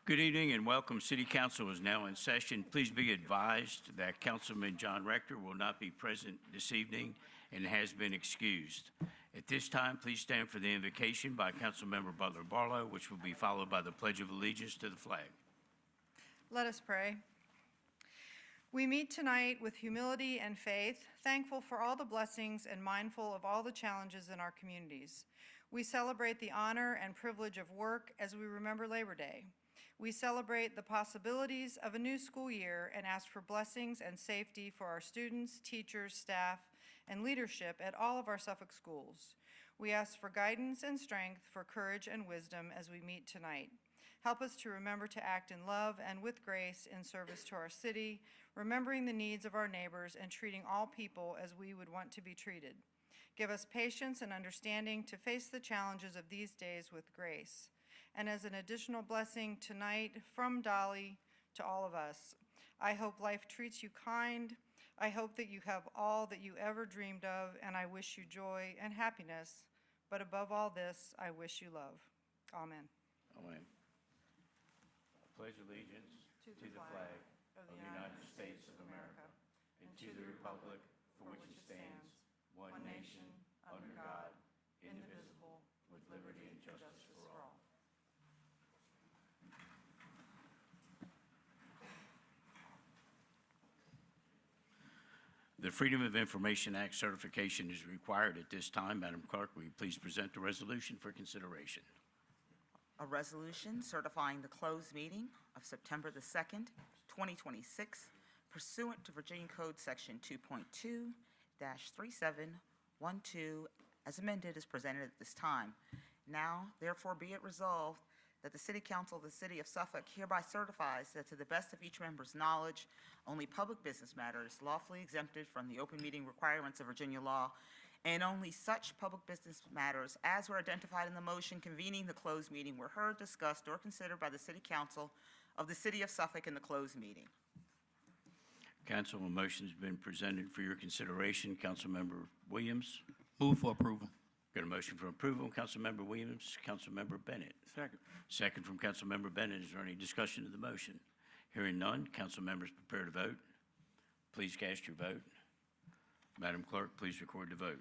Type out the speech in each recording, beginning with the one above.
Good evening and welcome. City Council is now in session. Please be advised that Councilman John Rector will not be present this evening and has been excused. At this time, please stand for the invocation by Councilmember Butler Barlow, which will be followed by the Pledge of Allegiance to the flag. Let us pray. We meet tonight with humility and faith, thankful for all the blessings and mindful of all the challenges in our communities. We celebrate the honor and privilege of work as we remember Labor Day. We celebrate the possibilities of a new school year and ask for blessings and safety for our students, teachers, staff, and leadership at all of our Suffolk schools. We ask for guidance and strength, for courage and wisdom as we meet tonight. Help us to remember to act in love and with grace in service to our city, remembering the needs of our neighbors and treating all people as we would want to be treated. Give us patience and understanding to face the challenges of these days with grace. And as an additional blessing tonight from Dolly to all of us, I hope life treats you kind. I hope that you have all that you ever dreamed of, and I wish you joy and happiness. But above all this, I wish you love. Amen. Amen. I pledge allegiance to the flag of the United States of America and to the republic for which it stands, one nation, under God, indivisible, with liberty and justice for all. The Freedom of Information Act certification is required at this time. Madam Clerk, will you please present the resolution for consideration? A resolution certifying the closed meeting of September the 2nd, 2026, pursuant to Virginia Code Section 2.2-3712, as amended, is presented at this time. Now, therefore, be it resolved that the City Council of the City of Suffolk hereby certifies that to the best of each member's knowledge, only public business matters lawfully exempted from the open meeting requirements of Virginia law, and only such public business matters as were identified in the motion convening the closed meeting were heard, discussed, or considered by the City Council of the City of Suffolk in the closed meeting. Council, a motion has been presented for your consideration. Councilmember Williams. Move for approval. Got a motion for approval. Councilmember Williams. Councilmember Bennett. Second. Second from Councilmember Bennett. Is there any discussion of the motion? Hearing none, council members prepare to vote. Please cast your vote. Madam Clerk, please record the vote.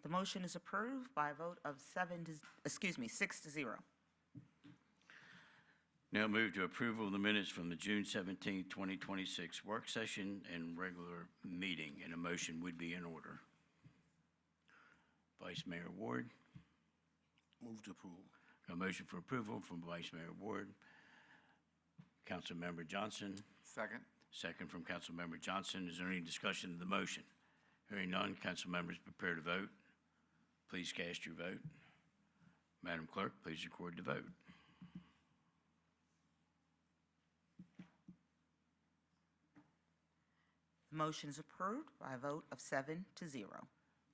The motion is approved by a vote of 6 to 0. Now move to approval of the minutes from the June 17, 2026 work session and regular meeting, and a motion would be in order. Vice Mayor Ward. Move to approve. A motion for approval from Vice Mayor Ward. Councilmember Johnson. Second. Second from Councilmember Johnson. Is there any discussion of the motion? Hearing none, council members prepare to vote. Please cast your vote. Madam Clerk, please record the vote. The motion is approved by a vote of 7 to 0.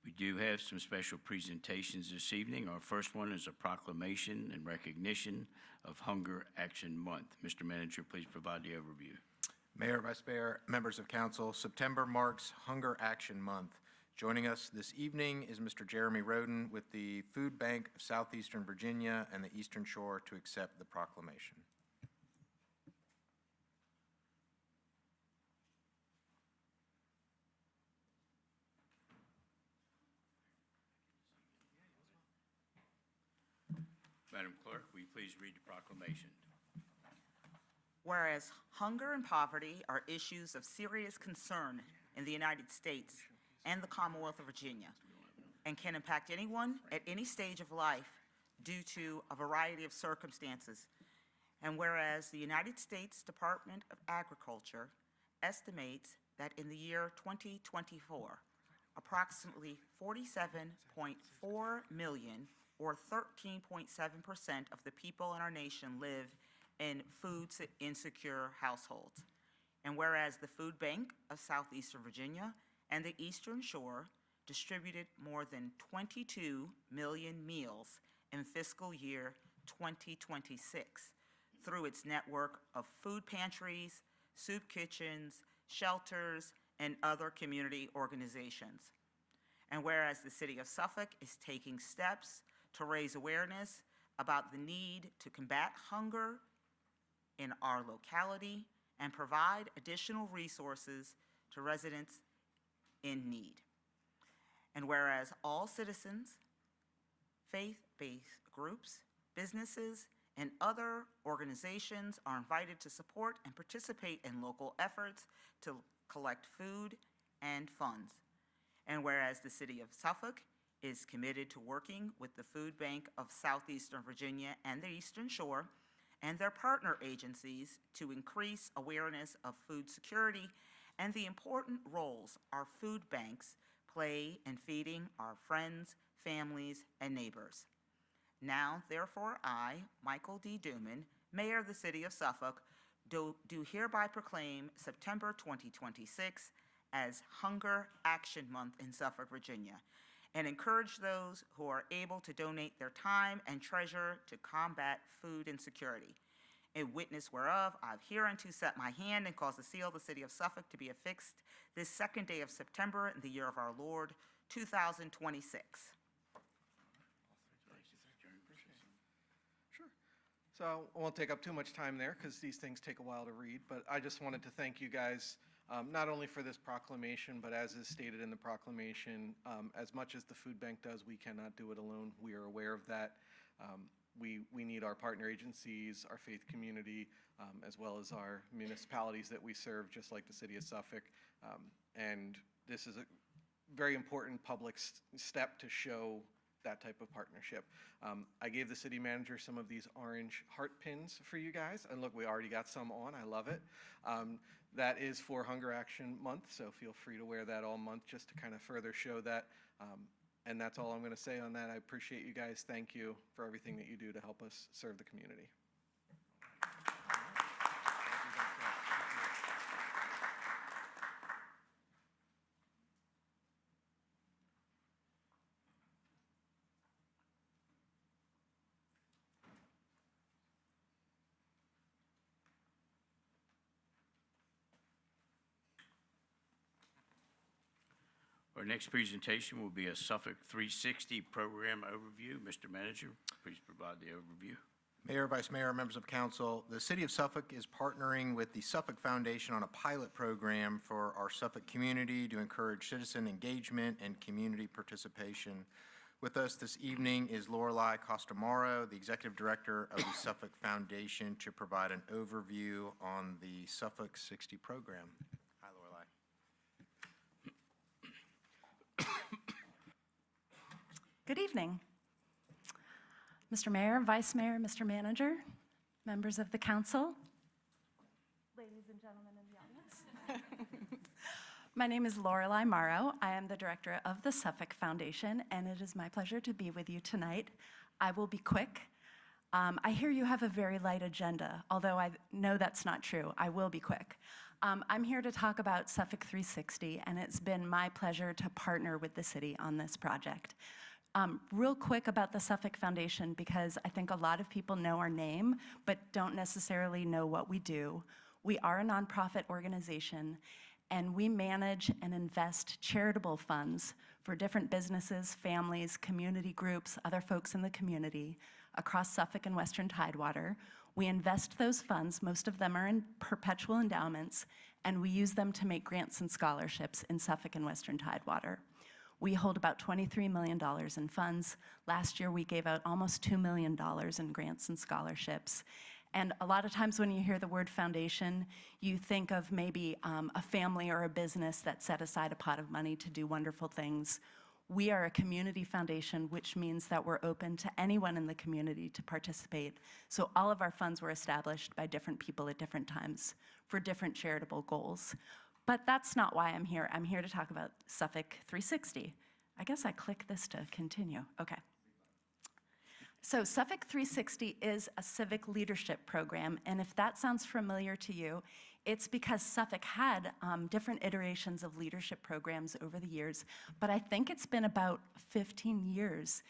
We do have some special presentations this evening. Our first one is a proclamation in recognition of Hunger Action Month. Mr. Manager, please provide the overview. Mayor, Vice Mayor, members of council, September marks Hunger Action Month. Joining us this evening is Mr. Jeremy Roden with the Food Bank of Southeastern Virginia and the Eastern Shore to accept the proclamation. Madam Clerk, will you please read the proclamation? Whereas hunger and poverty are issues of serious concern in the United States and the Commonwealth of Virginia, and can impact anyone at any stage of life due to a variety of circumstances. And whereas the United States Department of Agriculture estimates that in the year 2024, approximately 47.4 million or 13.7% of the people in our nation live in food insecure households. And whereas the Food Bank of Southeastern Virginia and the Eastern Shore distributed more than 22 million meals in fiscal year 2026 through its network of food pantries, soup kitchens, shelters, and other community organizations. And whereas the City of Suffolk is taking steps to raise awareness about the need to combat hunger in our locality and provide additional resources to residents in need. And whereas all citizens, faith-based groups, businesses, and other organizations are invited to support and participate in local efforts to collect food and funds. And whereas the City of Suffolk is committed to working with the Food Bank of Southeastern Virginia and the Eastern Shore and their partner agencies to increase awareness of food security and the important roles our food banks play in feeding our friends, families, and neighbors. Now, therefore, I, Michael D. Dooman, Mayor of the City of Suffolk, do hereby proclaim September 2026 as Hunger Action Month in Suffolk, Virginia, and encourage those who are able to donate their time and treasure to combat food insecurity. In witness whereof, I've hereunto set my hand and caused the seal of the City of Suffolk to be affixed this second day of September in the year of our Lord, 2026. Sure. So I won't take up too much time there because these things take a while to read, but I just wanted to thank you guys not only for this proclamation, but as is stated in the proclamation, as much as the food bank does, we cannot do it alone. We are aware of that. We need our partner agencies, our faith community, as well as our municipalities that we serve, just like the City of Suffolk. And this is a very important public step to show that type of partnership. I gave the city manager some of these orange heart pins for you guys, and look, we already got some on. I love it. That is for Hunger Action Month, so feel free to wear that all month just to kind of further show that. And that's all I'm going to say on that. I appreciate you guys. Thank you for everything that you do to help us serve the community. Our next presentation will be a Suffolk 360 program overview. Mr. Manager, please provide the overview. Mayor, Vice Mayor, members of council, the City of Suffolk is partnering with the Suffolk Foundation on a pilot program for our Suffolk community to encourage citizen engagement and community participation. With us this evening is Lorelei Costamaro, the Executive Director of the Suffolk Foundation, to provide an overview on the Suffolk 60 program. Hi, Lorelei. Good evening. Mr. Mayor, Vice Mayor, Mr. Manager, members of the council, ladies and gentlemen in the audience. My name is Lorelei Morrow. I am the director of the Suffolk Foundation, and it is my pleasure to be with you tonight. I will be quick. I hear you have a very light agenda, although I know that's not true. I will be quick. I'm here to talk about Suffolk 360, and it's been my pleasure to partner with the city on this project. Real quick about the Suffolk Foundation, because I think a lot of people know our name, but don't necessarily know what we do. We are a nonprofit organization, and we manage and invest charitable funds for different businesses, families, community groups, other folks in the community across Suffolk and Western Tidewater. We invest those funds, most of them are in perpetual endowments, and we use them to make grants and scholarships in Suffolk and Western Tidewater. We hold about $23 million in funds. Last year, we gave out almost $2 million in grants and scholarships. And a lot of times when you hear the word foundation, you think of maybe a family or a business that set aside a pot of money to do wonderful things. We are a community foundation, which means that we're open to anyone in the community to participate. So all of our funds were established by different people at different times for different charitable goals. But that's not why I'm here. I'm here to talk about Suffolk 360. I guess I click this to continue. Okay. So Suffolk 360 is a civic leadership program, and if that sounds familiar to you, it's because Suffolk had different iterations of leadership programs over the years, but I think it's been about 15 years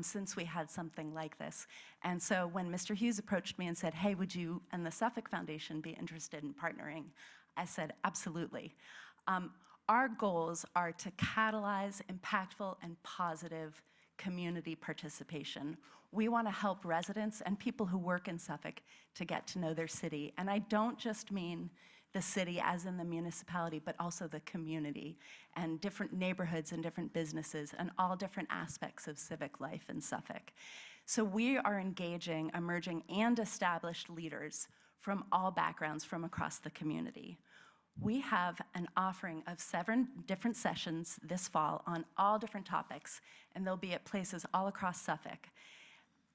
since we had something like this. And so when Mr. Hughes approached me and said, hey, would you and the Suffolk Foundation be interested in partnering? I said, absolutely. Our goals are to catalyze impactful and positive community participation. We want to help residents and people who work in Suffolk to get to know their city. And I don't just mean the city as in the municipality, but also the community and different neighborhoods and different businesses and all different aspects of civic life in Suffolk. So we are engaging emerging and established leaders from all backgrounds from across the community. We have an offering of 7 different sessions this fall on all different topics, and they'll be at places all across Suffolk.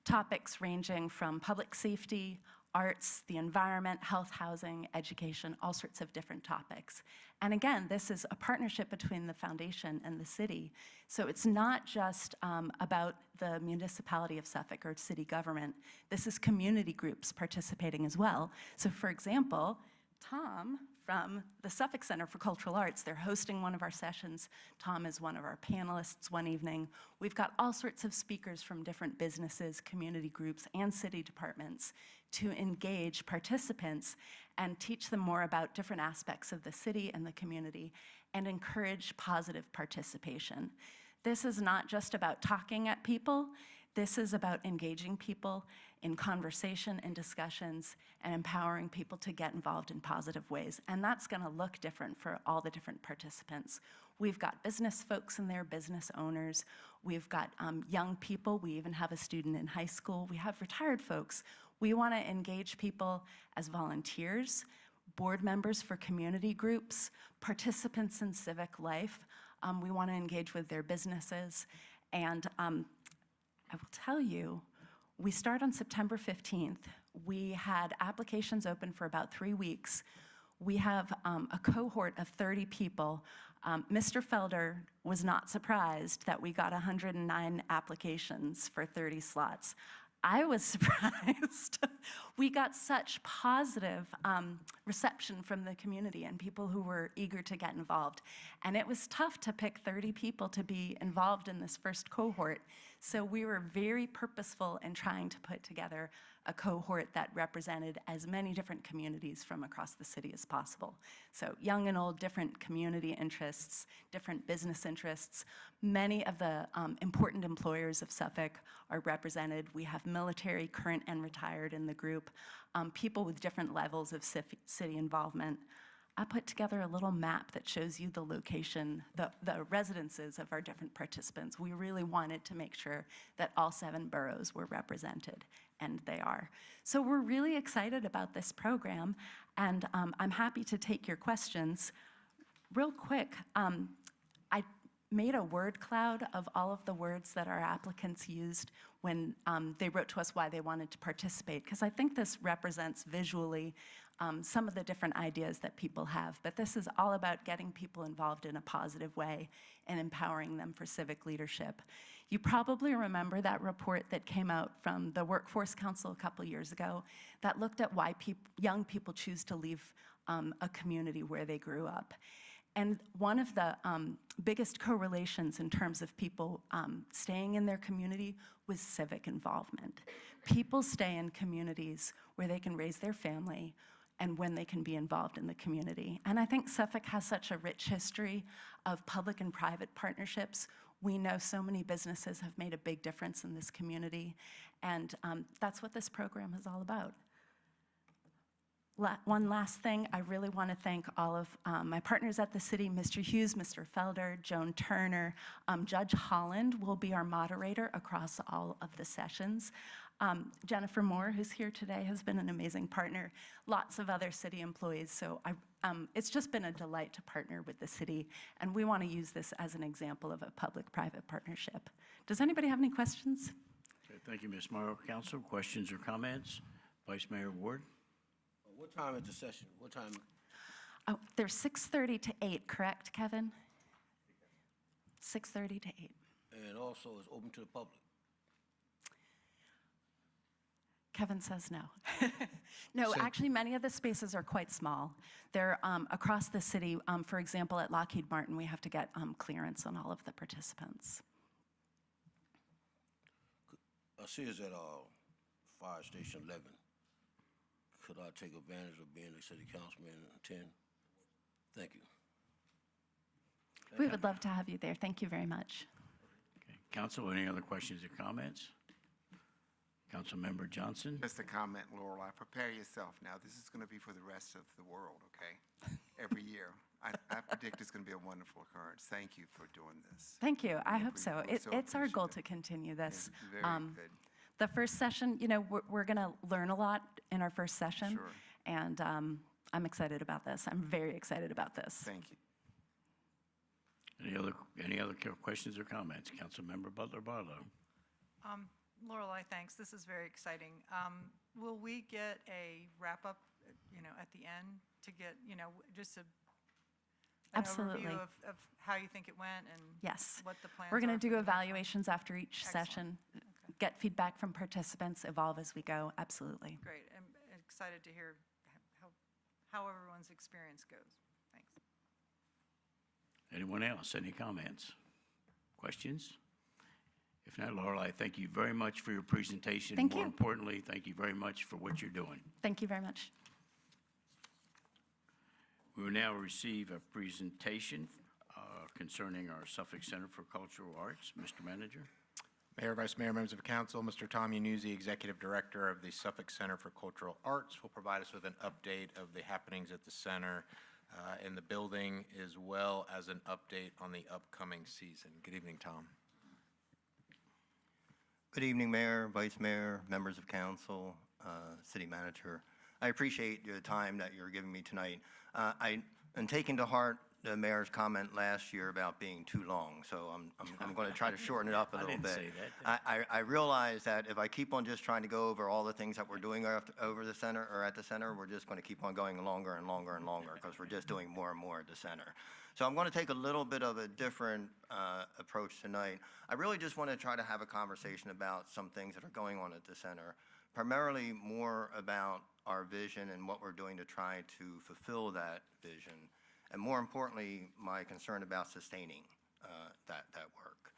Topics ranging from public safety, arts, the environment, health, housing, education, all sorts of different topics. And again, this is a partnership between the foundation and the city. So it's not just about the municipality of Suffolk or city government. This is community groups participating as well. So for example, Tom from the Suffolk Center for Cultural Arts, they're hosting one of our sessions. Tom is one of our panelists one evening. We've got all sorts of speakers from different businesses, community groups, and city departments to engage participants and teach them more about different aspects of the city and the community and encourage positive participation. This is not just about talking at people. This is about engaging people in conversation and discussions and empowering people to get involved in positive ways. And that's going to look different for all the different participants. We've got business folks in there, business owners. We've got young people. We even have a student in high school. We have retired folks. We want to engage people as volunteers, board members for community groups, participants in civic life. We want to engage with their businesses. And I will tell you, we start on September 15th. We had applications open for about 3 weeks. We have a cohort of 30 people. Mr. Felder was not surprised that we got 109 applications for 30 slots. I was surprised. We got such positive reception from the community and people who were eager to get involved. And it was tough to pick 30 people to be involved in this first cohort. So we were very purposeful in trying to put together a cohort that represented as many different communities from across the city as possible. So young and old, different community interests, different business interests. Many of the important employers of Suffolk are represented. We have military, current and retired in the group, people with different levels of city involvement. I put together a little map that shows you the location, the residences of our different participants. We really wanted to make sure that all 7 boroughs were represented, and they are. So we're really excited about this program, and I'm happy to take your questions. Real quick, I made a word cloud of all of the words that our applicants used when they wrote to us why they wanted to participate, because I think this represents visually some of the different ideas that people have. But this is all about getting people involved in a positive way and empowering them for civic leadership. You probably remember that report that came out from the Workforce Council a couple years ago that looked at why young people choose to leave a community where they grew up. And one of the biggest correlations in terms of people staying in their community was civic involvement. People stay in communities where they can raise their family and when they can be involved in the community. And I think Suffolk has such a rich history of public and private partnerships. We know so many businesses have made a big difference in this community, and that's what this program is all about. One last thing, I really want to thank all of my partners at the city, Mr. Hughes, Mr. Felder, Joan Turner. Judge Holland will be our moderator across all of the sessions. Jennifer Moore, who's here today, has been an amazing partner. Lots of other city employees, so it's just been a delight to partner with the city, and we want to use this as an example of a public-private partnership. Does anybody have any questions? Okay, thank you, Ms. Morrow. Council, questions or comments? Vice Mayor Ward? What time is the session? What time? Oh, they're 6:30 to 8, correct, Kevin? 6:30 to 8. And also it's open to the public. Kevin says no. No, actually, many of the spaces are quite small. They're across the city. For example, at Lockheed Martin, we have to get clearance on all of the participants. I see it's at Fire Station 11. Could I take advantage of being a city councilman and attend? Thank you. We would love to have you there. Thank you very much. Okay. Council, any other questions or comments? Councilmember Johnson? Just a comment, Lorelei, prepare yourself now. This is going to be for the rest of the world, okay? Every year. I predict it's going to be a wonderful occurrence. Thank you for doing this. Thank you. I We hope so. we're so It's our goal to appreciative. continue this. Very good. The first session, we're going to learn a lot in our first session. Sure. And I'm excited about this. I'm very excited about this. Thank you. Any other questions or comments? Councilmember Butler Barlow? Lorelei, thanks. This is very exciting. Will we get a wrap-up, at the end to get, just an Absolutely. overview of how you think it went and Yes. what the plans are? We're going to for do the next one? evaluations after each Excellent. session, Okay. get feedback from participants, evolve as we go. Absolutely. Great. I'm excited to hear how everyone's experience goes. Thanks. Anyone else? Any comments? Questions? If not, Lorelei, thank you very much for your presentation. Thank More you. importantly, thank you very much for what you're doing. Thank you very much. We will now receive a presentation concerning our Suffolk Center for Cultural Arts. Mr. Manager? Mayor, Vice Mayor, members of council, Mr. Tom Yanuzzi, Executive Director of the Suffolk Center for Cultural Arts, will provide us with an update of the happenings at the center in the building, as well as an update on the upcoming season. Good evening, Tom. Good evening, Mayor, Vice Mayor, members of council, City Manager. I appreciate the time that you're giving me tonight. I am taking to heart the mayor's comment last year about being too long, so I'm going to try to shorten it up a I little didn't bit. say that. I realize that if I keep on just trying to go over all the things that we're doing over the center or at the center, we're just going to keep on going longer and longer and longer because we're just doing more and more at the center. So I'm going to take a little bit of a different approach tonight. I really just want to try to have a conversation about some things that are going on at the center, primarily more about our vision and what we're doing to try to fulfill that vision, and more importantly, my concern about sustaining that work.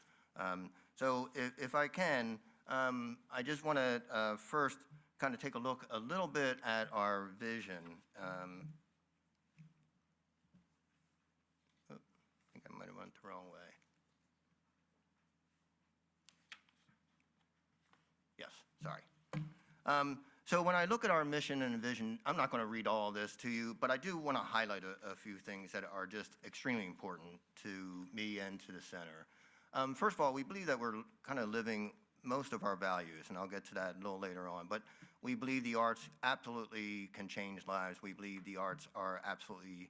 So if I can, I just want to first kind of take a look a little bit at our vision. I think I might have went the wrong way. Yes, sorry. So when I look at our mission and vision, I'm not going to read all of this to you, but I do want to highlight a few things that are just extremely important to me and to the center. First of all, we believe that we're kind of living most of our values, and I'll get to that a little later on, but we believe the arts absolutely can change lives. We believe the arts are absolutely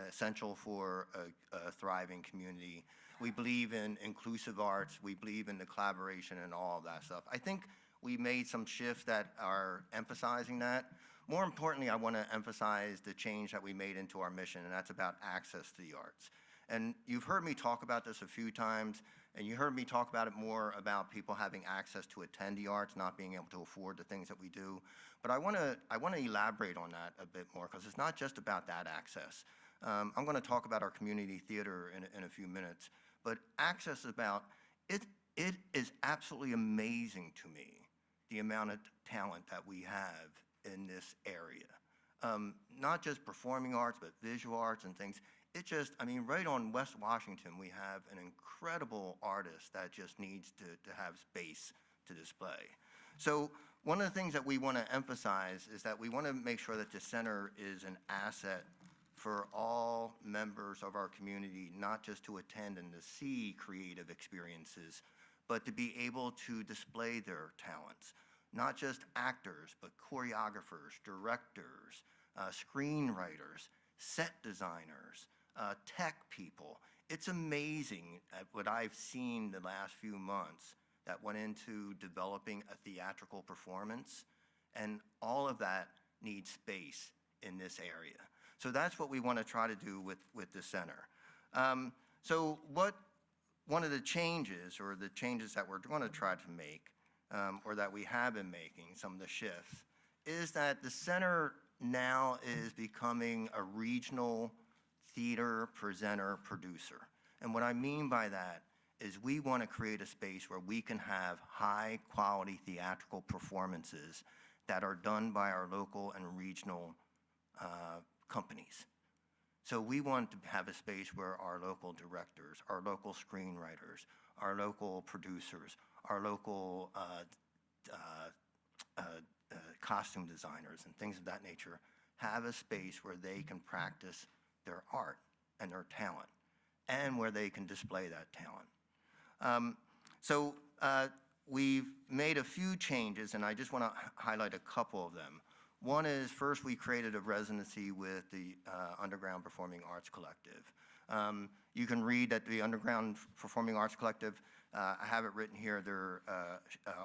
essential for a thriving community. We believe in inclusive arts. We believe in the collaboration and all of that stuff. I think we made some shifts that are emphasizing that. More importantly, I want to emphasize the change that we made into our mission, and that's about access to the arts. And you've heard me talk about this a few times, and you heard me talk about it more about people having access to attend the arts, not being able to afford the things that we do. But I want to elaborate on that a bit more, because it's not just about that access. I'm going to talk about our community theater in a few minutes, but access about it. It is absolutely amazing to me the amount of talent that we have in this area. Not just performing arts, but visual arts and things. It just, I mean, right on West Washington, we have an incredible artist that just needs to have space to display. So one of the things that we want to emphasize is that we want to make sure that the center is an asset for all members of our community, not just to attend and to see creative experiences, but to be able to display their talents. Not just actors, but choreographers, directors, screenwriters, set designers, tech people. It's amazing at what I've seen the last few months that went into developing a theatrical performance, and all of that needs space in this area. So that's what we want to try to do with the center. So one of the changes, or the changes that we're going to try to make, or that we have been making, some of the shifts, is that the center now is becoming a regional theater presenter producer. And what I mean by that is we want to create a space where we can have high quality theatrical performances that are done by our local and regional companies. So we want to have a space where our local directors, our local screenwriters, our local producers, our local costume designers and things of that nature have a space where they can practice their art and their talent, and where they can display that talent. We've made a few changes, and I just want to highlight a couple of them. One is, first, we created a residency with the Underground Performing Arts Collective. You can read at the Underground Performing Arts Collective, I have it written here, they're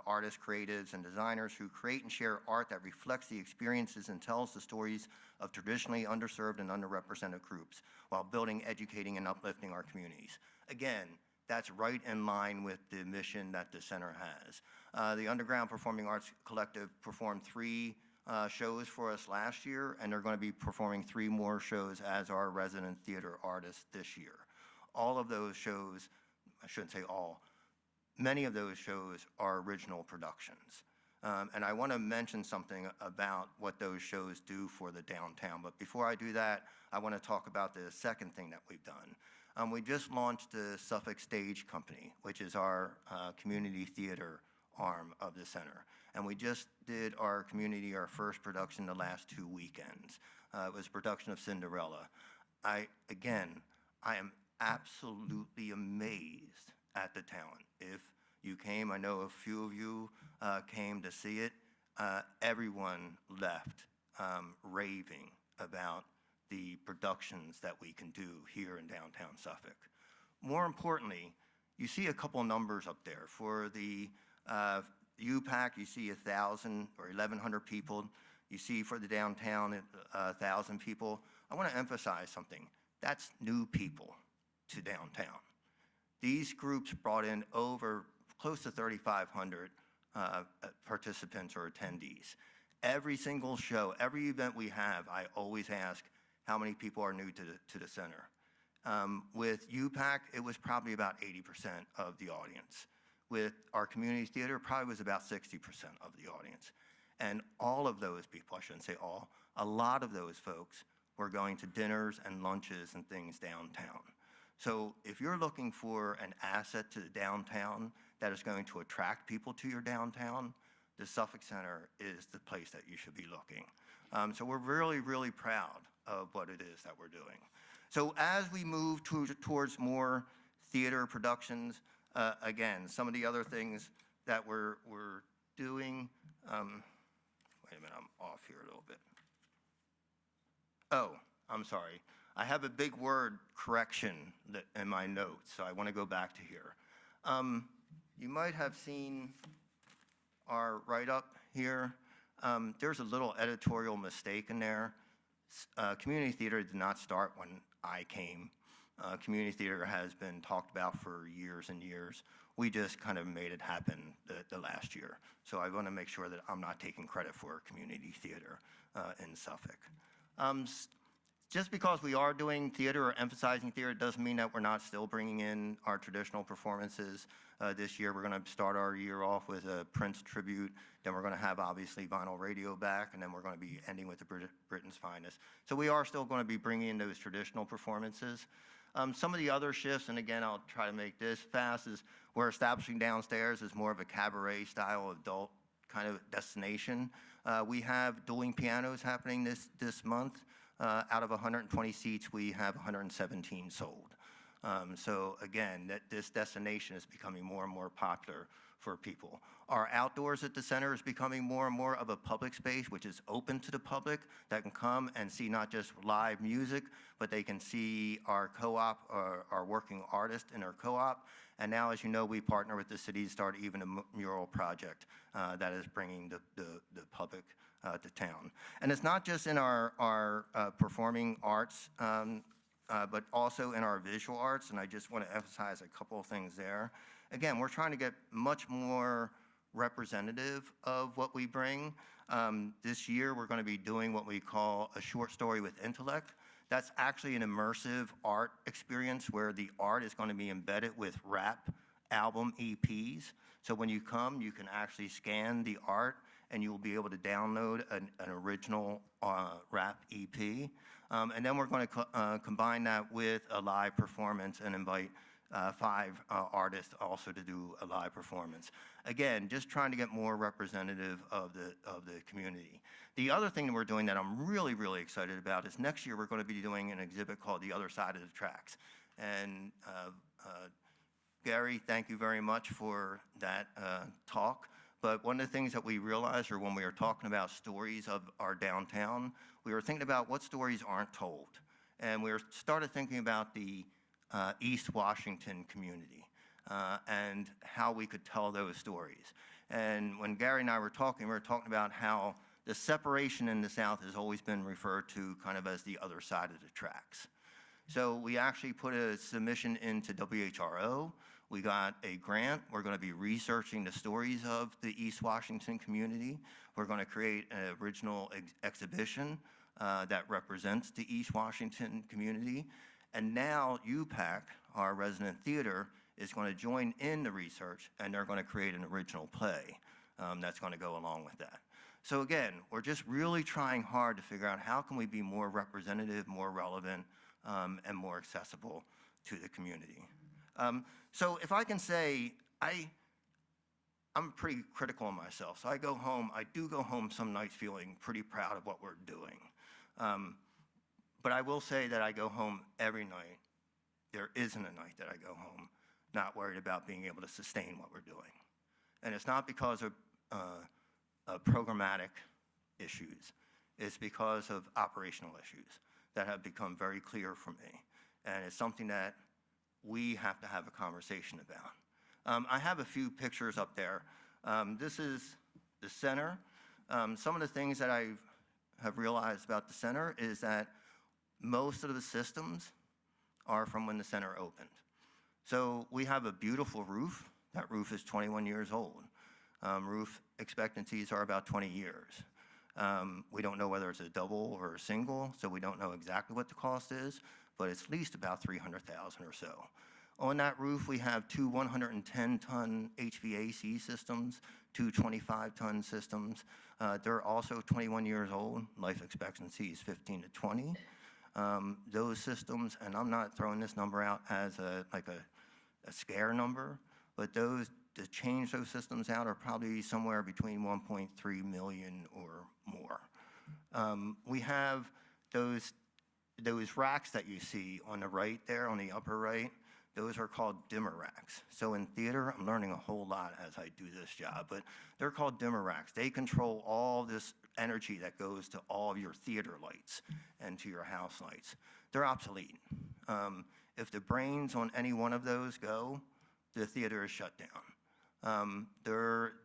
artists, creatives, and designers who create and share art that reflects the experiences and tells the stories of traditionally underserved and underrepresented groups while building, educating, and uplifting our communities. Again, that's right in line with the mission that the center has. The Underground Performing Arts Collective performed 3 shows for us last year, and they're going to be performing 3 more shows as our resident theater artists this year. All of those shows, I shouldn't say all, many of those shows are original productions. And I want to mention something about what those shows do for the downtown. But before I do that, I want to talk about the second thing that we've done. We just launched the Suffolk Stage Company, which is our community theater arm of the center. And we just did our first production the last 2 weekends. It was a production of Cinderella. I am absolutely amazed at the talent. If you came, I know a few of you came to see it, everyone left raving about the productions that we can do here in downtown Suffolk. More importantly, you see a couple numbers up there. For the UPAC, you see 1,000 or 1,100 people. You see for the downtown, 1,000 people. I want to emphasize something. That's new people to downtown. These groups brought in over close to 3,500 participants or attendees. Every single show, every event we have, I always ask how many people are new to the center. With UPAC, it was probably about 80% of the audience. With our community theater, probably was about 60% of the audience. And all of those people, I shouldn't say all, a lot of those folks were going to dinners and lunches and things downtown. So if you're looking for an asset to the downtown that is going to attract people to your downtown, the Suffolk Center is the place that you should be looking. So we're really, really proud of what it is that we're doing. So as we move towards more theater productions, again, some of the other things that we're doing, wait a minute, I'm off here a little bit. Oh, I'm sorry. I have a big word correction in my notes, so I want to go back to here. You might have seen our write-up here. There's a little editorial mistake in there. Community theater did not start when I came. Community theater has been talked about for years and years. We just kind of made it happen the last year. So I want to make sure that I'm not taking credit for community theater in Suffolk. Just because we are doing theater or emphasizing theater doesn't mean that we're not still bringing in our traditional performances. This year, we're going to start our year off with a Prince tribute. Then we're going to have, obviously, vinyl radio back, and then we're going to be ending with the Britain's Finest. So we are still going to be bringing in those traditional performances. Some of the other shifts, and again, I'll try to make this fast, is we're establishing downstairs as more of a cabaret-style adult kind of destination. We have dueling pianos happening this month. Out of 120 seats, we have 117 sold. So again, this destination is becoming more and more popular for people. Our outdoors at the center is becoming more and more of a public space, which is open to the public, that can come and see not just live music, but they can see our co-op, our working artists in our co-op. And now, as you know, we partner with the city to start even a mural project that is bringing the public to town. And it's not just in our performing arts, but also in our visual arts, and I just want to emphasize a couple of things there. Again, we're trying to get much more representative of what we bring. This year, we're going to be doing what we call a short story with intellect. That's actually an immersive art experience where the art is going to be embedded with rap album EPs. So when you come, you can actually scan the art and you will be able to download an original rap EP. And then we're going to combine that with a live performance and invite 5 artists also to do a live performance. Again, just trying to get more representative of the community. The other thing that we're doing that I'm really, really excited about is next year we're going to be doing an exhibit called The Other Side of the Tracks. And Gary, thank you very much for that talk. But one of the things that we realized, or when we were talking about stories of our downtown, we were thinking about what stories aren't told. And we started thinking about the East Washington community and how we could tell those stories. And when Gary and I were talking, we were talking about how the separation in the South has always been referred to kind of as the other side of the tracks. So we actually put a submission into WHRO. We got a grant. We're going to be researching the stories of the East Washington community. We're going to create an original exhibition that represents the East Washington community. And now UPAC, our resident theater, is going to join in the research, and they're going to create an original play that's going to go along with that. So again, we're just really trying hard to figure out how can we be more representative, more relevant, and more accessible to the community. So if I can say, I'm pretty critical of myself. So I do go home some nights feeling pretty proud of what we're doing. But I will say that I go home every night. There isn't a night that I go home not worried about being able to sustain what we're doing. And it's not because of programmatic issues. It's because of operational issues that have become very clear for me. And it's something that we have to have a conversation about. I have a few pictures up there. This is the center. Some of the things that I have realized about the center is that most of the systems are from when the center opened. So we have a beautiful roof. That roof is 21 years old. Roof expectancies are about 20 years. We don't know whether it's a double or a single, so we don't know exactly what the cost is, but it's at least about $300,000 or so. On that roof, we have 2 110-ton HVAC systems, 2 25-ton systems. They're also 21 years old. Life expectancy is 15 to 20. Those systems, and I'm not throwing this number out as a scare number, but to change those systems out are probably somewhere between 1.3 million or more. We have those racks that you see on the right there, on the upper right. Those are called dimmer racks. So in theater, I'm learning a whole lot as I do this job, but they're called dimmer racks. They control all this energy that goes to all of your theater lights and to your house lights. They're obsolete. If the brains on any one of those go, the theater is shut down. They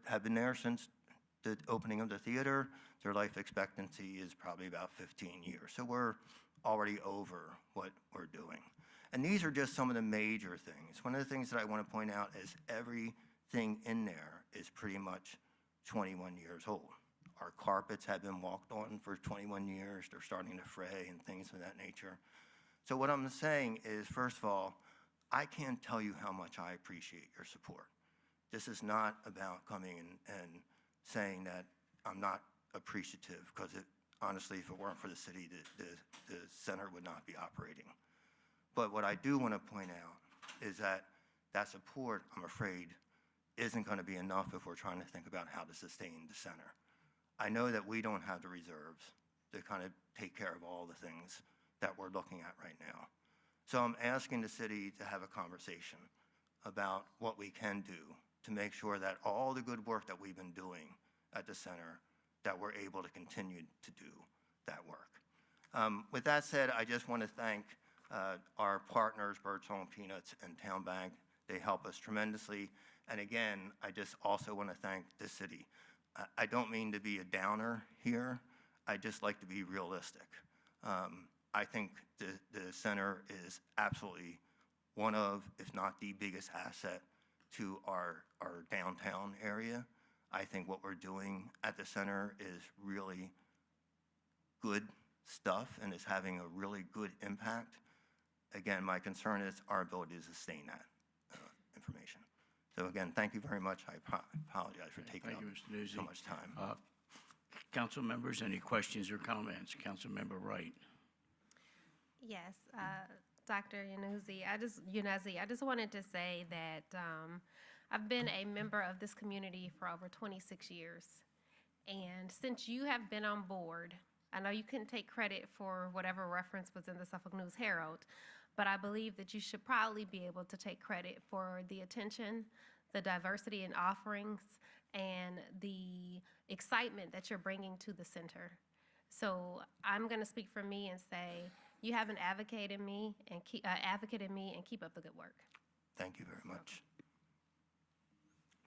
have been there since the opening of the theater. Their life expectancy is probably about 15 years. So we're already over what we're doing. And these are just some of the major things. One of the things that I want to point out is everything in there is pretty much 21 years old. Our carpets have been walked on for 21 years. They're starting to fray and things of that nature. So what I'm saying is, first of all, I can't tell you how much I appreciate your support. This is not about coming and saying that I'm not appreciative, because honestly, if it weren't for the city, the center would not be operating. But what I do want to point out is that that support, I'm afraid, isn't going to be enough if we're trying to think about how to sustain the center. I know that we don't have the reserves to kind of take care of all the things that we're looking at right now. So I'm asking the city to have a conversation about what we can do to make sure that all the good work that we've been doing at the center, that we're able to continue to do that work. With that said, I just want to thank our partners, Birdsong Peanuts and Town Bank. They help us tremendously. And again, I just also want to thank the city. I don't mean to be a downer here. I just like to be realistic. I think the center is absolutely one of, if not the biggest asset to our downtown area. I think what we're doing at the center is really good stuff and is having a really good impact. Again, my concern is our ability to sustain that information. So again, thank you very much. I apologize for taking up so much time. Council members, any questions or comments? Council Member Wright. Yes, Dr. Yunazi, I just wanted to say that I've been a member of this community for over 26 years. And since you have been on board, I know you couldn't take credit for whatever reference was in the Suffolk News Herald, but I believe that you should probably be able to take credit for the attention, the diversity in offerings, and the excitement that you're bringing to the center. So I'm going to speak for me and say you have an advocate in me and advocate in me, and keep up the good work. Thank you very much.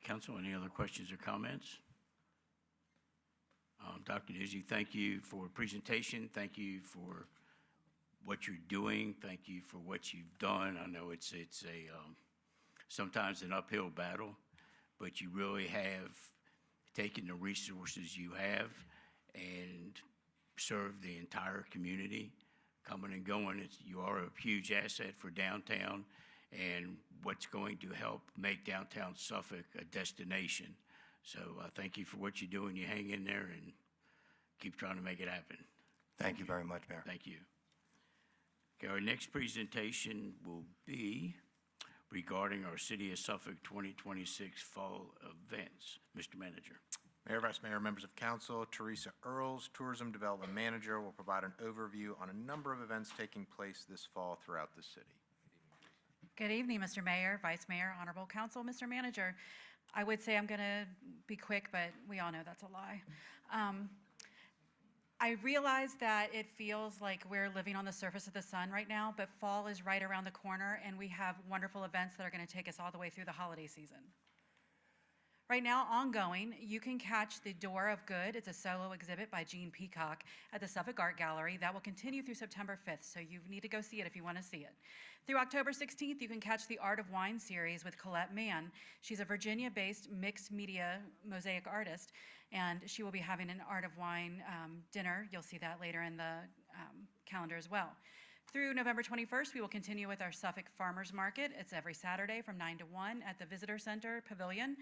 Council, any other questions or comments? Dr. Nuzzi, thank you for presentation. Thank you for what you're doing. Thank you for what you've done. I know it's sometimes an uphill battle, but you really have taken the resources you have and served the entire community, coming and going. You are a huge asset for downtown and what's going to help make downtown Suffolk a destination. So thank you for what you're doing. You hang in there and keep trying to make it happen. Thank you very much, Mayor. Thank you. Okay, our next presentation will be regarding our City of Suffolk 2026 fall events. Mr. Manager. Mayor, Vice Mayor, members of council, Teresa Earls, Tourism Development Manager, will provide an overview on a number of events taking place this fall throughout the city. Good evening, Mr. Mayor, Vice Mayor, Honorable Council, Mr. Manager. I would say I'm going to be quick, but we all know that's a lie. I realize that it feels like we're living on the surface of the sun right now, but fall is right around the corner, and we have wonderful events that are going to take us all the way through the holiday season. Right now, ongoing, you can catch The Door of Good. It's a solo exhibit by Jean Peacock at the Suffolk Art Gallery. That will continue through September 5th, so you need to go see it if you want to see it. Through October 16th, you can catch the Art of Wine series with Colette Mann. She's a Virginia-based mixed media mosaic artist, and she will be having an Art of Wine dinner. You'll see that later in the calendar as well. Through November 21st, we will continue with our Suffolk Farmers Market. It's every Saturday from 9 to 1 at the Visitor Center Pavilion.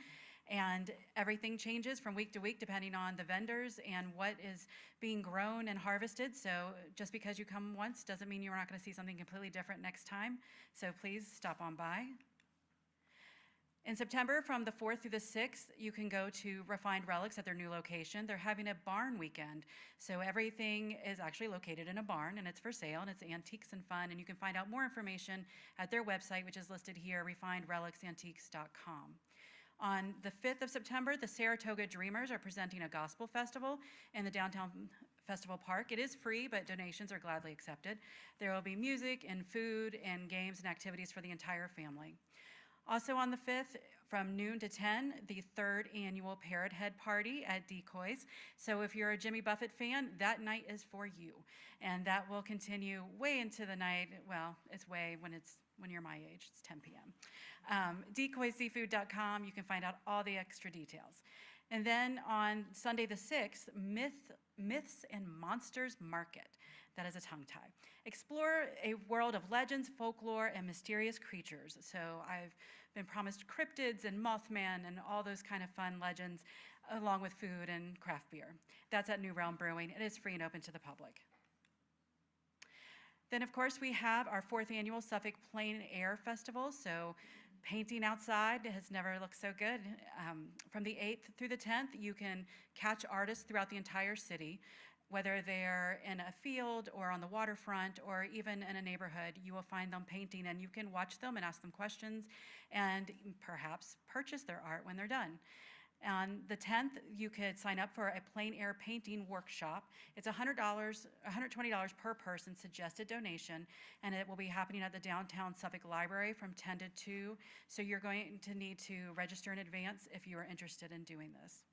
And everything changes from week to week depending on the vendors and what is being grown and harvested. So just because you come once doesn't mean you're not going to see something completely different next time. So please stop on by. In September, from the 4th through the 6th, you can go to Refined Relics at their new location. They're having a barn weekend. So everything is actually located in a barn, and it's for sale, and it's antiques and fun. And you can find out more information at their website, which is listed here, refinedrelicsantiques.com. On the 5th of September, the Saratoga Dreamers are presenting a gospel festival in the downtown Festival Park. It is free, but donations are gladly accepted. There will be music and food and games and activities for the entire family. Also on the 5th, from noon to 10, the 3rd annual Parrot Head Party at Decoys. So if you're a Jimmy Buffett fan, that night is for you. And that will continue way into the night. Well, it's way when you're my age, it's 10 p.m. DecoySeafood.com, you can find out all the extra details. And then on Sunday the 6th, Myths and Monsters Market. That is a tongue tie. Explore a world of legends, folklore, and mysterious creatures. So I've been promised cryptids and Mothman and all those kind of fun legends, along with food and craft beer. That's at New Realm Brewing. It is free and open to the public. Then, of course, we have our 4th annual Suffolk Plein Air Festival. So painting outside has never looked so good. From the 8th through the 10th, you can catch artists throughout the entire city. Whether they're in a field or on the waterfront or even in a neighborhood, you will find them painting, and you can watch them and ask them questions and perhaps purchase their art when they're done. On the 10th, you could sign up for a plein air painting workshop. It's $120 per person suggested donation, and it will be happening at the downtown Suffolk Library from 10 to 2. So you're going to need to register in advance if you are interested in doing this.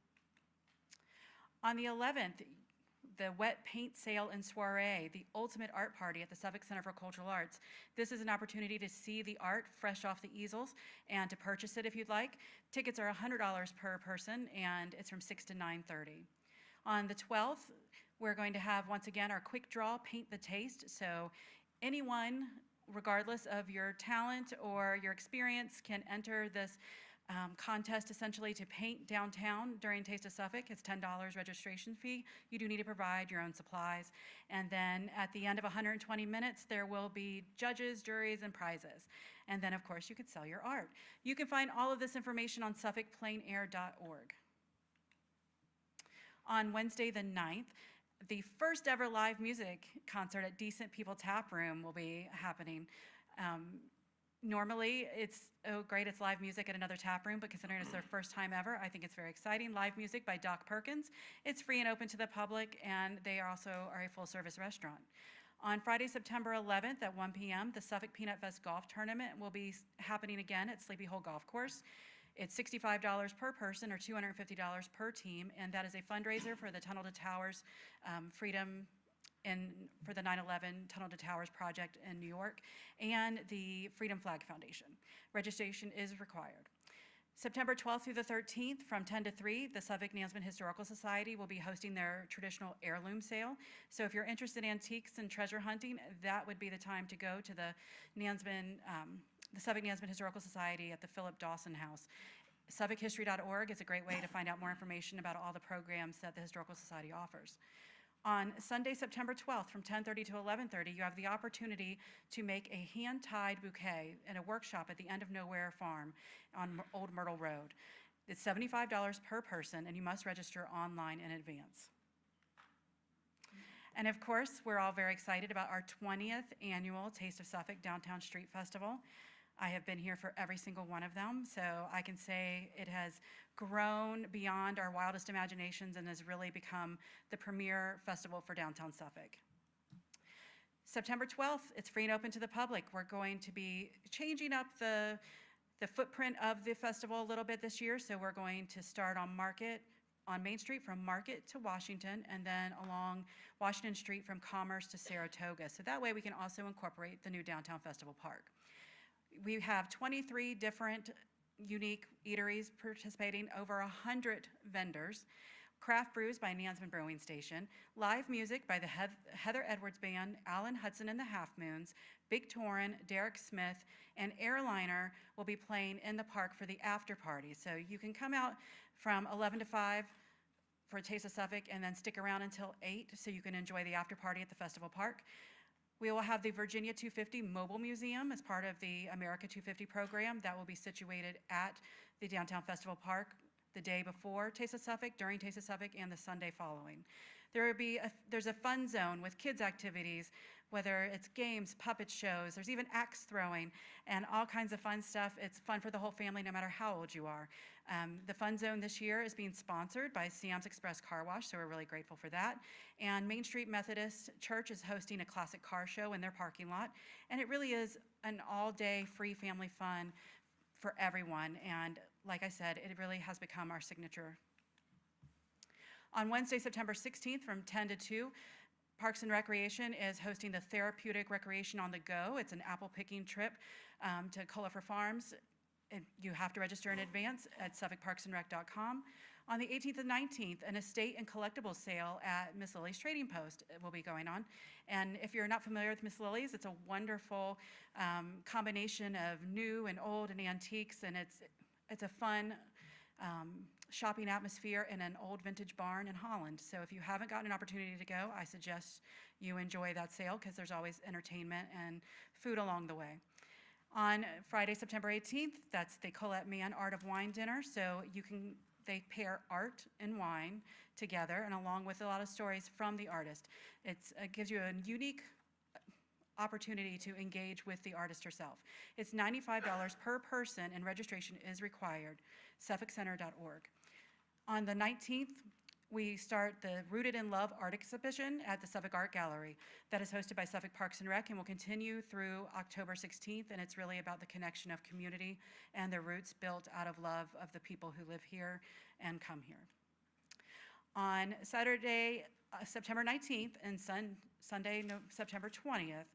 On the 11th, the Wet Paint Sale and Soiree, the ultimate art party at the Suffolk Center for Cultural Arts. This is an opportunity to see the art fresh off the easels and to purchase it if you'd like. Tickets are $100 per person, and it's from 6 to 9:30. On the 12th, we're going to have, once again, our quick draw, Paint the Taste. So anyone, regardless of your talent or your experience, can enter this contest essentially to paint downtown during Taste of Suffolk. It's $10 registration fee. You do need to provide your own supplies. And then at the end of 120 minutes, there will be judges, juries, and prizes. And then, of course, you could sell your art. You can find all of this information on SuffolkPleinAir.org. On Wednesday the 9th, the first ever live music concert at Decent People Tap Room will be happening. Normally, it's, oh great, it's live music at another tap room, but considering it's their first time ever, I think it's very exciting. Live music by Doc Perkins. It's free and open to the public, and they also are a full-service restaurant. On Friday, September 11th at 1 p.m., the Suffolk Peanut Fest Golf Tournament will be happening again at Sleepy Hole Golf Course. It's $65 per person or $250 per team, and that is a fundraiser for the Tunnel to Towers Freedom and for the 9/11 Tunnel to Towers project in New York and the Freedom Flag Foundation. Registration is required. September 12th through the 13th from 10 to 3, the Suffolk Nansemond Historical Society will be hosting their traditional heirloom sale. So if you're interested in antiques and treasure hunting, that would be the time to go to the Suffolk Nansemond Historical Society at the Philip Dawson House. SuffolkHistory.org is a great way to find out more information about all the programs that the Historical Society offers. On Sunday, September 12th, from 10:30 to 11:30, you have the opportunity to make a hand-tied bouquet in a workshop at the End of Nowhere Farm on Old Myrtle Road. It's $75 per person, and you must register online in advance. And of course, we're all very excited about our 20th annual Taste of Suffolk Downtown Street Festival. I have been here for every single one of them, so I can say it has grown beyond our wildest imaginations and has really become the premier festival for downtown Suffolk. September 12th, it's free and open to the public. We're going to be changing up the footprint of the festival a little bit this year, so we're going to start on Main Street from Market to Washington, and then along Washington Street from Commerce to Saratoga. So that way we can also incorporate the new Downtown Festival Park. We have 23 different unique eateries participating, over 100 vendors, craft brews by Nansemond Brewing Station, live music by the Heather Edwards Band, Alan Hudson and the Half Moons, Big Torin, Derek Smith, and Airliner will be playing in the park for the after party. So you can come out from 11 to 5 for a Taste of Suffolk and then stick around until 8 so you can enjoy the after party at the festival park. We will have the Virginia 250 Mobile Museum as part of the America 250 program that will be situated at the Downtown Festival Park the day before Taste of Suffolk, during Taste of Suffolk, and the Sunday following. There's a fun zone with kids' activities, whether it's games, puppet shows, there's even axe throwing, and all kinds of fun stuff. It's fun for the whole family, no matter how old you are. The fun zone this year is being sponsored by Sam's Express Car Wash, so we're really grateful for that. And Main Street Methodist Church is hosting a classic car show in their parking lot, and it really is an all-day free family fun for everyone. And like I said, it really has become our signature. On Wednesday, September 16th from 10 to 2, Parks and Recreation is hosting the Therapeutic Recreation on the Go. It's an apple picking trip to Cullifer Farms. You have to register in advance at SuffolkParksandRec.com. On the 18th and 19th, an estate and collectibles sale at Miss Lily's Trading Post will be going on. And if you're not familiar with Miss Lily's, it's a wonderful combination of new and old and antiques, and it's a fun shopping atmosphere in an old vintage barn in Holland. So if you haven't gotten an opportunity to go, I suggest you enjoy that sale because there's always entertainment and food along the way. On Friday, September 18th, that's the Colette Mann Art of Wine dinner. So they pair art and wine together, and along with a lot of stories from the artist. It gives you a unique opportunity to engage with the artist herself. It's $95 per person, and registration is required. SuffolkCenter.org. On the 19th, we start the Rooted in Love art exhibition at the Suffolk Art Gallery. That is hosted by Suffolk Parks and Rec and will continue through October 16th, and it's really about the connection of community and the roots built out of love of the people who live here and come here. On Saturday, September 19th, and Sunday, September 20th,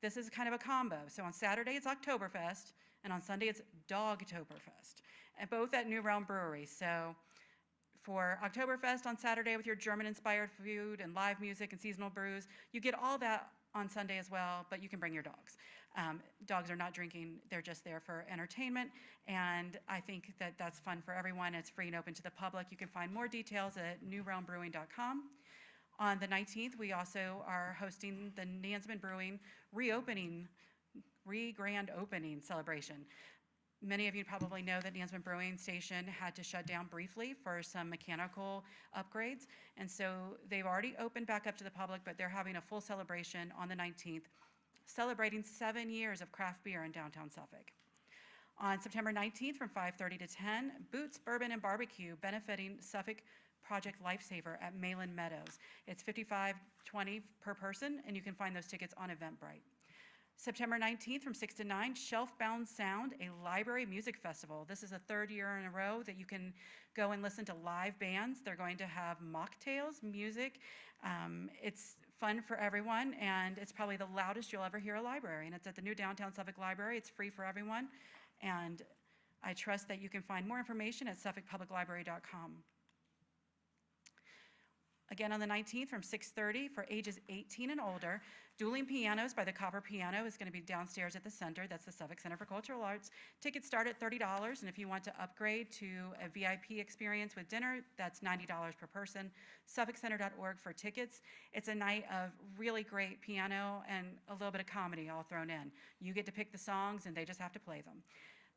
this is kind of a combo. So on Saturday, it's Oktoberfest, and on Sunday, it's Dogtoberfest, and both at New Realm Brewery. So for Oktoberfest on Saturday with your German-inspired food and live music and seasonal brews, you get all that on Sunday as well, but you can bring your dogs. Dogs are not drinking, they're just there for entertainment, and I think that that's fun for everyone. It's free and open to the public. You can find more details at newrealmbrewing.com. On the 19th, we also are hosting the Nansman Brewing grand opening celebration. Many of you probably know that Nansman Brewing Station had to shut down briefly for some mechanical upgrades, and so they've already opened back up to the public, but they're having a full celebration on the 19th, celebrating 7 years of craft beer in downtown Suffolk. On September 19th from 5:30 to 10, Boots Bourbon and Barbecue benefiting Suffolk Project Lifesaver at Mayland Meadows. It's $55.20 per person, and you can find those tickets on Eventbrite. September 19th from 6 to 9, Shelfbound Sound, a library music festival. This is the 3rd year in a row that you can go and listen to live bands. They're going to have mocktails, music. It's fun for everyone, and it's probably the loudest you'll ever hear a library, and it's at the new downtown Suffolk Library. It's free for everyone, and I trust that you can find more information at suffolkpubliclibrary.com. Again, on the 19th from 6:30 for ages 18 and older, Dueling Pianos by the Copper Piano is going to be downstairs at the center. That's the Suffolk Center for Cultural Arts. Tickets start at $30, and if you want to upgrade to a VIP experience with dinner, that's $90 per person. SuffolkCenter.org for tickets. It's a night of really great piano and a little bit of comedy all thrown in. You get to pick the songs, and they just have to play them.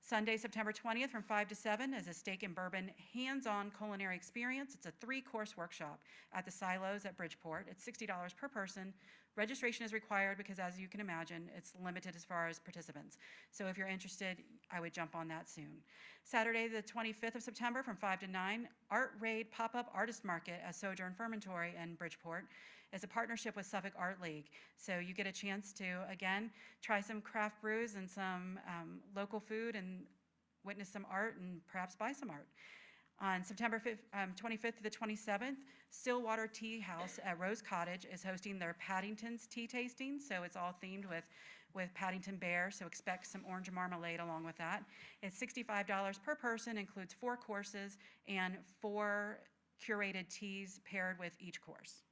Sunday, September 20th from 5 to 7 is a steak and bourbon hands-on culinary experience. It's a 3-course workshop at the Silos at Bridgeport. It's $60 per person. Registration is required because, as you can imagine, it's limited as far as participants. So if you're interested, I would jump on that soon. Saturday, the 25th of September from 5 to 9, Art Raid Pop-Up Artist Market at Sojourn Fermentory in Bridgeport. It's a partnership with Suffolk Art League. So you get a chance to, again, try some craft brews and some local food and witness some art and perhaps buy some art. On September 25th to the 27th, Stillwater Tea House at Rose Cottage is hosting their Paddington's tea tasting. So it's all themed with Paddington Bear, so expect some orange marmalade along with that. It's $65 per person, includes 4 courses and 4 curated teas paired with each course.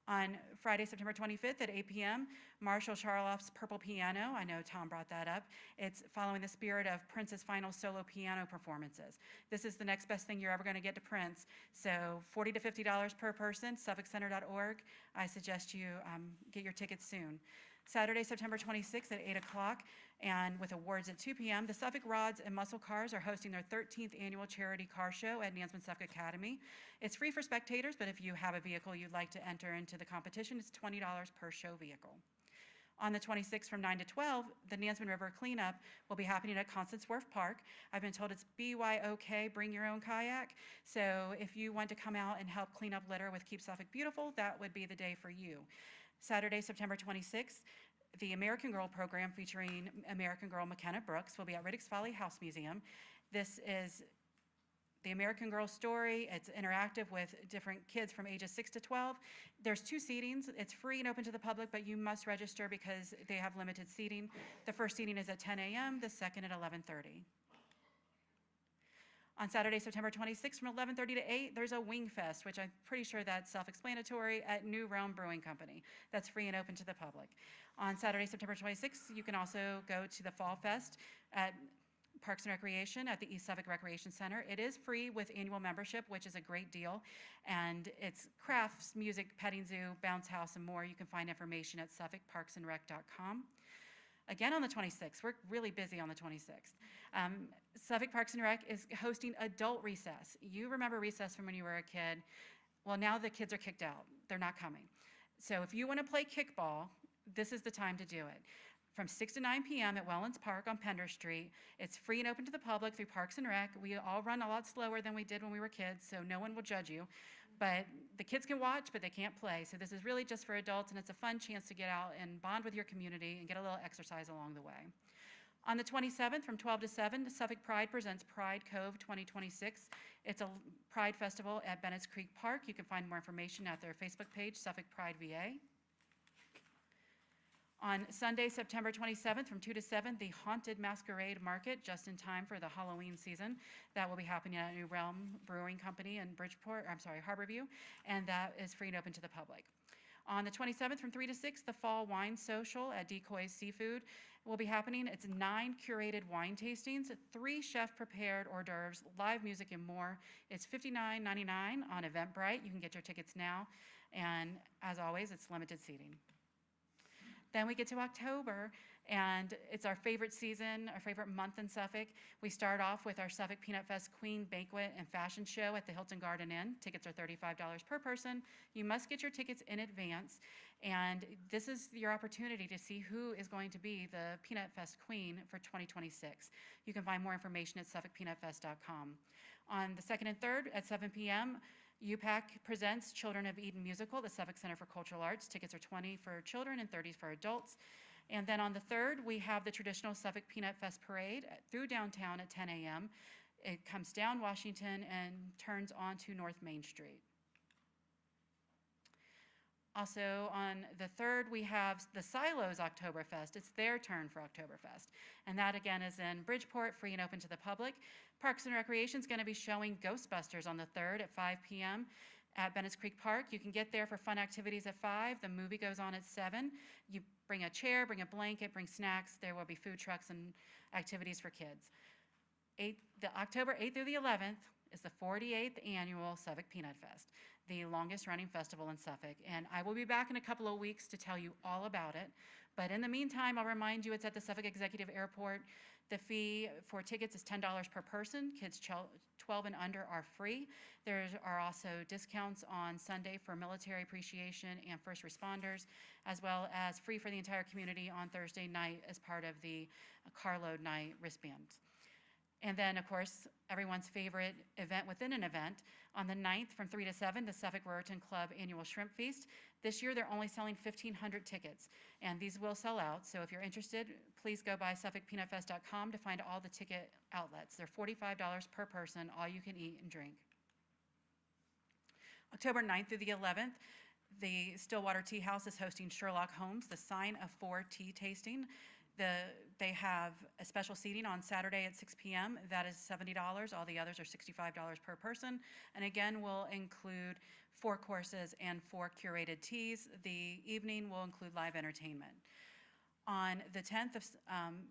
On Friday, September 25th at 8 p.m., Marshall Charloff's Purple Piano. I know Tom brought that up. It's following the spirit of Prince's final solo piano performances. This is the next best thing you're ever going to get to Prince. So $40 to $50 per person, SuffolkCenter.org. I suggest you get your tickets soon. Saturday, September 26th at 8 o'clock, and with awards at 2 p.m., the Suffolk Rods and Muscle Cars are hosting their 13th annual charity car show at Nansman Suffolk Academy. It's free for spectators, but if you have a vehicle you'd like to enter into the competition, it's $20 per show vehicle. On the 26th from 9 to 12, the Nansman River Cleanup will be happening at Constance Wharf Park. I've been told it's BYOK, bring your own kayak. So if you want to come out and help clean up litter with Keep Suffolk Beautiful, that would be the day for you. Saturday, September 26th, the American Girl program featuring American Girl McKenna Brooks will be at Riddick's Folly House Museum. This is the American Girl story. It's interactive with different kids from ages 6 to 12. There's 2 seatings. It's free and open to the public, but you must register because they have limited seating. The first seating is at 10 a.m., the second at 11:30. On Saturday, September 26th from 11:30 to 8, there's a Wing Fest, which I'm pretty sure that's self-explanatory, at New Realm Brewing Company. That's free and open to the public. On Saturday, September 26th, you can also go to the Fall Fest at Parks and Recreation at the East Suffolk Recreation Center. It is free with annual membership, which is a great deal, and it's crafts, music, petting zoo, bounce house, and more. You can find information at suffolkparksandrec.com. Again on the 26th, we're really busy on the 26th. Suffolk Parks and Rec is hosting adult recess. You remember recess from when you were a kid. Well, now the kids are kicked out. They're not coming. So if you want to play kickball, this is the time to do it. From 6 to 9 p.m. at Wellens Park on Pender Street. It's free and open to the public through Parks and Rec. We all run a lot slower than we did when we were kids, so no one will judge you. But the kids can watch, but they can't play. So this is really just for adults, and it's a fun chance to get out and bond with your community and get a little exercise along the way. On the 27th, from 12 to 7, Suffolk Pride presents Pride Cove 2026. It's a Pride festival at Bennett's Creek Park. You can find more information at their Facebook page, Suffolk Pride VA. On Sunday, September 27th, from 2 to 7, the Haunted Masquerade Market, just in time for the Halloween season. That will be happening at New Realm Brewing Company in Harborview, and that is free and open to the public. On the 27th from 3 to 6, the Fall Wine Social at Decoy's Seafood will be happening. It's 9 curated wine tastings, 3 chef-prepared hors d'oeuvres, live music, and more. It's $59.99 on Eventbrite. You can get your tickets now. And as always, it's limited seating. Then we get to October, and it's our favorite season, our favorite month in Suffolk. We start off with our Suffolk Peanut Fest Queen Banquet and Fashion Show at the Hilton Garden Inn. Tickets are $35 per person. You must get your tickets in advance, and this is your opportunity to see who is going to be the Peanut Fest Queen for 2026. You can find more information at suffolkpeanutfest.com. On the 2nd and 3rd at 7 p.m., UPAC presents Children of Eden Musical, the Suffolk Center for Cultural Arts. Tickets are $20 for children and $30 for adults. And then on the 3rd, we have the traditional Suffolk Peanut Fest Parade through downtown at 10 a.m. It comes down Washington and turns onto North Main Street. Also on the 3rd, we have the Silos Oktoberfest. It's their turn for Oktoberfest. And that again is in Bridgeport, free and open to the public. Parks and Recreation is going to be showing Ghostbusters on the 3rd at 5 p.m. at Bennett's Creek Park. You can get there for fun activities at 5. The movie goes on at 7. You bring a chair, bring a blanket, bring snacks. There will be food trucks and activities for kids. The October 8th through the 11th is the 48th annual Suffolk Peanut Fest, the longest running festival in Suffolk. And I will be back in a couple of weeks to tell you all about it. But in the meantime, I'll remind you it's at the Suffolk Executive Airport. The fee for tickets is $10 per person. Kids 12 and under are free. There are also discounts on Sunday for military appreciation and first responders, as well as free for the entire community on Thursday night as part of the carload night wristbands. And then, of course, everyone's favorite event within an event. On the 9th from 3 to 7, the Suffolk Raritan Club Annual Shrimp Feast. This year, they're only selling 1,500 tickets, and these will sell out. So if you're interested, please go by suffolkpeanutfest.com to find all the ticket outlets. They're $45 per person, all you can eat and drink. October 9th through the 11th, the Stillwater Tea House is hosting Sherlock Holmes, the Sign of 4 tea tasting. They have a special seating on Saturday at 6 p.m. That is $70. All the others are $65 per person. And again, will include 4 courses and 4 curated teas. The evening will include live entertainment. On the 10th of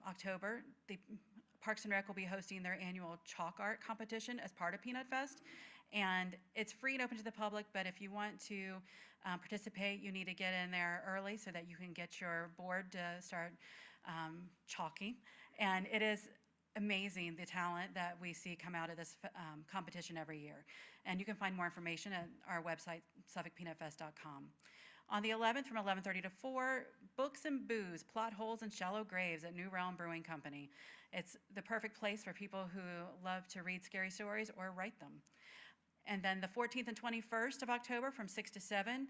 October, the Parks and Rec will be hosting their annual chalk art competition as part of Peanut Fest. And it's free and open to the public, but if you want to participate, you need to get in there early so that you can get your board to start chalking. And it is amazing the talent that we see come out of this competition every year. And you can find more information at our website, suffolkpeanutfest.com. On the 11th from 11:30 to 4, Books and Booze, Plot Holes and Shallow Graves at New Realm Brewing Company. It's the perfect place for people who love to read scary stories or write them. And then the 14th and 21st of October from 6 to 7,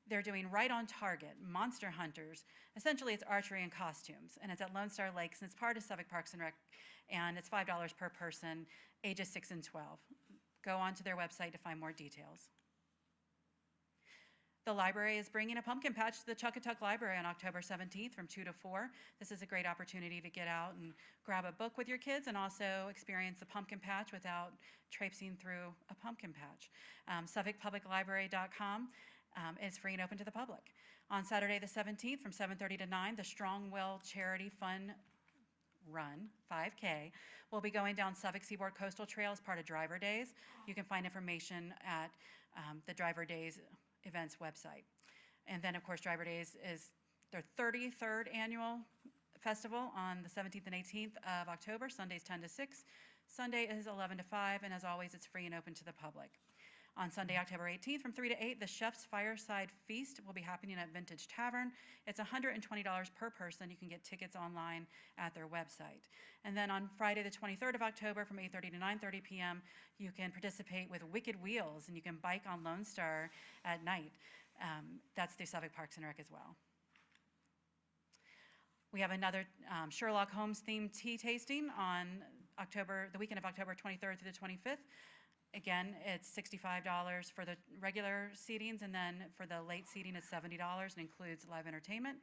they're doing Right on Target, Monster Hunters. Essentially, it's archery and costumes, and it's at Lone Star Lakes, and it's part of Suffolk Parks and Rec, and it's $5 per person, ages 6 and 12. Go on to their website to find more details. The library is bringing a pumpkin patch to the Chuckatuck Library on October 17th from 2 to 4. This is a great opportunity to get out and grab a book with your kids and also experience the pumpkin patch without traipsing through a pumpkin patch. SuffolkPublicLibrary.com is free and open to the public. On Saturday the 17th from 7:30 to 9, the Strong Will Charity Fun Run 5K will be going down Suffolk Seaboard Coastal Trail as part of Driver Days. You can find information at the Driver Days events website. And then, of course, Driver Days is their 33rd annual festival on the 17th and 18th of October. Sundays 10 to 6. Sunday is 11 to 5, and as always, it's free and open to the public. On Sunday, October 18th, from 3 to 8, the Chef's Fireside Feast will be happening at Vintage Tavern. It's $120 per person. You can get tickets online at their website. And then on Friday, the 23rd of October, from 8:30 to 9:30 p.m., you can participate with Wicked Wheels, and you can bike on Lone Star at night. That's through Suffolk Parks and Rec as well. We have another Sherlock Holmes themed tea tasting on the weekend of October 23rd through the 25th. Again, it's $65 for the regular seatings, and then for the late seating, it's $70 and includes live entertainment.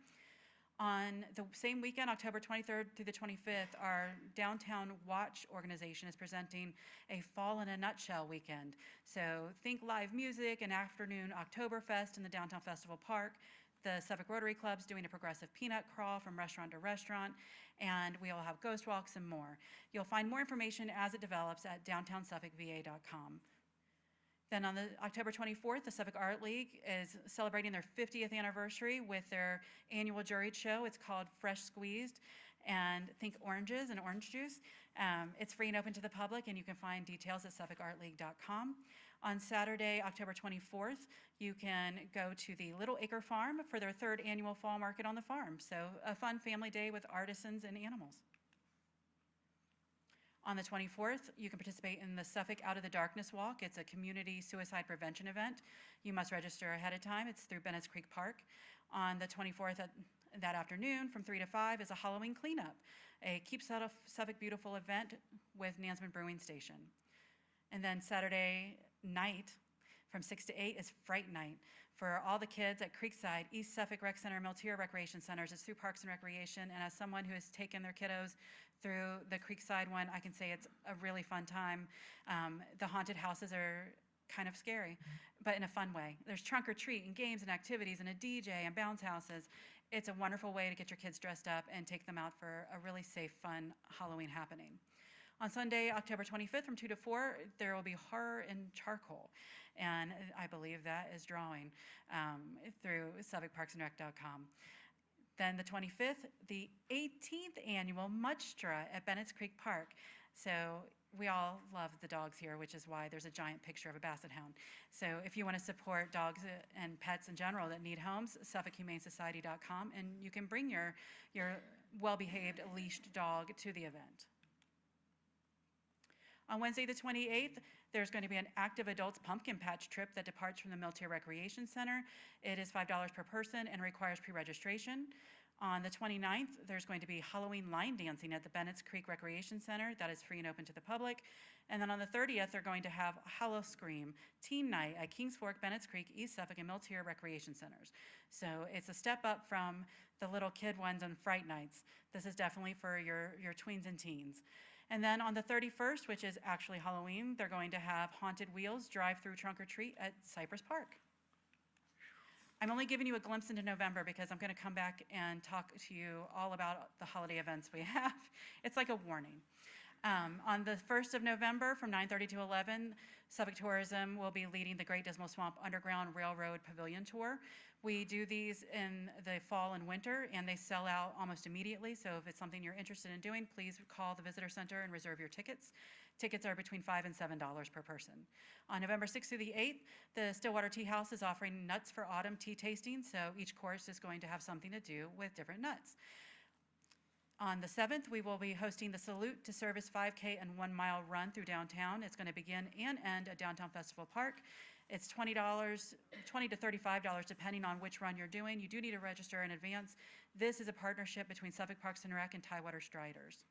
On the same weekend, October 23rd through the 25th, our Downtown Watch organization is presenting a Fall in a Nutshell weekend. So think live music, an afternoon Oktoberfest in the Downtown Festival Park. The Suffolk Rotary Club's doing a progressive peanut crawl from restaurant to restaurant, and we will have ghost walks and more. You'll find more information as it develops at downtownsuffolkva.com. Then on the October 24th, the Suffolk Art League is celebrating their 50th anniversary with their annual juried show. It's called Fresh Squeezed, and think oranges and orange juice. It's free and open to the public, and you can find details at suffolkartleague.com. On Saturday, October 24th, you can go to the Little Acre Farm for their 3rd annual fall market on the farm. So a fun family day with artisans and animals. On the 24th, you can participate in the Suffolk Out of the Darkness Walk. It's a community suicide prevention event. You must register ahead of time. It's through Bennett's Creek Park. On the 24th, that afternoon, from 3 to 5, is a Halloween cleanup, a Keep Suffolk Beautiful event with Nansman Brewing Station. And then Saturday night, from 6 to 8, is Fright Night for all the kids at Creekside, East Suffolk Rec Center, Miltier Recreation Centers. It's through Parks and Recreation, and as someone who has taken their kiddos through the Creekside one, I can say it's a really fun time. The haunted houses are kind of scary, but in a fun way. There's trunk or treat and games and activities and a DJ and bounce houses. It's a wonderful way to get your kids dressed up and take them out for a really safe, fun Halloween happening. On Sunday, October 25th from 2 to 4, there will be Horror in Charcoal, and I believe that is drawing through SuffolkParksandRec.com. Then the 25th, the 18th annual Muchstra at Bennett's Creek Park. So we all love the dogs here, which is why there's a giant picture of a basset hound. So if you want to support dogs and pets in general that need homes, SuffolkHumaneSociety.com, and you can bring your well-behaved leashed dog to the event. On Wednesday the 28th, there's going to be an Active Adults Pumpkin Patch trip that departs from the Miltier Recreation Center. It is $5 per person and requires pre-registration. On the 29th, there's going to be Halloween line dancing at the Bennett's Creek Recreation Center. That is free and open to the public. And then on the 30th, they're going to have Hallow Scream Teen Night at Kings Fork, Bennett's Creek, East Suffolk, and Miltier Recreation Centers. So it's a step up from the little kid ones on Fright Nights. This is definitely for your tweens and teens. And then on the 31st, which is actually Halloween, they're going to have Haunted Wheels drive-through trunk or treat at Cypress Park. I'm only giving you a glimpse into November because I'm going to come back and talk to you all about the holiday events we have. It's like a warning. On the 1st of November from 9:30 to 11, Suffolk Tourism will be leading the Great Dismal Swamp Underground Railroad Pavilion Tour. We do these in the fall and winter, and they sell out almost immediately. So if it's something you're interested in doing, please call the visitor center and reserve your tickets. Tickets are between $5 and $7 per person. On November 6th through the 8th, the Stillwater Tea House is offering Nuts for Autumn tea tasting. So each course is going to have something to do with different nuts. On the 7th, we will be hosting the Salute to Service 5K and 1 mile run through downtown. It's going to begin and end at Downtown Festival Park. It's $20 to $35 depending on which run you're doing. You do need to register in advance. This is a partnership between Suffolk Parks and Rec and Tidewater Striders.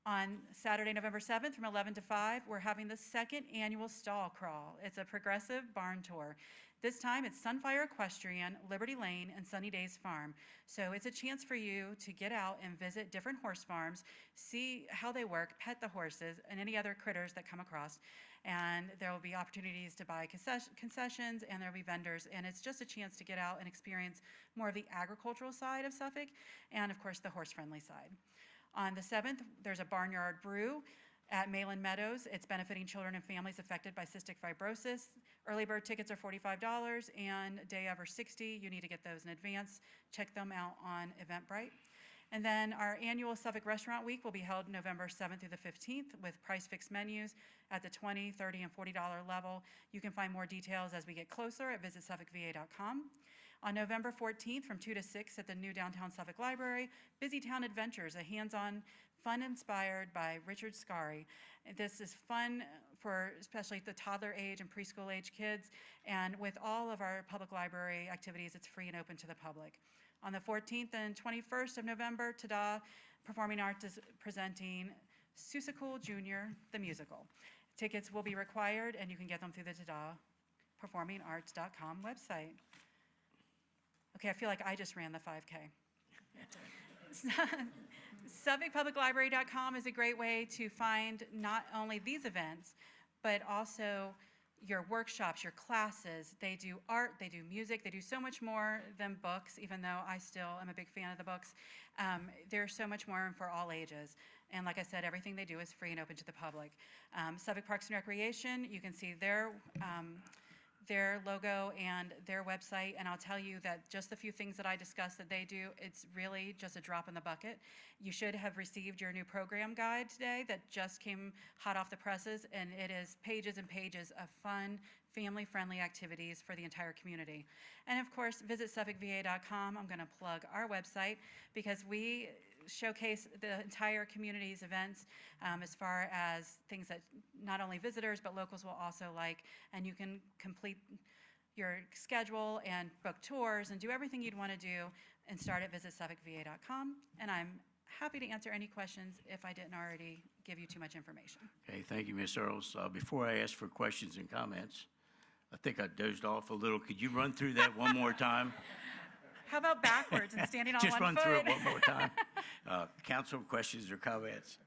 On Saturday, November 7th from 11 to 5, we're having the 2nd annual Stall Crawl. It's a progressive barn tour. This time it's Sunfire Equestrian, Liberty Lane, and Sunny Days Farm. So it's a chance for you to get out and visit different horse farms, see how they work, pet the horses, and any other critters that come across. And there will be opportunities to buy concessions, and there will be vendors. And it's just a chance to get out and experience more of the agricultural side of Suffolk, and of course the horse-friendly side. On the 7th, there's a Barnyard Brew at Malin Meadows. It's benefiting children and families affected by cystic fibrosis. Early bird tickets are $45, and day of are $60. You need to get those in advance. Check them out on Eventbrite. And then our annual Suffolk Restaurant Week will be held November 7th through the 15th with price-fixed menus at the $20, $30, and $40 level. You can find more details as we get closer at visitsuffolkva.com. On November 14th from 2 to 6 at the new Downtown Suffolk Library, Busy Town Adventures, a hands-on fun inspired by Richard Scarry. This is fun for especially the toddler age and preschool age kids, and with all of our public library activities, it's free and open to the public. On the 14th and 21st of November, Tada Performing Arts is presenting Seussical Jr., the musical. Tickets will be required, and you can get them through the TadaPerformingArts.com website. Okay, I feel like I just ran the 5K. SuffolkPublicLibrary.com is a great way to find not only these events, but also your workshops, your classes. They do art, they do music, they do so much more than books, even though I still am a big fan of the books. There's so much more for all ages. And like I said, everything they do is free and open to the public. Suffolk Parks and Recreation, you can see their logo and their website, and I'll tell you that just the few things that I discussed that they do, it's really just a drop in the bucket. You should have received your new program guide today that just came hot off the presses, and it is pages and pages of fun, family-friendly activities for the entire community. And of course, visit SuffolkVA.com. I'm going to plug our website because we showcase the entire community's events as far as things that not only visitors but locals will also like, and you can complete your schedule and book tours and do everything you'd want to do and start at visit SuffolkVA.com. And I'm happy to answer any questions if I didn't already give you too much information. Okay, thank you, Ms. Earls. Before I ask for questions and comments, I think I dozed off a little. Could you run through that one more time? How about backwards and standing on Just one run foot? through it one more time. Council, questions or comments?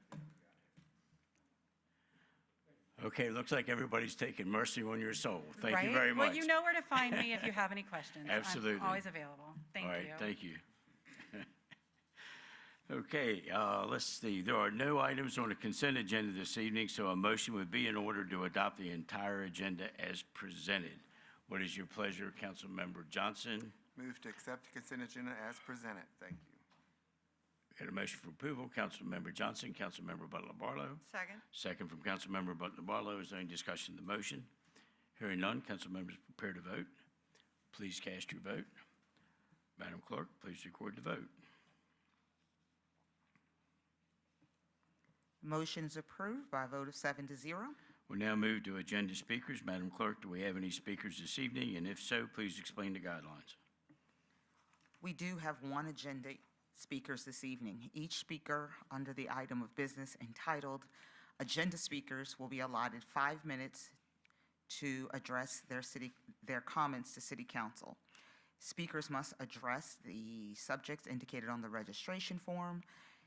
Okay, looks like everybody's taking mercy on your soul. Thank you Right? very much. Well, you know where to find me if you have any questions. Absolutely. I'm always available. Thank All right, you. thank you. Okay, let's see. There are no items on the consent agenda this evening, so a motion would be in order to adopt the entire agenda as presented. What is your pleasure, Councilmember Johnson? Move to accept the consent agenda as presented. Thank you. Got a motion for approval, Councilmember Johnson, Councilmember Butler Barlow. Second. Second from Councilmember Butler Barlow. Is there any discussion of the motion? Hearing none, council members prepare to vote. Please cast your vote. Madam Clerk, please record the vote. Motion's approved by a vote of 7-0. We'll now move to agenda speakers. Madam Clerk, do we have any speakers this evening? And if so, please explain the guidelines. We do have one agenda speakers this evening. Each speaker under the item of business entitled Agenda Speakers will be allotted 5 minutes to address their comments to City Council. Speakers must address the subjects indicated on the registration form.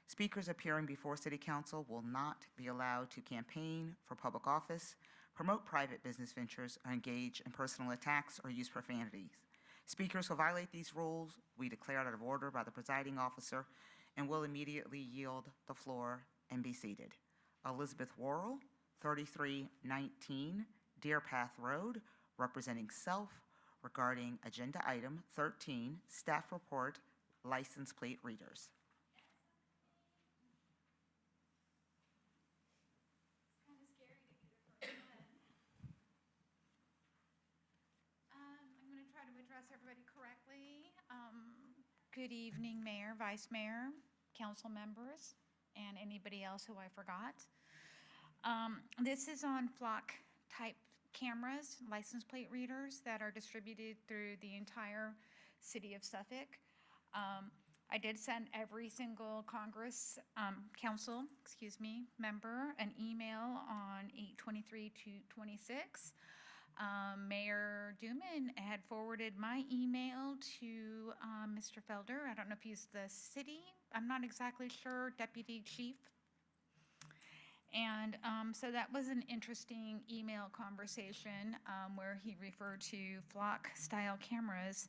Speakers appearing before City Council will not be allowed to campaign for public office, promote private business ventures, or engage in personal attacks or use profanities. Speakers who violate these rules will be declared out of order by the presiding officer and will immediately yield the floor and be seated. Elizabeth Worrell, 3319 Deer Path Road, representing self, regarding agenda item 13, staff report, license plate readers. I'm going to try to address everybody correctly. Good evening, Mayor, Vice Mayor, council members, and anybody else who I forgot. This is on flock type cameras, license plate readers that are distributed through the entire city of Suffolk. I did send every single council member an email on 8/23/26. Mayor Duman had forwarded my email to Mr. Felder. I don't know if he's the city, I'm not exactly sure, deputy chief. And so that was an interesting email conversation where he referred to flock-style cameras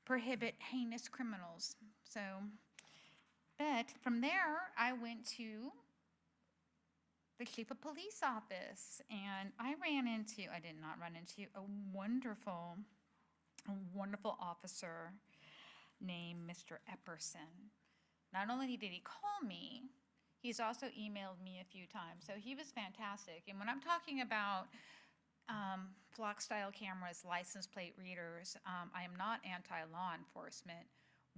prohibit heinous criminals. So, but from there, I went to the chief of police office, and I did not run into a wonderful officer named Mr. Epperson. Not only did he call me, he's also emailed me a few times, so he was fantastic. And when I'm talking about flock-style cameras, license plate readers, I am not anti-law enforcement.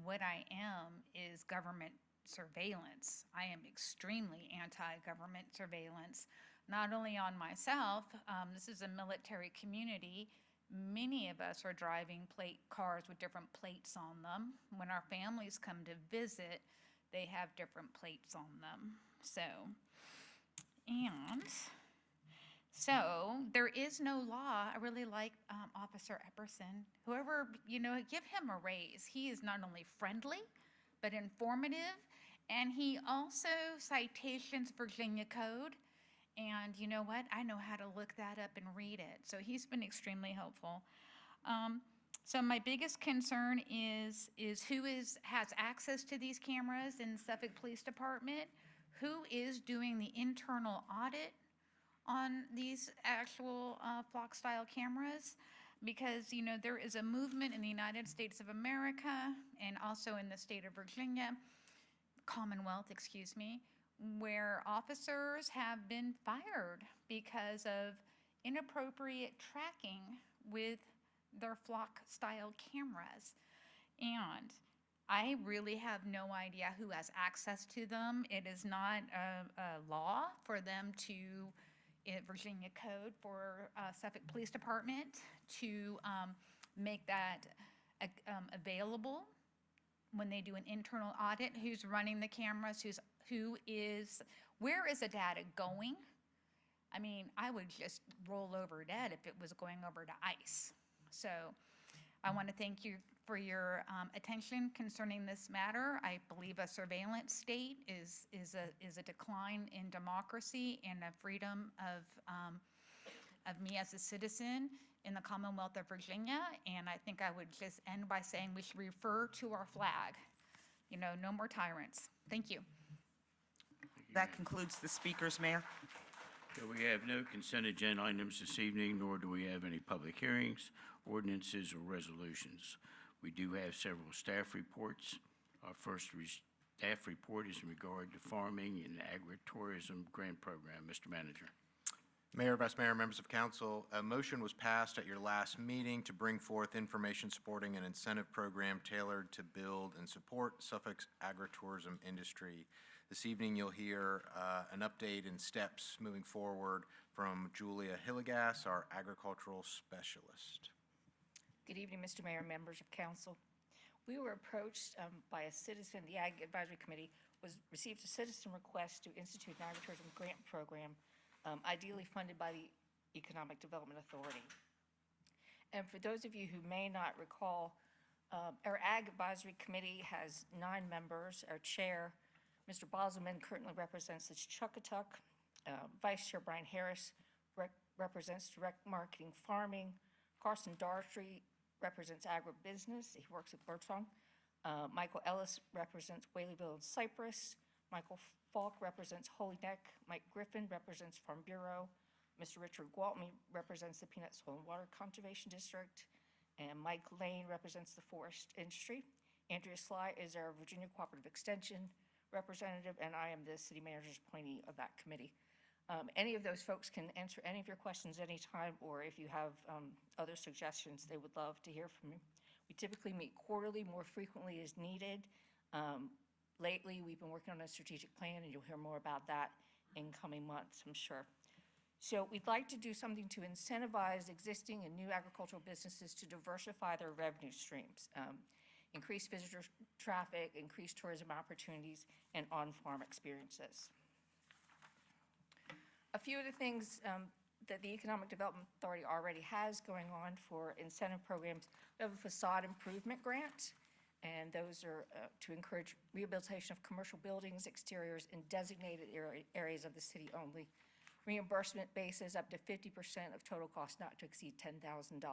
What I am is government surveillance. I am extremely anti-government surveillance, not only on myself. This is a military community. Many of us are driving cars with different plates on them. When our families come to visit, they have different plates on them. So, and So there is no law. I really like Officer Epperson. Whoever, give him a raise. He is not only friendly, but informative. And he also citations Virginia Code. And you know what? I know how to look that up and read it. So he's been extremely helpful. So my biggest concern is who has access to these cameras in Suffolk Police Department, who is doing the internal audit on these actual flock-style cameras, because, there is a movement in the United States of America and also in the state of Virginia, Commonwealth, excuse me, where officers have been fired because of inappropriate tracking with their flock-style cameras. And I really have no idea who has access to them. It is not a law for them to, Virginia Code for Suffolk Police Department to make that available when they do an internal audit. Who's running the cameras? Where is the data going? I mean, I would just roll over dead if it was going over to ICE. So I want to thank you for your attention concerning this matter. I believe a surveillance state is a decline in democracy and a freedom of me as a citizen in the Commonwealth of Virginia. And I think I would just end by saying we should refer to our flag. No more tyrants. Thank you. That concludes the speakers, Mayor. So we have no consent agenda items this evening, nor do we have any public hearings, ordinances, or resolutions. We do have several staff reports. Our first staff report is in regard to farming and agritourism grant program. Mr. Manager. Mayor, Vice Mayor, members of council, a motion was passed at your last meeting to bring forth information supporting an incentive program tailored to build and support Suffolk's agritourism industry. This evening, you'll hear an update and steps moving forward from Julia Hillegas, our agricultural specialist. Good evening, Mr. Mayor and members of council. We were approached by a citizen. The Ag Advisory Committee received a citizen request to institute an agritourism grant program, ideally funded by the Economic Development Authority. And for those of you who may not recall, our Ag Advisory Committee has 9 members. Our chair, Mr. Bosselman, currently represents the Chuckatuck. Vice Chair Brian Harris represents direct marketing farming. Carson Dartrey represents agribusiness. He works at Birdsong. Michael Ellis represents Whaleyville and Cypress. Michael Falk represents Holy Neck. Mike Griffin represents Farm Bureau. Mr. Richard Gwaltney represents the Peanut Soil and Water Conservation District. And Mike Lane represents the forest industry. Andrea Sly is our Virginia Cooperative Extension representative, and I am the city manager's appointee of that committee. Any of those folks can answer any of your questions anytime, or if you have other suggestions, they would love to hear from you. We typically meet quarterly, more frequently as needed. Lately, we've been working on a strategic plan, and you'll hear more about that in coming months, I'm sure. So we'd like to do something to incentivize existing and new agricultural businesses to diversify their revenue streams, increase visitor traffic, increase tourism opportunities, and on-farm experiences. A few of the things that the Economic Development Authority already has going on for incentive programs. We have a facade improvement grant, and those are to encourage rehabilitation of commercial buildings, exteriors, in designated areas of the city only. Reimbursement basis up to 50% of total cost not to exceed $10,000.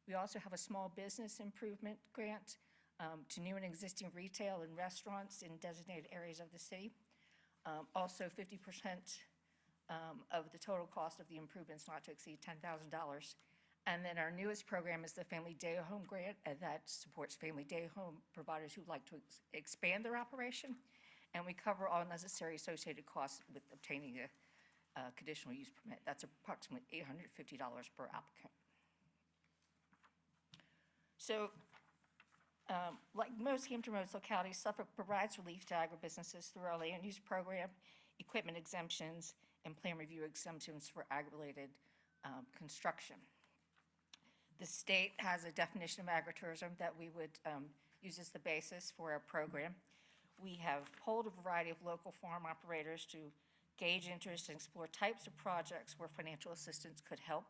We also have a small business improvement grant to new and existing retail and restaurants in designated areas of the city. Also 50% of the total cost of the improvements not to exceed $10,000. And then our newest program is the Family Day Home Grant, and that supports family day home providers who like to expand their operation. And we cover all necessary associated costs with obtaining a conditional use permit. That's approximately $850 per applicant. So, like most Hampton Roads localities, Suffolk provides relief to agribusinesses through our land use program, equipment exemptions, and plan review exemptions for ag-related construction. The state has a definition of agritourism that we would use as the basis for our program. We have polled a variety of local farm operators to gauge interest, and explore types of projects where financial assistance could help.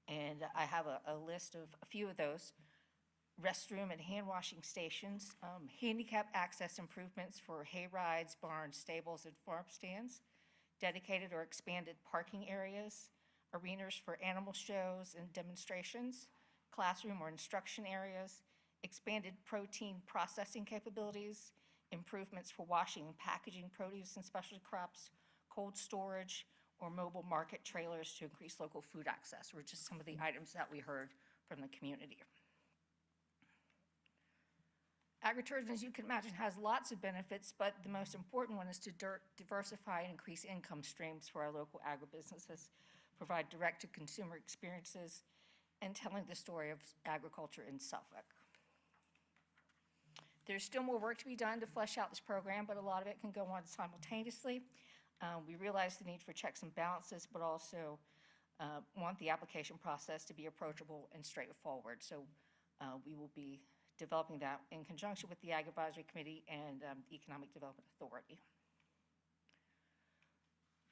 And I have a list of a few of those. Restroom and hand washing stations, handicap access improvements for hay rides, barns, stables, and farm stands, dedicated or expanded parking areas, arenas for animal shows and demonstrations, classroom or instruction areas, expanded protein processing capabilities, improvements for washing and packaging produce and specialty crops, cold storage, or mobile market trailers to increase local food access, were just some of the items that we heard from the community. Agritourism, as you can imagine, has lots of benefits, but the most important one is to diversify and increase income streams for our local agribusinesses, provide direct-to-consumer experiences, and telling the story of agriculture in Suffolk. There's still more work to be done to flesh out this program, but a lot of it can go on simultaneously. We realize the need for checks and balances, but also want the application process to be approachable and straightforward. So we will be developing that in conjunction with the Ag Advisory Committee and the Economic Development Authority.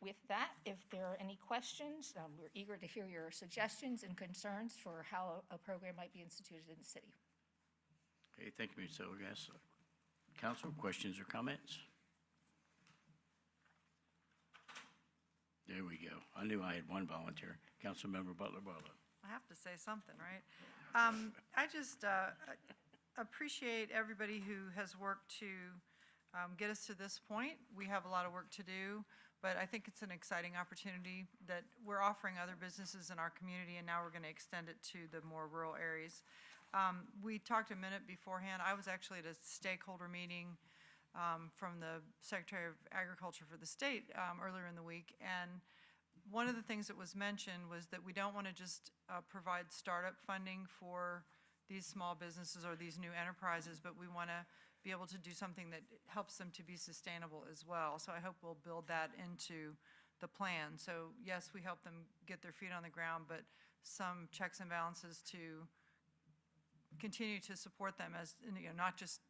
With that, if there are any questions, we're eager to hear your suggestions and concerns for how a program might be instituted in the city. Okay, thank you, Ms. Zillegas. Council, questions or comments? There we go. I knew I had one volunteer. Councilmember Butler Barlow. I have to say something, right? I just appreciate everybody who has worked to get us to this point. We have a lot of work to do, but I think it's an exciting opportunity that we're offering other businesses in our community, and now we're going to extend it to the more rural areas. We talked a minute beforehand. I was actually at a stakeholder meeting from the Secretary of Agriculture for the state earlier in the week, and one of the things that was mentioned was that we don't want to just provide startup funding for these small businesses or these new enterprises, but we want to be able to do something that helps them to be sustainable as well. So I hope we'll build that into the plan. So yes, we help them get their feet on the ground, but some checks and balances to continue to support them as, you know, not just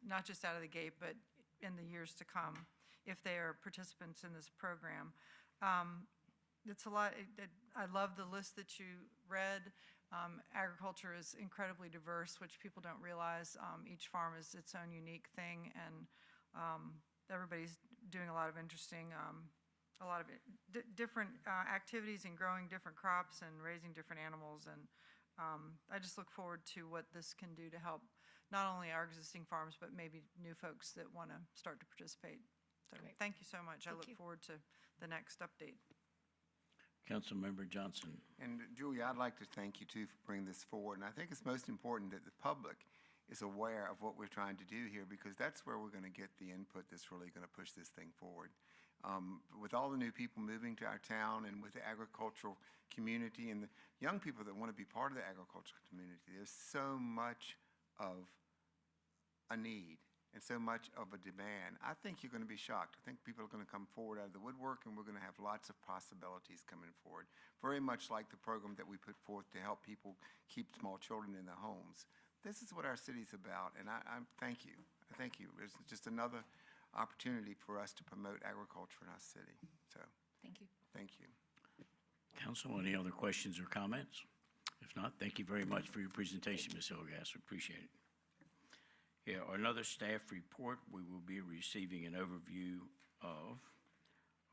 out of the gate, but in the years to come, if they are participants in this program. It's a lot. I love the list that you read. Agriculture is incredibly diverse, which people don't realize. Each farm is its own unique thing, and everybody's doing a lot of interesting, different activities and growing different crops and raising different animals. And I just look forward to what this can do to help not only our existing farms, but maybe new folks that want to start to participate. So Great. thank you so much. I look you. forward to the next update. Councilmember Johnson. And Julia, I'd like to thank you too for bringing this forward. And I think it's most important that the public is aware of what we're trying to do here, because that's where we're going to get the input that's really going to push this thing forward. With all the new people moving to our town and with the agricultural community and the young people that want to be part of the agricultural community, there's so much of a need and so much of a demand. I think you're going to be shocked. I think people are going to come forward out of the woodwork, and we're going to have lots of possibilities coming forward, very much like the program that we put forth to help people keep small children in their homes. This is what our city's about, and I thank you. I thank you. It's just another opportunity for us to promote agriculture in our city. So, Thank you. thank you. Council, any other questions or comments? If not, thank you very much for your presentation, Ms. Zillegas. We appreciate it. Yeah, another staff report, we will be receiving an overview of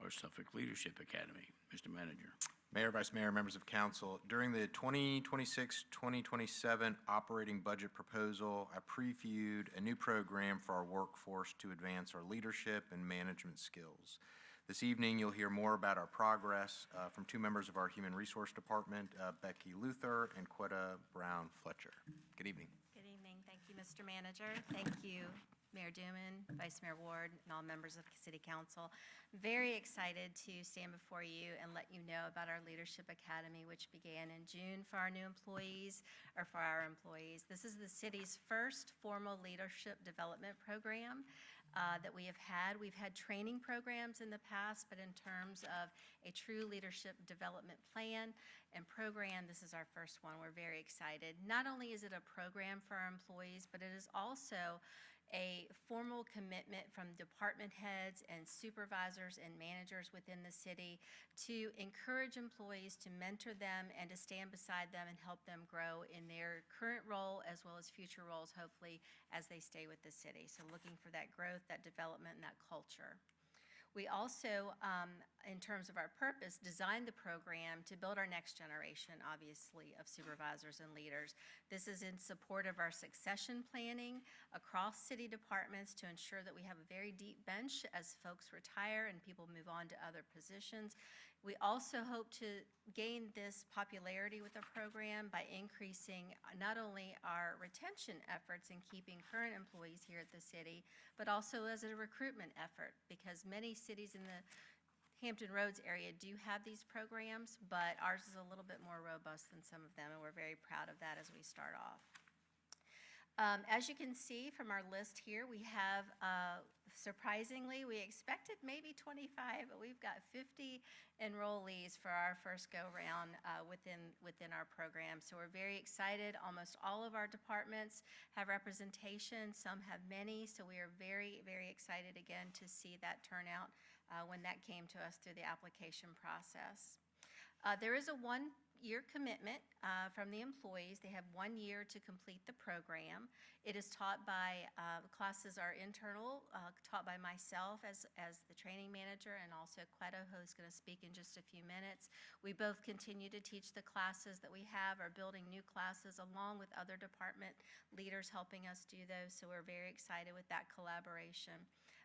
our Suffolk Leadership Academy. Mr. Manager. Mayor, Vice Mayor, members of council, during the 2026-2027 operating budget proposal, I previewed a new program for our workforce to advance our leadership and management skills. This evening, you'll hear more about our progress from two members of our Human Resource Department, Becky Luther and Quetta Brown Fletcher. Good evening. Good evening. Thank you, Mr. Manager. Thank you, Mayor Duman, Vice Mayor Ward, and all members of City Council. Very excited to stand before you and let you know about our Leadership Academy, which began in June for our new employees, or for our employees. This is the city's first formal leadership development program that we have had. We've had training programs in the past, but in terms of a true leadership development plan and program, this is our first one. We're very excited. Not only is it a program for our employees, but it is also a formal commitment from department heads and supervisors and managers within the city to encourage employees to mentor them and to stand beside them and help them grow in their current role as well as future roles, hopefully, as they stay with the city. So looking for that growth, that development, and that culture. We also, in terms of our purpose, designed the program to build our next generation, obviously, of supervisors and leaders. This is in support of our succession planning across city departments to ensure that we have a very deep bench as folks retire and people move on to other positions. We also hope to gain this popularity with the program by increasing not only our retention efforts in keeping current employees here at the city, but also as a recruitment effort, because many cities in the Hampton Roads area do have these programs, but ours is a little bit more robust than some of them, and we're very proud of that as we start off. As you can see from our list here, we have, surprisingly, we expected maybe 25, but we've got 50 enrollees for our first go-round within our program. So we're very excited. Almost all of our departments have representation. Some have many. So we are very, very excited again to see that turnout when that came to us through the application process. There is a one-year commitment from the employees. They have 1 year to complete the program. It is taught by, classes are internal, taught by myself as the training manager, and also Quetta, who's going to speak in just a few minutes. We both continue to teach the classes that we have, are building new classes along with other department leaders helping us do those, so we're very excited with that collaboration.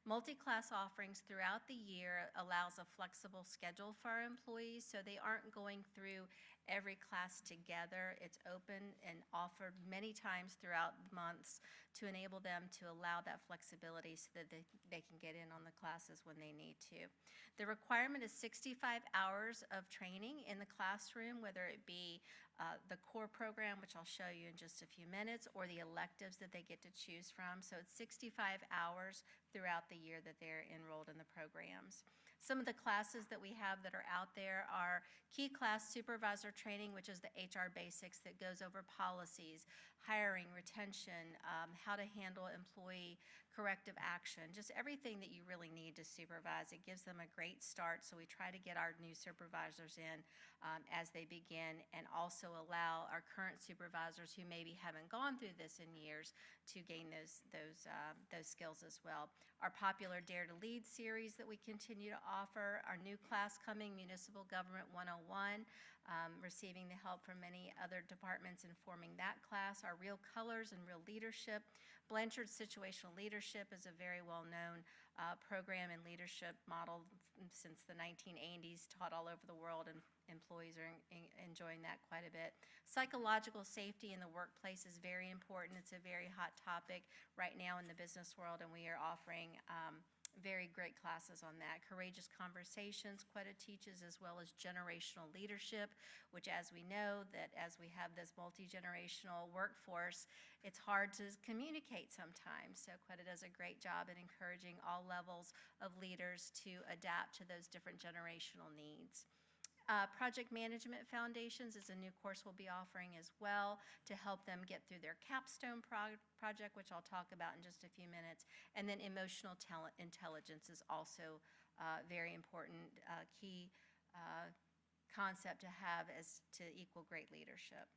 Multi-class offerings throughout the year allows a flexible schedule for our employees, so they aren't going through every class together. It's open and offered many times throughout the months to enable them to allow that flexibility so that they can get in on the classes when they need to. The requirement is 65 hours of training in the classroom, whether it be the core program, which I'll show you in just a few minutes, or the electives that they get to choose from. So it's 65 hours throughout the year that they're enrolled in the programs. Some of the classes that we have that are out there are Key Class Supervisor Training, which is the HR basics that goes over policies, hiring, retention, how to handle employee corrective action, just everything that you really need to supervise. It gives them a great start, so we try to get our new supervisors in as they begin, and also allow our current supervisors who maybe haven't gone through this in years to gain those skills as well. Our popular Dare to Lead series that we continue to offer, our new class coming, Municipal Government 101, receiving the help from many other departments in forming that class, our Real Colors and Real Leadership. Blanchard's Situational Leadership is a very well-known program and leadership model since the 1980s, taught all over the world, and employees are enjoying that quite a bit. Psychological safety in the workplace is very important. It's a very hot topic right now in the business world, and we are offering very great classes on that. Courageous Conversations, Quetta teaches, as well as Generational Leadership, which, as we know, that as we have this multi-generational workforce, it's hard to communicate sometimes. So Quetta does a great job in encouraging all levels of leaders to adapt to those different generational needs. Project Management Foundations is a new course we'll be offering as well to help them get through their capstone project, which I'll talk about in just a few minutes. And then Emotional Intelligence is also a very important key concept to have as to equal great leadership.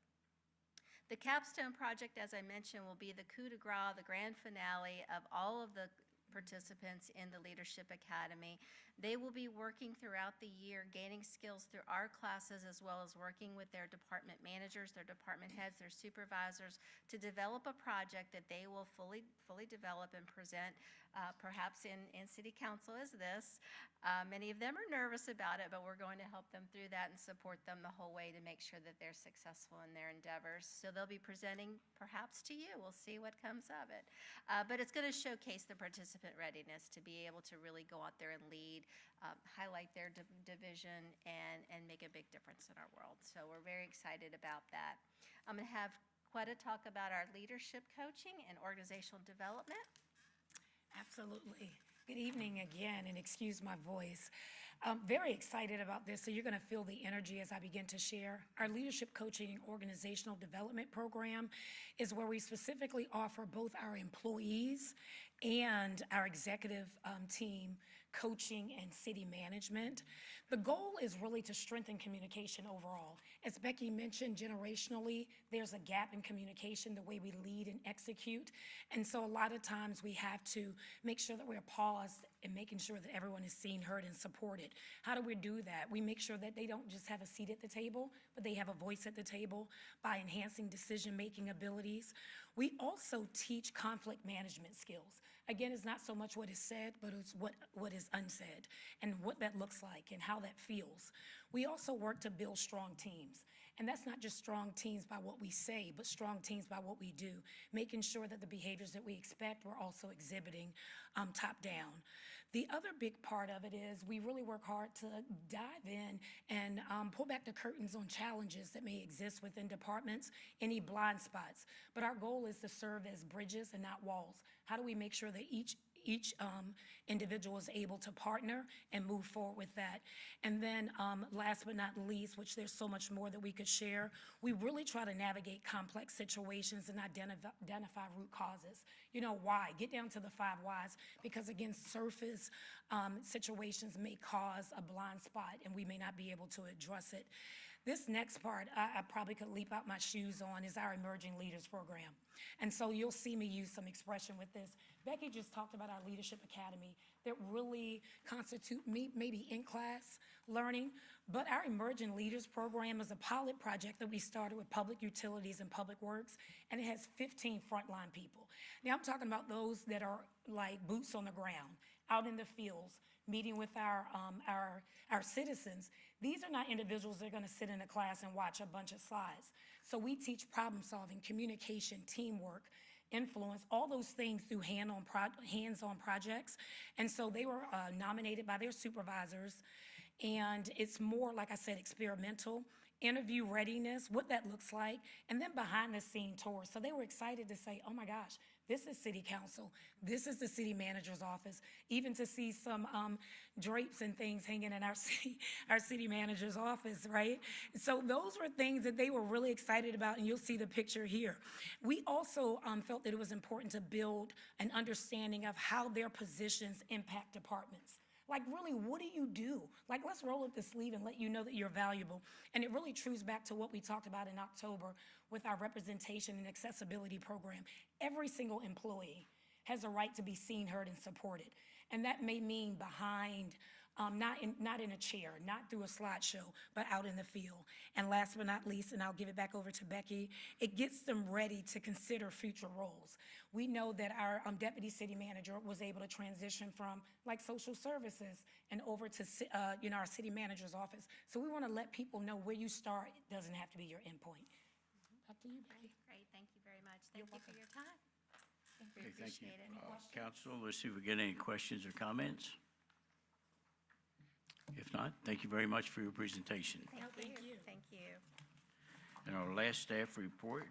The capstone project, as I mentioned, will be the coup de grace, the grand finale of all of the participants in the Leadership Academy. They will be working throughout the year, gaining skills through our classes, as well as working with their department managers, their department heads, their supervisors, to develop a project that they will fully develop and present, perhaps in city council as this. Many of them are nervous about it, but we're going to help them through that and support them the whole way to make sure that they're successful in their endeavors. So they'll be presenting perhaps to you. We'll see what comes of it. But it's going to showcase the participant readiness to be able to really go out there and lead, highlight their division, and make a big difference in our world. So we're very excited about that. I'm going to have Quetta talk about our leadership coaching and organizational development. Absolutely. Good evening again, and excuse my voice. I'm very excited about this, so you're going to feel the energy as I begin to share. Our Leadership Coaching and Organizational Development Program is where we specifically offer both our employees and our executive team coaching and city management. The goal is really to strengthen communication overall. As Becky mentioned, generationally, there's a gap in communication, the way we lead and execute. And so a lot of times we have to make sure that we're paused and making sure that everyone is seen, heard, and supported. How do we do that? We make sure that they don't just have a seat at the table, but they have a voice at the table by enhancing decision-making abilities. We also teach conflict management skills. Again, it's not so much what is said, but it's what is unsaid and what that looks like and how that feels. We also work to build strong teams. And that's not just strong teams by what we say, but strong teams by what we do, making sure that the behaviors that we expect we're also exhibiting top down. The other big part of it is we really work hard to dive in and pull back the curtains on challenges that may exist within departments, any blind spots. But our goal is to serve as bridges and not walls. How do we make sure that each individual is able to partner and move forward with that? And then last but not least, which there's so much more that we could share, we really try to navigate complex situations and identify root causes. You know, why? Get down to the 5 whys, because again, surface situations may cause a blind spot and we may not be able to address it. This next part, I probably could leap out my shoes on, is our Emerging Leaders Program. And so you'll see me use some expression with this. Becky just talked about our Leadership Academy that really constitute maybe in-class learning, but our Emerging Leaders Program is a pilot project that we started with Public Utilities and Public Works, and it has 15 frontline people. Now, I'm talking about those that are like boots on the ground, out in the fields, meeting with our citizens. These are not individuals that are going to sit in a class and watch a bunch of slides. So we teach problem solving, communication, teamwork, influence, all those things through hands-on projects. And so they were nominated by their supervisors. And it's more, like I said, experimental, interview readiness, what that looks like, and then behind-the-scene tours. So they were excited to say, oh my gosh, this is City Council, this is the City Manager's office, even to see some drapes and things hanging in our city Manager's office, right? So those were things that they were really excited about, and you'll see the picture here. We also felt that it was important to build an understanding of how their positions impact departments. Like, really, what do you do? Like, let's roll up the sleeve and let you know that you're valuable. And it really trues back to what we talked about in October with our representation and accessibility program. Every single employee has a right to be seen, heard, and supported. And that may mean behind, not in a chair, not through a slideshow, but out in the field. And last but not least, and I'll give it back over to Becky, it gets them ready to consider future roles. We know that our deputy city manager was able to transition from like social services and over to our city manager's office. So we want to let people know where you start. It doesn't have to be your endpoint. Back to you, Becky. Great, thank you very much. Thank you for your time. We Okay, thank you. appreciate it. Council, let's see if we get any questions or comments. If not, thank you very much for your presentation. Thank you. Thank you. And our last staff report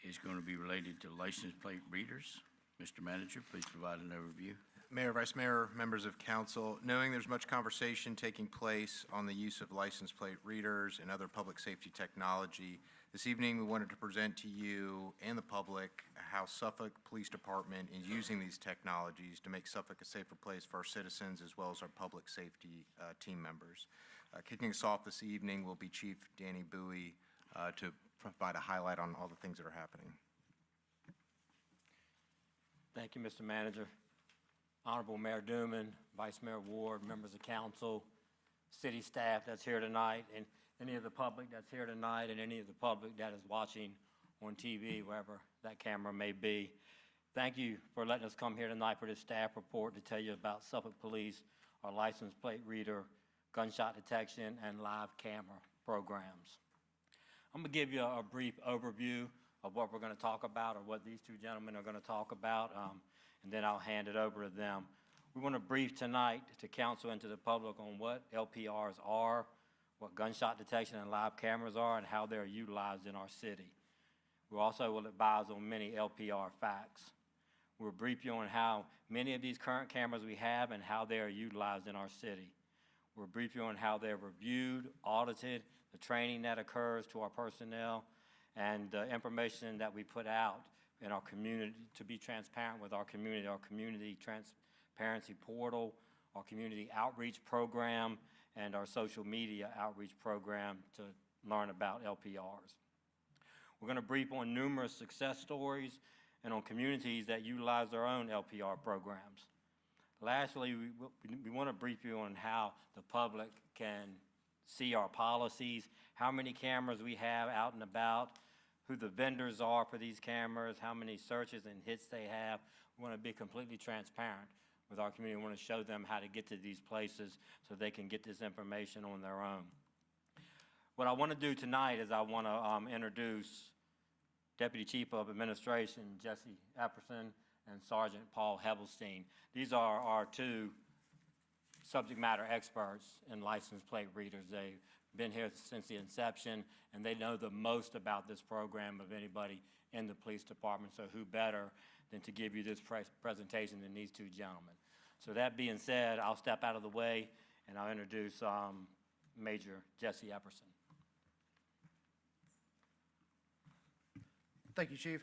is going to be related to license plate readers. Mr. Manager, please provide an overview. Mayor, Vice Mayor, members of council, knowing there's much conversation taking place on the use of license plate readers and other public safety technology, this evening we wanted to present to you and the public how Suffolk Police Department is using these technologies to make Suffolk a safer place for our citizens as well as our public safety team members. Kicking us off this evening will be Chief Danny Bowie to provide a highlight on all the things that are happening. Thank you, Mr. Manager. Honorable Mayor Duman, Vice Mayor Ward, members of council, city staff that's here tonight, and any of the public that's here tonight, and any of the public that is watching on TV, wherever that camera may be. Thank you for letting us come here tonight for this staff report to tell you about Suffolk Police, our license plate reader, gunshot detection, and live camera programs. I'm going to give you a brief overview of what we're going to talk about, or what these two gentlemen are going to talk about, and then I'll hand it over to them. We want to brief tonight to council and to the public on what LPRs are, what gunshot detection and live cameras are, and how they're utilized in our city. We also will advise on many LPR facts. We'll brief you on how many of these current cameras we have and how they are utilized in our city. We'll brief you on how they're reviewed, audited, the training that occurs to our personnel, and the information that we put out in our community to be transparent with our community transparency portal, our community outreach program, and our social media outreach program to learn about LPRs. We're going to brief on numerous success stories and on communities that utilize their own LPR programs. Lastly, we want to brief you on how the public can see our policies, how many cameras we have out and about, who the vendors are for these cameras, how many searches and hits they have. We want to be completely transparent with our community. We want to show them how to get to these places so they can get this information on their own. What I want to do tonight is I want to introduce Deputy Chief of Administration Jesse Epperson and Sergeant Paul Hevelstein. These are our two subject matter experts in license plate readers. They've been here since the inception, and they know the most about this program of anybody in the police department, so who better than to give you this presentation than these two gentlemen. So that being said, I'll step out of the way, and I'll introduce Major Jesse Epperson. Thank you, Chief.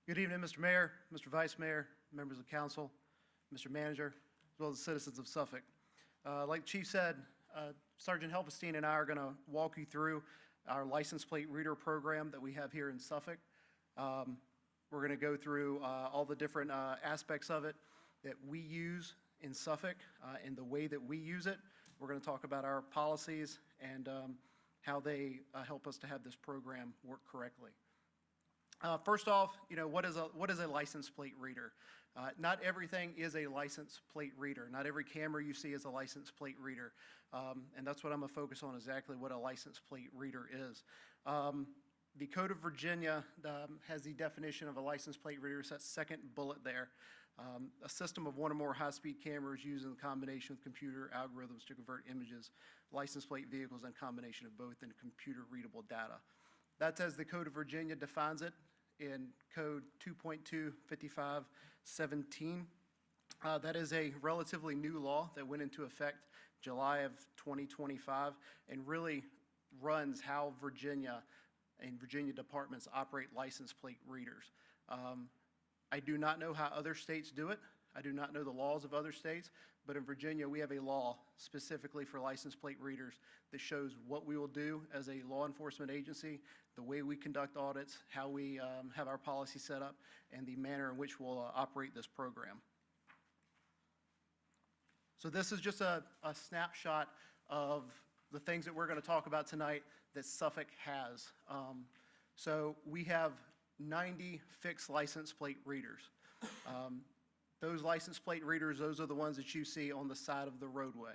Good evening, Mr. Mayor, Mr. Vice Mayor, members of council, Mr. Manager, as well as the citizens of Suffolk. Like Chief said, Sergeant Helfestein and I are going to walk you through our license plate reader program that we have here in Suffolk. We're going to go through all the different aspects of it that we use in Suffolk and the way that we use it. We're going to talk about our policies and how they help us to have this program work correctly. First off, what is a license plate reader? Not everything is a license plate reader. Not every camera you see is a license plate reader. And that's what I'm going to focus on, exactly what a license plate reader is. The Code of Virginia has the definition of a license plate reader. It's that second bullet there. A system of one or more high-speed cameras used in combination with computer algorithms to convert images, license plate vehicles, and combination of both into computer-readable data. That's as the Code of Virginia defines it in Code 2.25517. That is a relatively new law that went into effect July of 2025 and really runs how Virginia and Virginia departments operate license plate readers. I do not know how other states do it. I do not know the laws of other states, but in Virginia we have a law specifically for license plate readers that shows what we will do as a law enforcement agency, the way we conduct audits, how we have our policy set up, and the manner in which we'll operate this program. So this is just a snapshot of the things that we're going to talk about tonight that Suffolk has. So we have 90 fixed license plate readers. Those license plate readers, those are the ones that you see on the side of the roadway.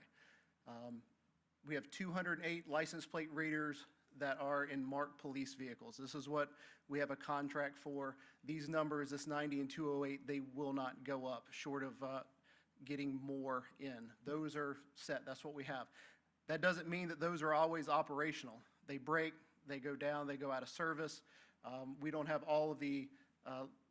We have 208 license plate readers that are in marked police vehicles. This is what we have a contract for. These numbers, this 90 and 208, they will not go up short of getting more in. Those are set. That's what we have. That doesn't mean that those are always operational. They break, they go down, they go out of service. We don't have all of the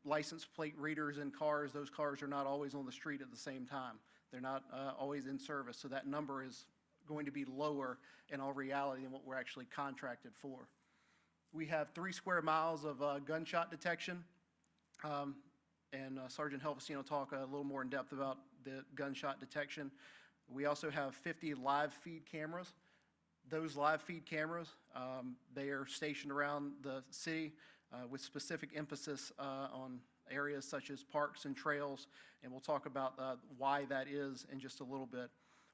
license plate readers in cars. Those cars are not always on the street at the same time. They're not always in service. So that number is going to be lower in all reality than what we're actually contracted for. We have 3 square miles of gunshot detection. And Sergeant Helfestein will talk a little more in depth about the gunshot detection. We also have 50 live feed cameras. Those live feed cameras, they are stationed around the city with specific emphasis on areas such as parks and trails, and we'll talk about why that is in just a little bit.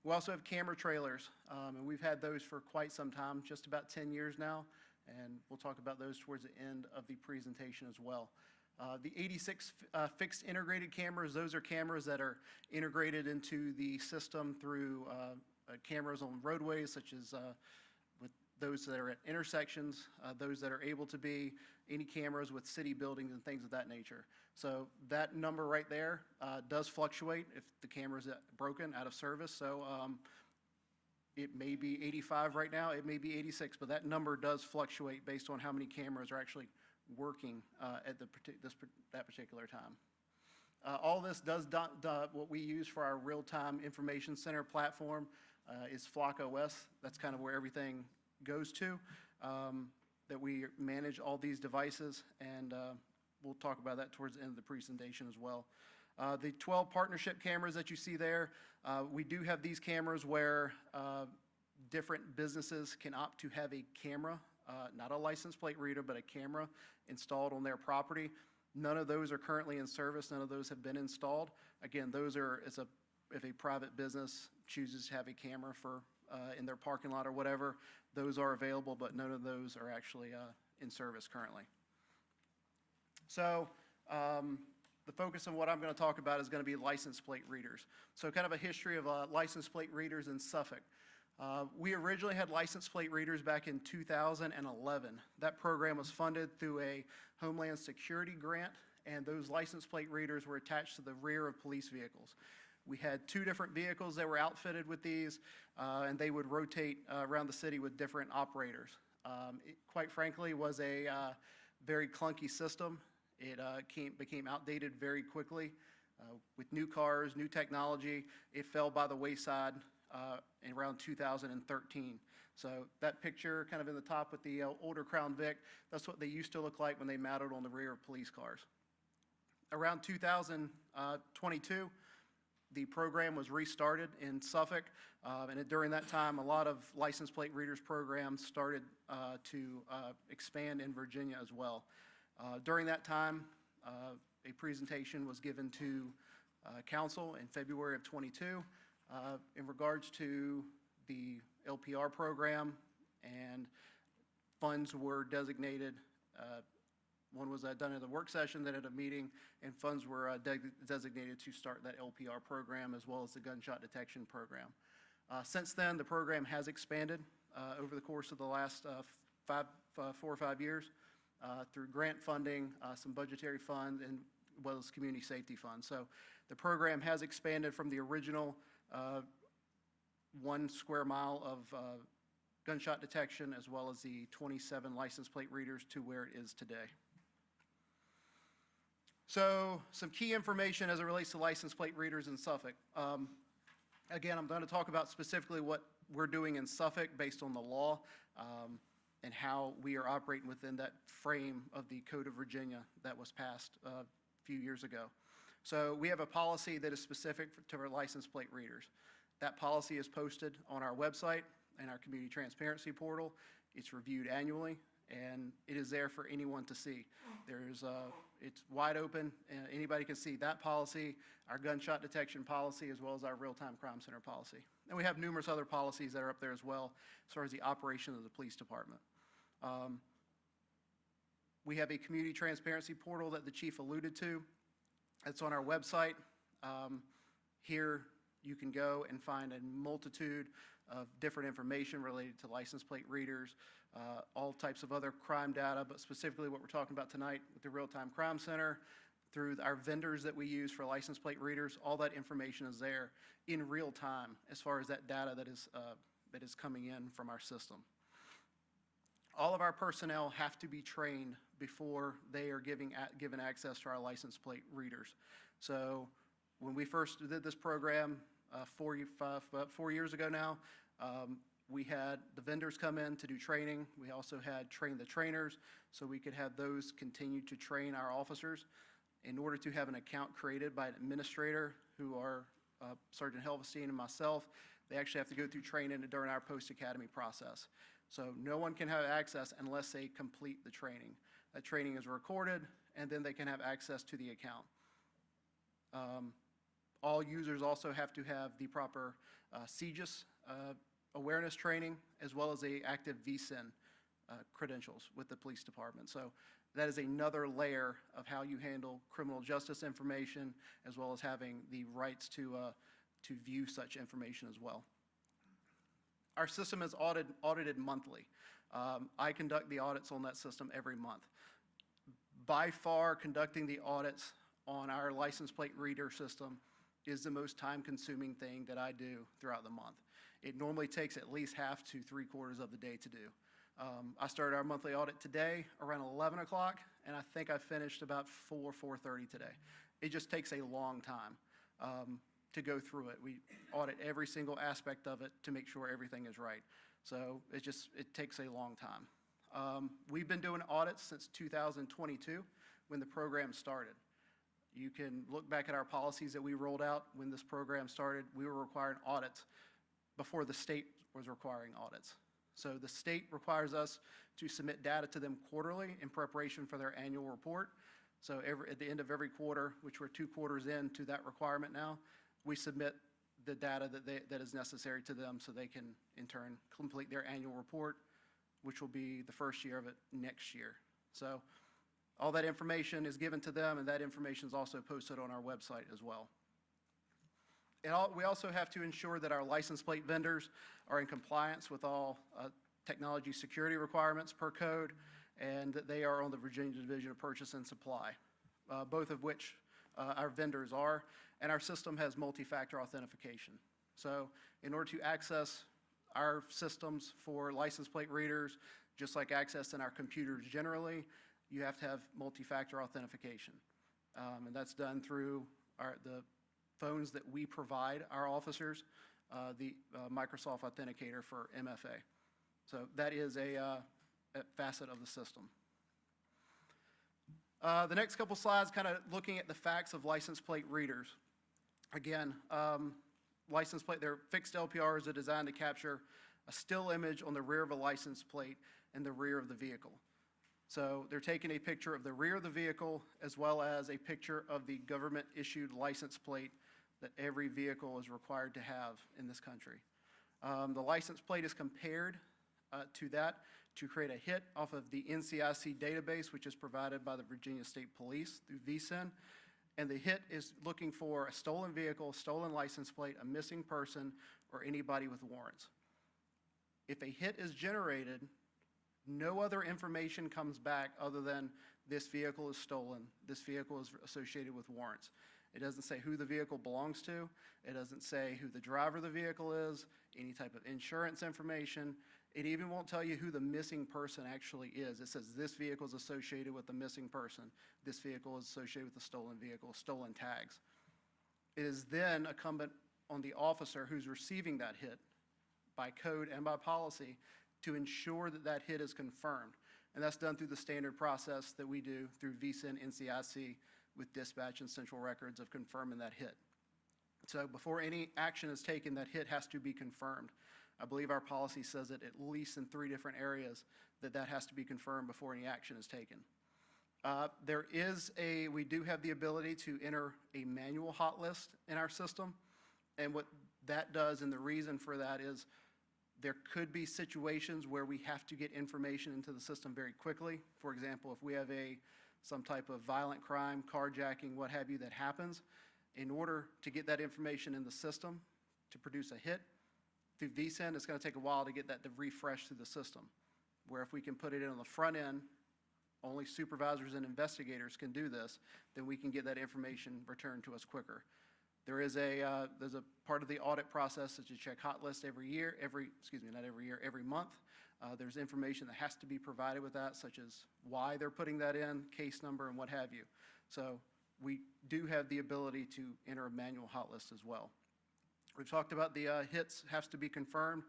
We also have camera trailers, and we've had those for quite some time, just about 10 years now, and we'll talk about those towards the end of the presentation as well. The 86 fixed integrated cameras, those are cameras that are integrated into the system through cameras on roadways, such as with those that are at intersections, those that are able to be any cameras with city buildings and things of that nature. So that number right there does fluctuate if the camera's broken, out of service. So it may be 85 right now, it may be 86, but that number does fluctuate based on how many cameras are actually working at that particular time. All this does what we use for our real-time information center platform. is Flock OS. That's kind of where everything goes to, that we manage all these devices, and we'll talk about that towards the end of the presentation as well. The 12 partnership cameras that you see there, we do have these cameras where different businesses can opt to have a camera, not a license plate reader, but a camera installed on their property. None of those are currently in service. None of those have been installed. Again, those are, if a private business chooses to have a camera for in their parking lot or whatever, those are available, but none of those are actually in service currently. So the focus of what I'm going to talk about is going to be license plate readers. So kind of a history of license plate readers in Suffolk. We originally had license plate readers back in 2011. That program was funded through a Homeland Security grant, and those license plate readers were attached to the rear of police vehicles. We had 2 different vehicles that were outfitted with these, and they would rotate around the city with different operators. It, quite frankly, was a very clunky system. It became outdated very quickly. With new cars, new technology, it fell by the wayside in around 2013. So that picture kind of in the top with the older Crown Vic, that's what they used to look like when they mounted on the rear of police cars. Around 2022, the program was restarted in Suffolk, and during that time, a lot of license plate readers programs started to expand in Virginia as well. During that time, a presentation was given to council in February of 22 in regards to the LPR program, and funds were designated. One was done at a work session, then at a meeting, and funds were designated to start that LPR program as well as the gunshot detection program. Since then, the program has expanded over the course of the last 4 or 5 years through grant funding, some budgetary funds, and as well as community safety funds. So the program has expanded from the original 1 square mile of gunshot detection as well as the 27 license plate readers to where it is today. So some key information as it relates to license plate readers in Suffolk. Again, I'm going to talk about specifically what we're doing in Suffolk based on the law and how we are operating within that frame of the Code of Virginia that was passed a few years ago. So we have a policy that is specific to our license plate readers. That policy is posted on our website and our community transparency portal. It's reviewed annually, and it is there for anyone to see. It's wide open, and anybody can see that policy, our gunshot detection policy, as well as our real-time crime center policy. And we have numerous other policies that are up there as well, as far as the operation of the police department. We have a community transparency portal that the chief alluded to. It's on our website. Here you can go and find a multitude of different information related to license plate readers, all types of other crime data, but specifically what we're talking about tonight with the Real-Time Crime Center, through our vendors that we use for license plate readers, all that information is there in real time as far as that data that is coming in from our system. All of our personnel have to be trained before they are given access to our license plate readers. So when we first did this program 4 years ago now, we had the vendors come in to do training. We also had train the trainers so we could have those continue to train our officers. In order to have an account created by an administrator, who are Sergeant Helvestein and myself, they actually have to go through training during our post-academy process. So no one can have access unless they complete the training. That training is recorded, and then they can have access to the account. All users also have to have the proper CJIS awareness training, as well as the active VSIN credentials with the police department. So that is another layer of how you handle criminal justice information, as well as having the rights to view such information as well. Our system is audited monthly. I conduct the audits on that system every month. By far, conducting the audits on our license plate reader system is the most time-consuming thing that I do throughout the month. It normally takes at least half to 3/4 of the day to do. I started our monthly audit today around 11 o'clock, and I think I finished about 4:30 today. It just takes a long time. to go through it. We audit every single aspect of it to make sure everything is right. So it takes a long time. We've been doing audits since 2022 when the program started. You can look back at our policies that we rolled out when this program started. We were requiring audits before the state was requiring audits. So the state requires us to submit data to them quarterly in preparation for their annual report. So at the end of every quarter, which we're 2 quarters into that requirement now, we submit the data that is necessary to them so they can, in turn, complete their annual report, which will be the first year of it next year. So all that information is given to them, and that information is also posted on our website as well. We also have to ensure that our license plate vendors are in compliance with all technology security requirements per code, and that they are on the Virginia Division of Purchase and Supply, both of which our vendors are, and our system has multi-factor authentication. So in order to access our systems for license plate readers, just like accessing our computers generally, you have to have multi-factor authentication. And that's done through the phones that we provide our officers, the Microsoft Authenticator for MFA. So that is a facet of the system. The next couple slides kind of looking at the facts of license plate readers. Again, license plate, they're fixed LPRs that are designed to capture a still image on the rear of a license plate and the rear of the vehicle. So they're taking a picture of the rear of the vehicle as well as a picture of the government-issued license plate that every vehicle is required to have in this country. The license plate is compared to that to create a hit off of the NCIC database, which is provided by the Virginia State Police through VSIN. And the hit is looking for a stolen vehicle, stolen license plate, a missing person, or anybody with warrants. If a hit is generated, no other information comes back other than this vehicle is stolen, this vehicle is associated with warrants. It doesn't say who the vehicle belongs to. It doesn't say who the driver of the vehicle is, any type of insurance information. It even won't tell you who the missing person actually is. It says this vehicle is associated with the missing person. This vehicle is associated with the stolen vehicle, stolen tags. It is then incumbent on the officer who's receiving that hit by code and by policy to ensure that that hit is confirmed. And that's done through the standard process that we do through VSIN NCIC with dispatch and central records of confirming that hit. So before any action is taken, that hit has to be confirmed. I believe our policy says it at least in 3 different areas that has to be confirmed before any action is taken. We do have the ability to enter a manual hot list in our system. And what that does, and the reason for that is there could be situations where we have to get information into the system very quickly. For example, if we have some type of violent crime, carjacking, what have you, that happens, in order to get that information in the system to produce a hit, through VSIN, it's going to take a while to get that to refresh through the system. Where if we can put it in on the front end, only supervisors and investigators can do this, then we can get that information returned to us quicker. There's a part of the audit process that you check hot list every month. There's information that has to be provided with that, such as why they're putting that in, case number, and what have you. So we do have the ability to enter a manual hot list as well. We've talked about the hits has to be confirmed,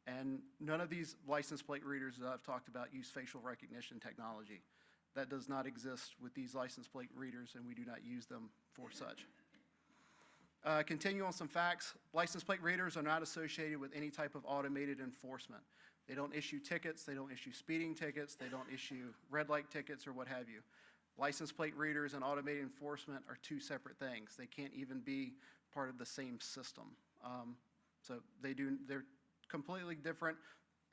and none of these license plate readers that I've talked about use facial recognition technology. That does not exist with these license plate readers, and we do not use them for such. Continue on some facts. License plate readers are not associated with any type of automated enforcement. They don't issue tickets, they don't issue speeding tickets, they don't issue red light tickets or what have you. License plate readers and automated enforcement are 2 separate things. They can't even be part of the same system. So they're completely different,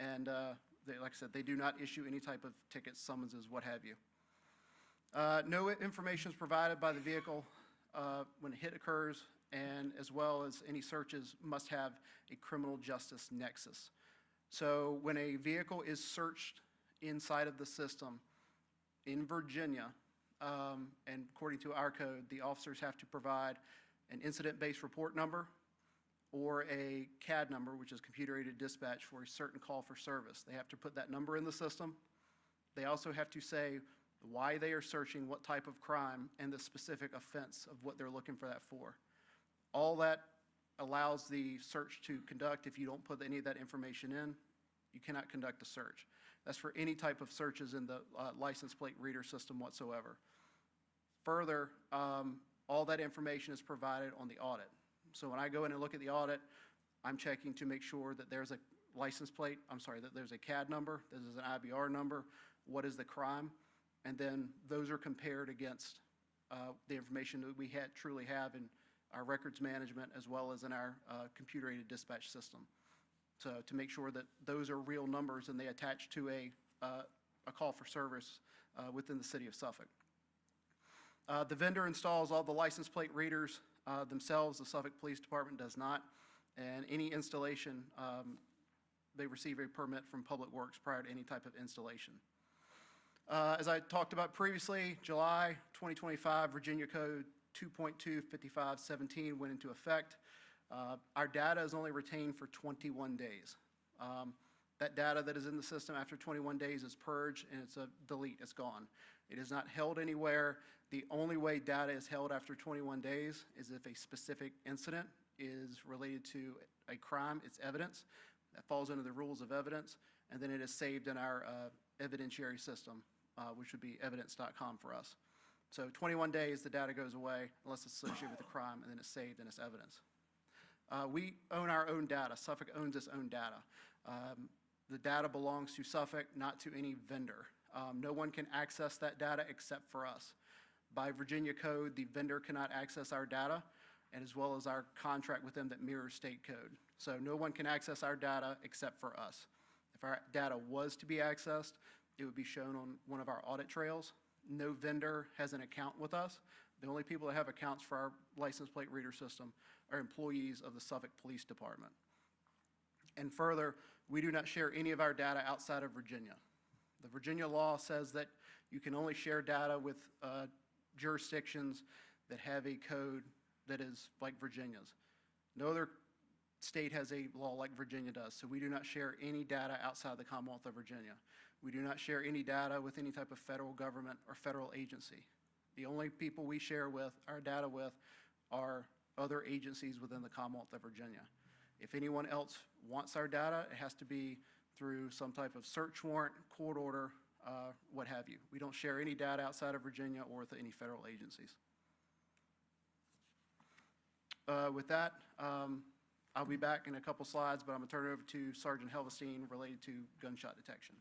and like I said, they do not issue any type of tickets, summonses, what have you. No information is provided by the vehicle when a hit occurs, and as well as any searches must have a criminal justice nexus. So when a vehicle is searched inside of the system in Virginia, and according to our code, the officers have to provide an incident-based report number or a CAD number, which is computer-aided dispatch, for a certain call for service. They have to put that number in the system. They also have to say why they are searching, what type of crime, and the specific offense of what they're looking for that for. All that allows the search to conduct. If you don't put any of that information in, you cannot conduct a search. That's for any type of searches in the license plate reader system whatsoever. Further, all that information is provided on the audit. So when I go in and look at the audit, I'm checking to make sure that there's a license plate, that there's a CAD number, this is an IBR number, what is the crime, and then those are compared against the information that we truly have in our records management as well as in our computer-aided dispatch system. So to make sure that those are real numbers and they attach to a call for service within the city of Suffolk. The vendor installs all the license plate readers themselves. The Suffolk Police Department does not. And any installation, they receive a permit from Public Works prior to any type of installation. As I talked about previously, July 2025, Virginia Code 2.25517 went into effect. Our data is only retained for 21 days. That data that is in the system after 21 days is purged and it's a delete, it's gone. It is not held anywhere. The only way data is held after 21 days is if a specific incident is related to a crime, it's evidence. That falls under the rules of evidence, and then it is saved in our evidentiary system, which would be evidence.com for us. So 21 days, the data goes away unless it's associated with a crime, and then it's saved and it's evidence. We own our own data. Suffolk owns its own data. The data belongs to Suffolk, not to any vendor. No one can access that data except for us. By Virginia code, the vendor cannot access our data, and as well as our contract with them that mirrors state code. So no one can access our data except for us. If our data was to be accessed, it would be shown on one of our audit trails. No vendor has an account with us. The only people that have accounts for our license plate reader system are employees of the Suffolk Police Department. And further, we do not share any of our data outside of Virginia. The Virginia law says that you can only share data with jurisdictions that have a code that is like Virginia's. No other state has a law like Virginia does, so we do not share any data outside the Commonwealth of Virginia. We do not share any data with any type of federal government or federal agency. The only people we share with our data with are other agencies within the Commonwealth of Virginia. If anyone else wants our data, it has to be through some type of search warrant, court order, what have you. We don't share any data outside of Virginia or with any federal agencies. With that, I'll be back in a couple slides, but I'm going to turn it over to Sergeant Helvestein related to gunshot detection.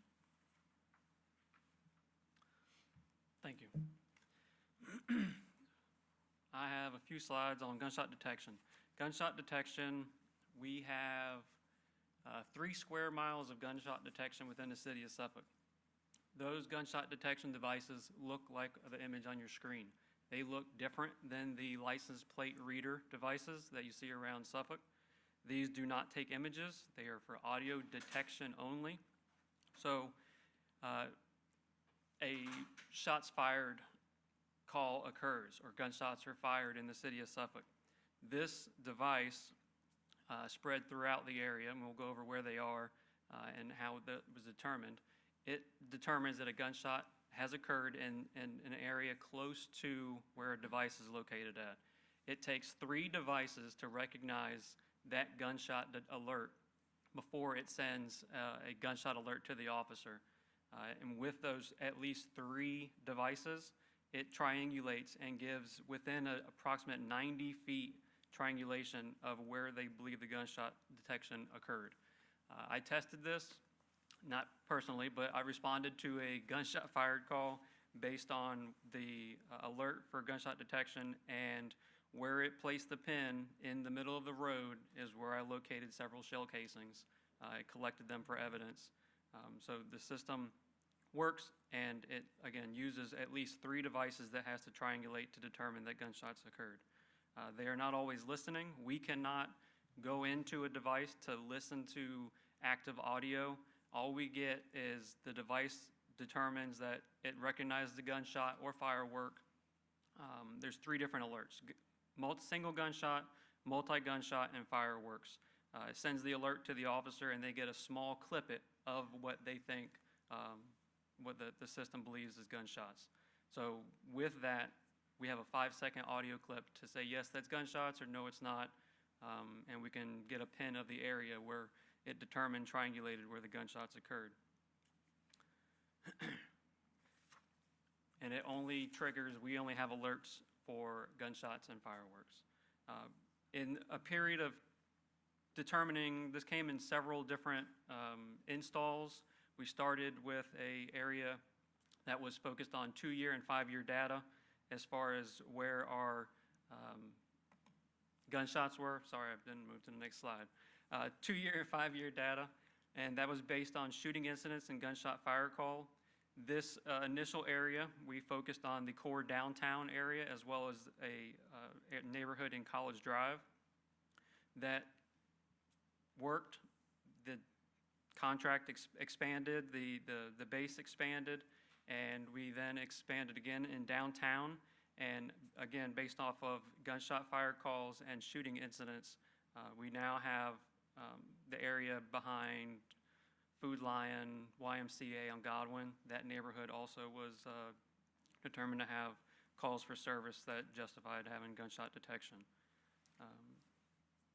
Thank you. I have a few slides on gunshot detection. Gunshot detection, we have 3 square miles of gunshot detection within the city of Suffolk. Those gunshot detection devices look like the image on your screen. They look different than the license plate reader devices that you see around Suffolk. These do not take images. They are for audio detection only. So a shots fired call occurs or gunshots are fired in the city of Suffolk. This device spread throughout the area, and we'll go over where they are and how that was determined. It determines that a gunshot has occurred in an area close to where a device is located at. It takes 3 devices to recognize that gunshot alert before it sends a gunshot alert to the officer. And with those at least 3 devices, it triangulates and gives within an approximate 90 feet triangulation of where they believe the gunshot detection occurred. I tested this, not personally, but I responded to a gunshot fired call based on the alert for gunshot detection, and where it placed the pin in the middle of the road is where I located several shell casings. I collected them for evidence. So the system works, and it, again, uses at least 3 devices that has to triangulate to determine that gunshots occurred. They are not always listening. We cannot go into a device to listen to active audio. All we get is the device determines that it recognizes the gunshot or firework. There's 3 different alerts: single gunshot, multi-gunshot, and fireworks. It sends the alert to the officer, and they get a small clip of what they think, what the system believes is gunshots. So with that, we have a 5-second audio clip to say, yes, that's gunshots, or no, it's not. and we can get a pin of the area where it determined, triangulated where the gunshots occurred. And it only triggers, we only have alerts for gunshots and fireworks. In a period of determining, this came in several different installs. We started with an area that was focused on 2-year and 5-year data as far as where our gunshots were. Sorry, I didn't move to the next slide. 2-year and 5-year data, and that was based on shooting incidents and gunshot fire call. This initial area, we focused on the core downtown area as well as a neighborhood in College Drive. That worked. The contract expanded, the base expanded, and we then expanded again in downtown. And again, based off of gunshot fire calls and shooting incidents, we now have the area behind Food Lion, YMCA on Godwin. That neighborhood also was determined to have calls for service that justified having gunshot detection.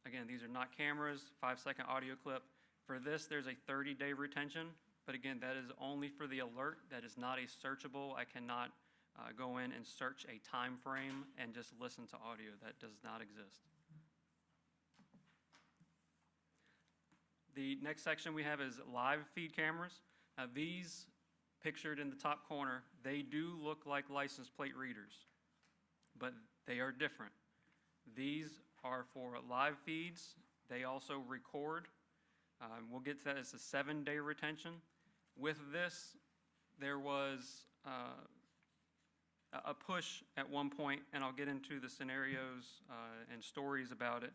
Again, these are not cameras, 5-second audio clip. For this, there's a 30-day retention, but again, that is only for the alert. That is not a searchable. I cannot go in and search a time frame and just listen to audio. That does not exist. The next section we have is live feed cameras. Now these, pictured in the top corner, they do look like license plate readers, but they are different. These are for live feeds. They also record. We'll get to that as a 7-day retention. With this, there was a push at one point, and I'll get into the scenarios and stories about it.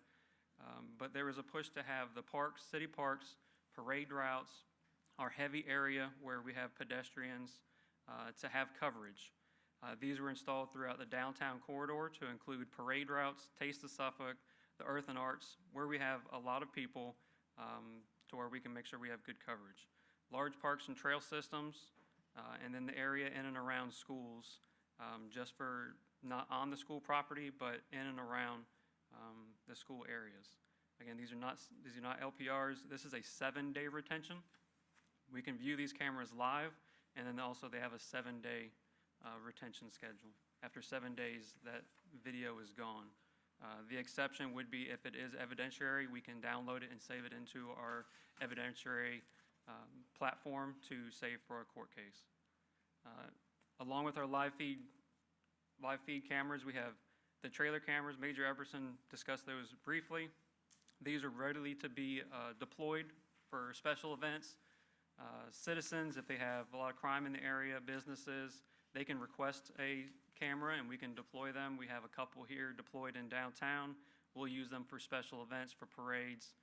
But there was a push to have the parks, city parks, parade routes, our heavy area where we have pedestrians, to have coverage. These were installed throughout the downtown corridor to include parade routes, Taste of Suffolk, the Earth and Arts, where we have a lot of people, to where we can make sure we have good coverage. Large parks and trail systems, and then the area in and around schools, just for not on the school property, but in and around the school areas. Again, these are not LPRs. This is a 7-day retention. We can view these cameras live, and then also they have a 7-day retention schedule. After 7 days, that video is gone. The exception would be if it is evidentiary, we can download it and save it into our evidentiary platform to save for a court case. Along with our live feed cameras, we have the trailer cameras. Major Epperson discussed those briefly. These are readily to be deployed for special events. Citizens, if they have a lot of crime in the area, businesses, they can request a camera and we can deploy them. We have a couple here deployed in downtown. We'll use them for special events, for parades.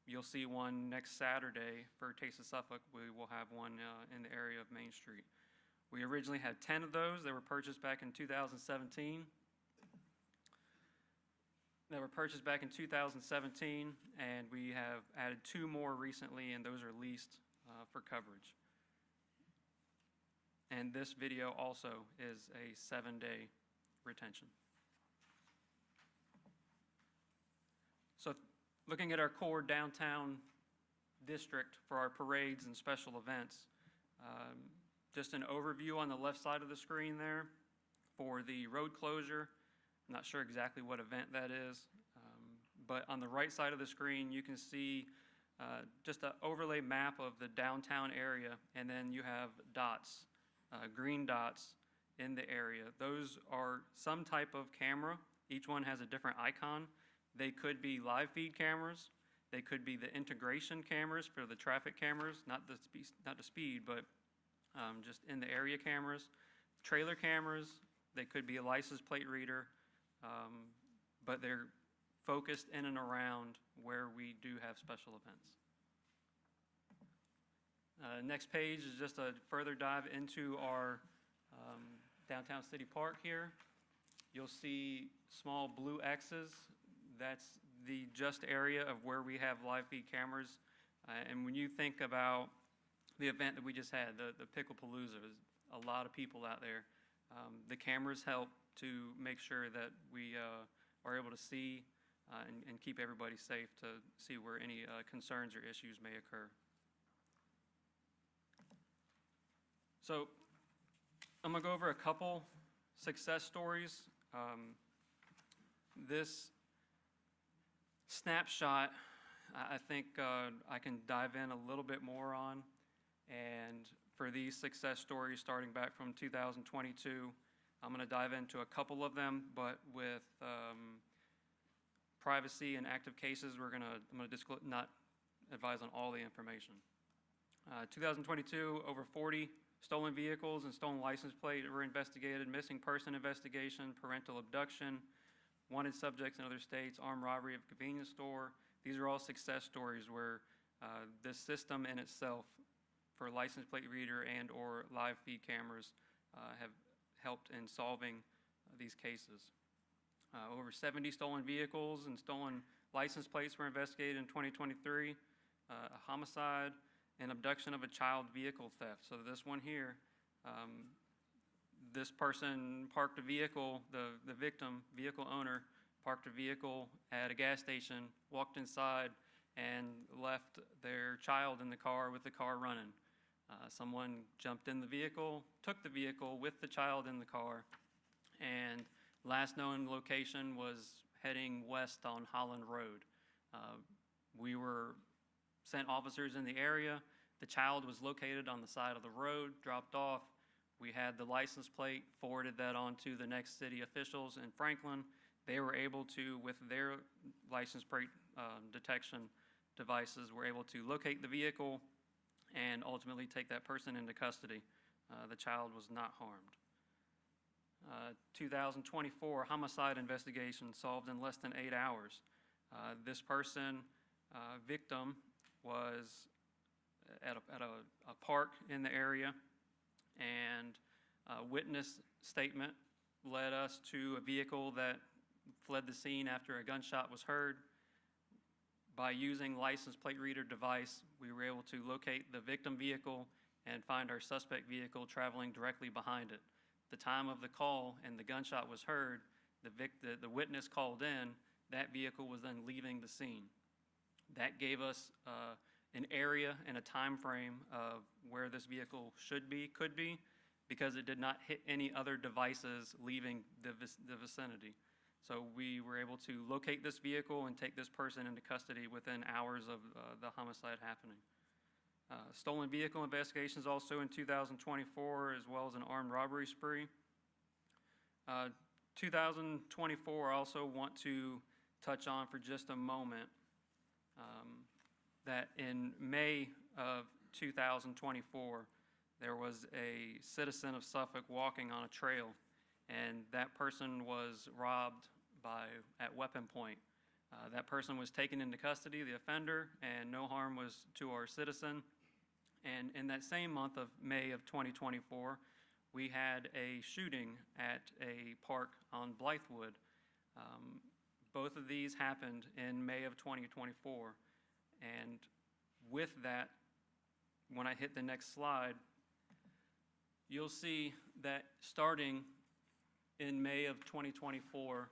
You'll see one next Saturday for Taste of Suffolk. We will have one in the area of Main Street. We originally had 10 of those. They were purchased back in 2017. And we have added 2 more recently, and those are leased for coverage. And this video also is a 7-day retention. So looking at our core downtown district for our parades and special events, just an overview on the left side of the screen there for the road closure. I'm not sure exactly what event that is, but on the right side of the screen you can see just an overlay map of the downtown area, and then you have dots, green dots in the area. Those are some type of camera. Each one has a different icon. They could be live feed cameras. They could be the integration cameras for the traffic cameras, not the speed, but just in the area cameras. Trailer cameras, they could be a license plate reader, but they're focused in and around where we do have special events. Next page is just a further dive into our downtown city park here. You'll see small blue X's. That's the just area of where we have live feed cameras. And when you think about the event that we just had, the Picklepalooza, there's a lot of people out there. The cameras help to make sure that we are able to see and keep everybody safe to see where any concerns or issues may occur. So I'm going to go over a couple success stories. This snapshot, I think I can dive in a little bit more on. And for these success stories starting back from 2022, I'm going to dive into a couple of them, but with privacy and active cases, I'm going to not advise on all the information. 2022, over 40 stolen vehicles and stolen license plate were investigated, missing person investigation, parental abduction, wanted subjects in other states, armed robbery of a convenience store. These are all success stories where this system in itself for license plate reader and or live feed cameras have helped in solving these cases. Over 70 stolen vehicles and stolen license plates were investigated in 2023, a homicide and abduction of a child vehicle theft. So this one here, this person parked a vehicle, the victim, vehicle owner, parked a vehicle at a gas station, walked inside, and left their child in the car with the car running. Someone jumped in the vehicle, took the vehicle with the child in the car, and last known location was heading west on Holland Road. We were sent officers in the area. The child was located on the side of the road, dropped off. We had the license plate, forwarded that on to the next city officials in Franklin. They were able to, with their license plate detection devices, were able to locate the vehicle and ultimately take that person into custody. The child was not harmed. 2024 homicide investigation solved in less than 8 hours. This person, victim, was at a park in the area, and a witness statement led us to a vehicle that fled the scene after a gunshot was heard. By using license plate reader device, we were able to locate the victim vehicle and find our suspect vehicle traveling directly behind it. The time of the call and the gunshot was heard, the witness called in, that vehicle was then leaving the scene. That gave us an area and a time frame of where this vehicle could be, because it did not hit any other devices leaving the vicinity. So we were able to locate this vehicle and take this person into custody within hours of the homicide happening. Stolen vehicle investigations also in 2024, as well as an armed robbery spree. 2024, I also want to touch on for just a moment that in May of 2024, there was a citizen of Suffolk walking on a trail, and that person was robbed at weapon point. That person was taken into custody, the offender, and no harm was to our citizen. And in that same month of May of 2024, we had a shooting at a park on Blythewood. Both of these happened in May of 2024. And with that, when I hit the next slide, you'll see that starting in May of 2024,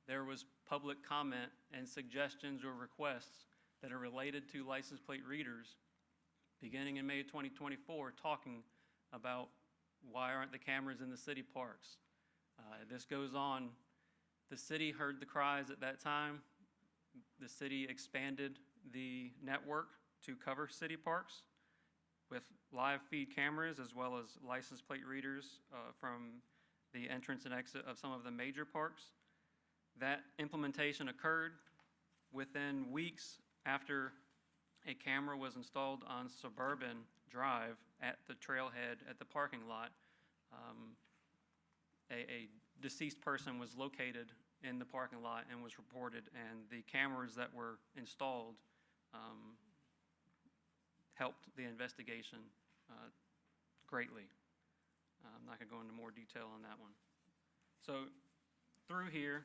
there was public comment and suggestions or requests that are related to license plate readers beginning in May of 2024, talking about why aren't the cameras in the city parks. This goes on. The city heard the cries at that time. The city expanded the network to cover city parks with live feed cameras as well as license plate readers from the entrance and exit of some of the major parks. That implementation occurred within weeks after a camera was installed on Suburban Drive at the trailhead at the parking lot. A deceased person was located in the parking lot and was reported, and the cameras that were installed helped the investigation greatly. I'm not going to go into more detail on that one. So through here,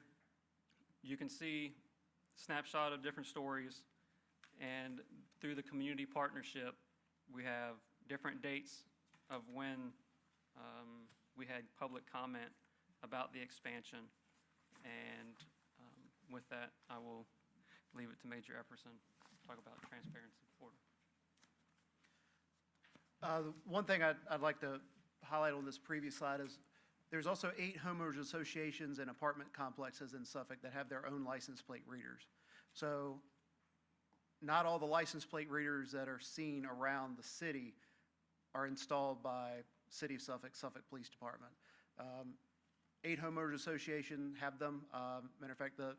you can see a snapshot of different stories, and through the community partnership, we have different dates of when we had public comment about the expansion. And with that, I will leave it to Major Epperson to talk about transparency portal. One thing I'd like to highlight on this previous slide is there's also 8 homeowners associations and apartment complexes in Suffolk that have their own license plate readers. So not all the license plate readers that are seen around the city are installed by City of Suffolk, Suffolk Police Department. 8 homeowners association have them. Matter of fact, the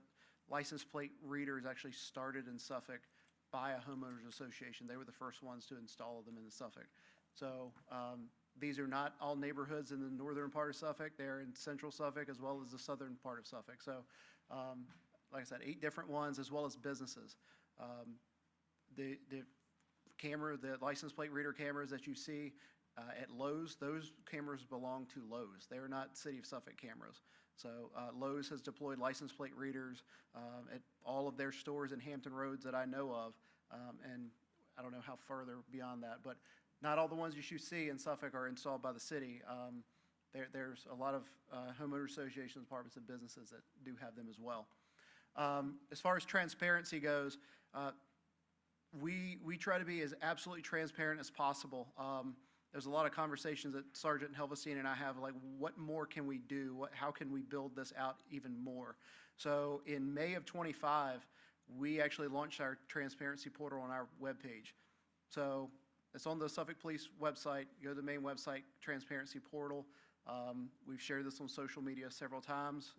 license plate readers actually started in Suffolk by a homeowners association. They were the first ones to install them in Suffolk. So these are not all neighborhoods in the northern part of Suffolk. They're in central Suffolk as well as the southern part of Suffolk. So like I said, 8 different ones as well as businesses. The license plate reader cameras that you see at Lowe's, those cameras belong to Lowe's. They're not City of Suffolk cameras. So Lowe's has deployed license plate readers at all of their stores in Hampton Roads that I know of, and I don't know how further beyond that, but not all the ones you see in Suffolk are installed by the city. There's a lot of homeowner associations, apartments, and businesses that do have them as well. As far as transparency goes, we try to be as absolutely transparent as possible. There's a lot of conversations that Sergeant Helvestine and I have, like, what more can we do? How can we build this out even more? So in May of '25, we actually launched our transparency portal on our webpage. So it's on the Suffolk Police website. Go to the main website, transparency portal. We've shared this on social media several times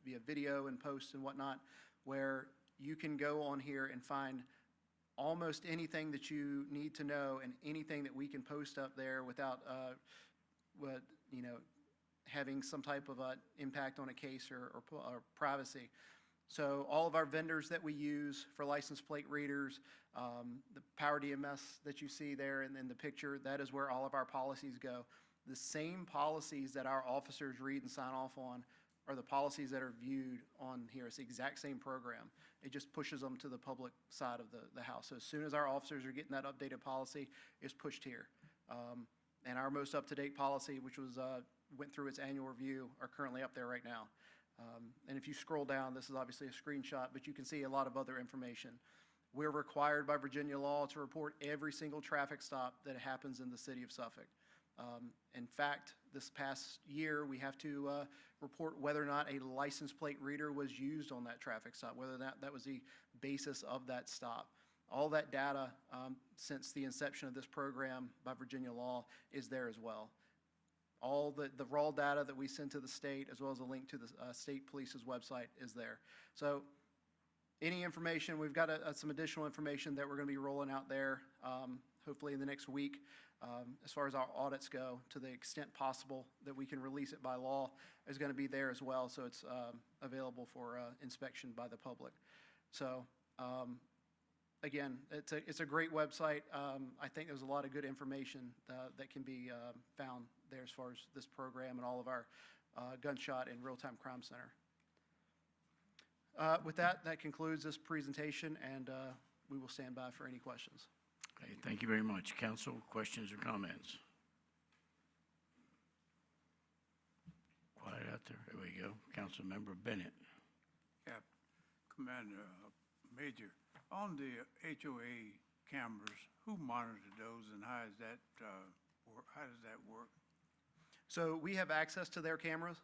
via video and posts and whatnot, where you can go on here and find almost anything that you need to know and anything that we can post up there without having some type of impact on a case or privacy. So all of our vendors that we use for license plate readers, the Power DMS that you see there in the picture, that is where all of our policies go. The same policies that our officers read and sign off on are the policies that are viewed on here. It's the exact same program. It just pushes them to the public side of the house. So as soon as our officers are getting that updated policy, it's pushed here. And our most up-to-date policy, which went through its annual review, are currently up there right now. And if you scroll down, this is obviously a screenshot, but you can see a lot of other information. We're required by Virginia law to report every single traffic stop that happens in the city of Suffolk. In fact, this past year, we have to report whether or not a license plate reader was used on that traffic stop, whether that was the basis of that stop. All that data since the inception of this program by Virginia law is there as well. All the raw data that we send to the state, as well as a link to the state police's website, is there. So any information, we've got some additional information that we're going to be rolling out there, hopefully in the next week. As far as our audits go, to the extent possible that we can release it by law, is going to be there as well, so it's available for inspection by the public. So again, it's a great website. I think there's a lot of good information that can be found there as far as this program and all of our gunshot and real-time crime center. With that concludes this presentation, and we will stand by for any questions. Okay, thank you very much. Council, questions or comments? Quiet out there. There we go. Councilmember Bennett. Yeah, Commander, Major, on the HOA cameras, who monitors those and how does that work? So we have access to their cameras.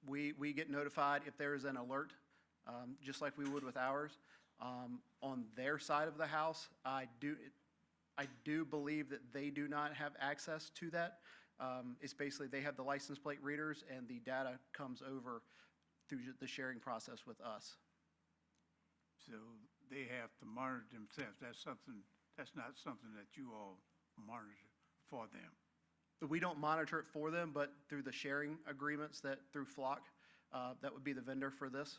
We get notified if there is an alert, just like we would with ours. On their side of the house, I do believe that they do not have access to that. It's basically they have the license plate readers and the data comes over through the sharing process with us. So they have to monitor themselves. That's not something that you all monitor for them. We don't monitor it for them, but through the sharing agreements through Flock, that would be the vendor for this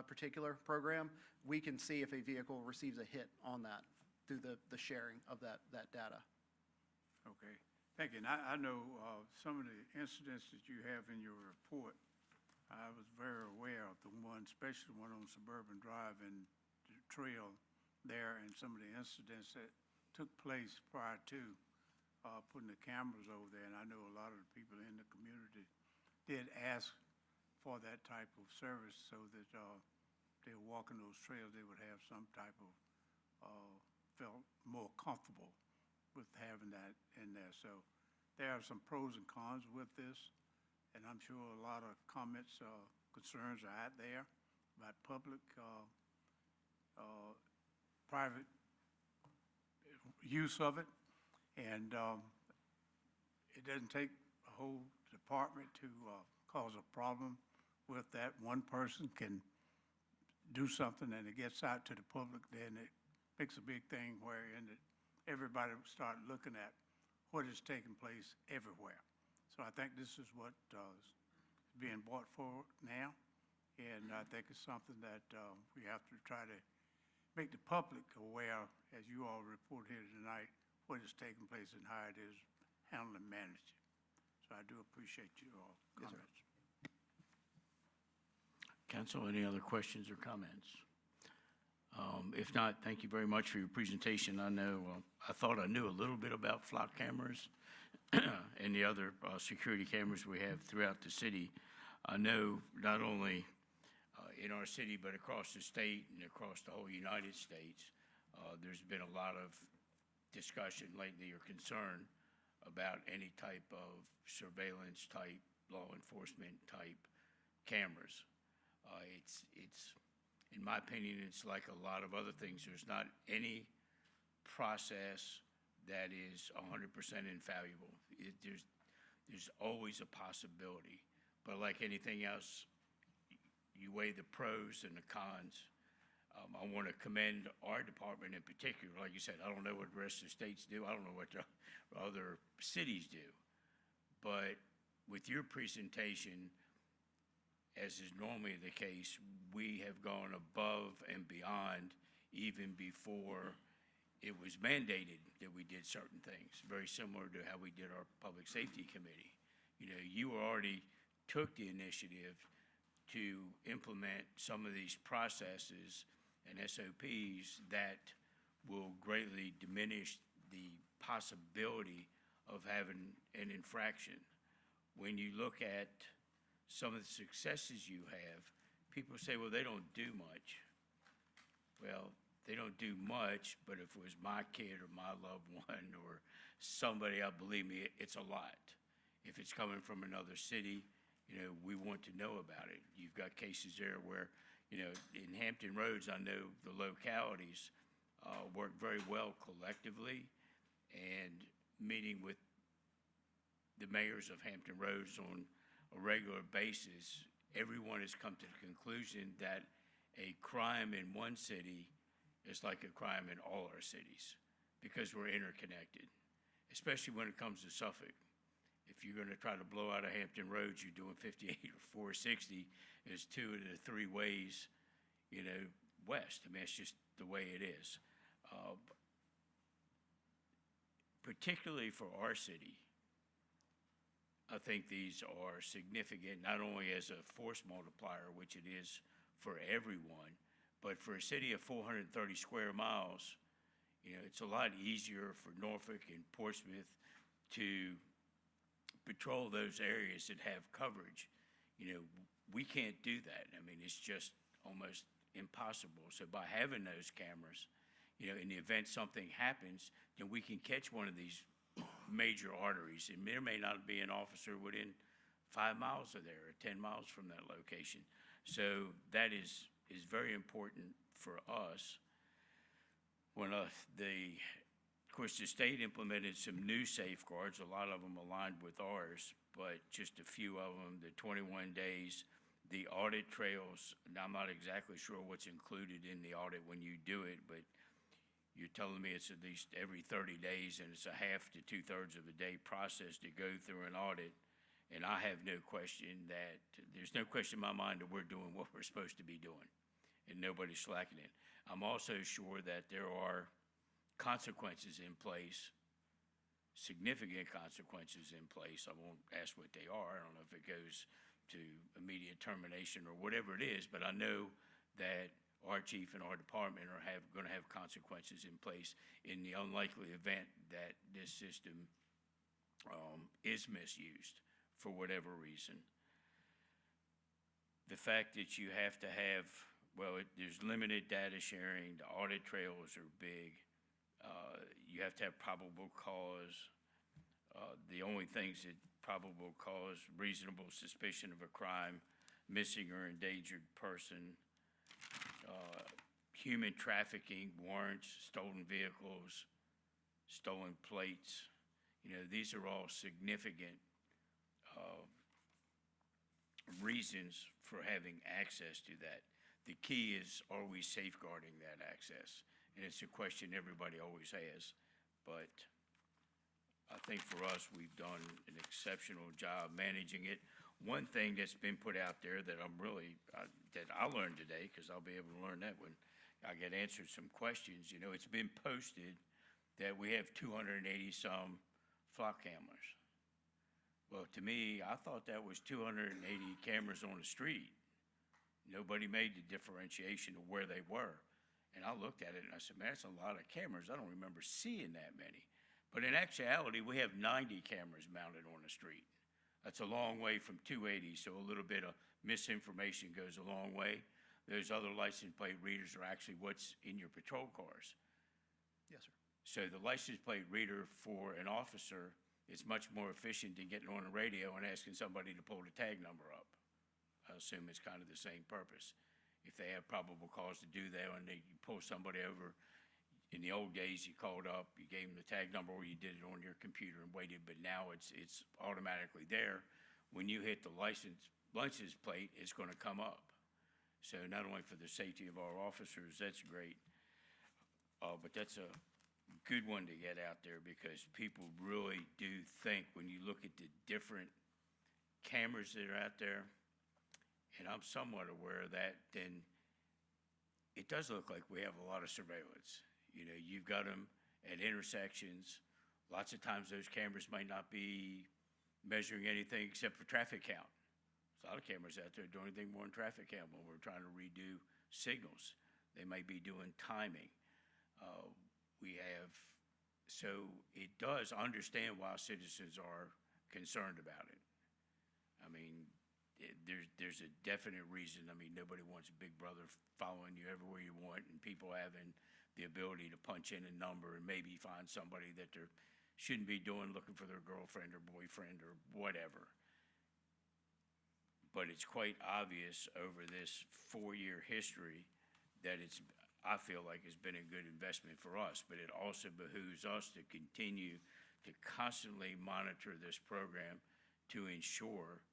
particular program, we can see if a vehicle receives a hit on that through the sharing of that data. Okay, thank you. And I know some of the incidents that you have in your report, I was very aware of the one, especially the one on Suburban Drive and the trail there, and some of the incidents that took place prior to putting the cameras over there. And I know a lot of the people in the community did ask for that type of service so that they were walking those trails, they would have some type of, felt more comfortable with having that in there. So there are some pros and cons with this, and I'm sure a lot of comments, concerns are out there about public, private use of it. And it doesn't take a whole department to cause a problem with that. One person can do something and it gets out to the public, then it makes a big thing wherein that everybody will start looking at what is taking place everywhere. So I think this is what is being brought forward now, and I think it's something that we have to try to make the public aware, as you all report here tonight, what is taking place and how it is handled and managed. So I do appreciate your comments. Council, any other questions or comments? If not, thank you very much for your presentation. I know, I thought I knew a little bit about flock cameras and the other security cameras we have throughout the city. I know not only in our city, but across the state and across the whole United States, there's been a lot of discussion lately or concern about any type of surveillance type, law enforcement type cameras. It's, in my opinion, it's like a lot of other things. There's not any process that is 100% infallible. There's always a possibility. But like anything else, you weigh the pros and the cons. I want to commend our department in particular. Like you said, I don't know what the rest of the states do. I don't know what the other cities do. But with your presentation, as is normally the case, we have gone above and beyond even before it was mandated that we did certain things, very similar to how we did our Public Safety Committee. You know, you already took the initiative to implement some of these processes and SOPs that will greatly diminish the possibility of having an infraction. When you look at some of the successes you have, people say, well, they don't do much. Well, they don't do much, but if it was my kid or my loved one or somebody, believe me, it's a lot. If it's coming from another city, you know, we want to know about it. You've got cases there where, you know, in Hampton Roads, I know the localities work very well collectively, and meeting with the mayors of Hampton Roads on a regular basis, everyone has come to the conclusion that a crime in one city is like a crime in all our cities because we're interconnected, especially when it comes to Suffolk. If you're going to try to blow out of Hampton Roads, you're doing 58 or 460. There's 2 of the 3 ways, you know, west. I mean, it's just the way it is. Particularly for our city, I think these are significant, not only as a force multiplier, which it is for everyone, but for a city of 430 square miles, you know, it's a lot easier for Norfolk and Portsmouth to patrol those areas that have coverage. You know, we can't do that. I mean, it's just almost impossible. So by having those cameras, you know, in the event something happens, then we can catch one of these major arteries, and there may not be an officer within 5 miles of there or 10 miles from that location. So that is very important for us. When of course, the state implemented some new safeguards, a lot of them aligned with ours, but just a few of them, the 21 days, the audit trails. Now, I'm not exactly sure what's included in the audit when you do it, but you're telling me it's at least every 30 days, and it's a half to 2/3 of a day process to go through an audit. And I have no question that, there's no question in my mind that we're doing what we're supposed to be doing, and nobody's slacking it. I'm also sure that there are consequences in place, significant consequences in place. I won't ask what they are. I don't know if it goes to immediate termination or whatever it is, but I know that our chief and our department are going to have consequences in place in the unlikely event that this system is misused for whatever reason. The fact that you have to have well, there's limited data sharing. The audit trails are big. You have to have probable cause. The only things that probable cause, reasonable suspicion of a crime, missing or endangered person, human trafficking, warrants, stolen vehicles, stolen plates. These are all significant reasons for having access to that. The key is, are we safeguarding that access? And it's a question everybody always has. But I think for us, we've done an exceptional job managing it. One thing that's been put out there that that I learned today, because I'll be able to learn that when I get answered some questions, it's been posted that we have 280-some flock cameras. Well, to me, I thought that was 280 cameras on the street. Nobody made the differentiation of where they were. And I looked at it and I said, man, that's a lot of cameras. I don't remember seeing that many. But in actuality, we have 90 cameras mounted on the street. That's a long way from 280, so a little bit of misinformation goes a long way. Those other license plate readers are actually what's in your patrol cars. Yes, sir. So the license plate reader for an officer is much more efficient than getting on the radio and asking somebody to pull the tag number up. I assume it's kind of the same purpose. If they have probable cause to do that and you pull somebody over, in the old days, you called up, you gave them the tag number, or you did it on your computer and waited, but now it's automatically there. When you hit the license plate, it's going to come up. So not only for the safety of our officers, that's great, but that's a good one to get out there, because people really do think, when you look at the different cameras that are out there, and I'm somewhat aware of that, then it does look like we have a lot of surveillance. You've got them at intersections. Lots of times those cameras might not be measuring anything except for traffic count. There's a lot of cameras out there doing anything more than traffic count when we're trying to redo signals. They might be doing timing. So it does understand why citizens are concerned about it. I mean, there's a definite reason. I mean, nobody wants Big Brother following you everywhere you want, and people having the ability to punch in a number and maybe find somebody that they shouldn't be looking for their girlfriend or boyfriend or whatever. But it's quite obvious over this 4-year history that I feel like it's been a good investment for us, but it also behooves us to continue to constantly monitor this program to ensure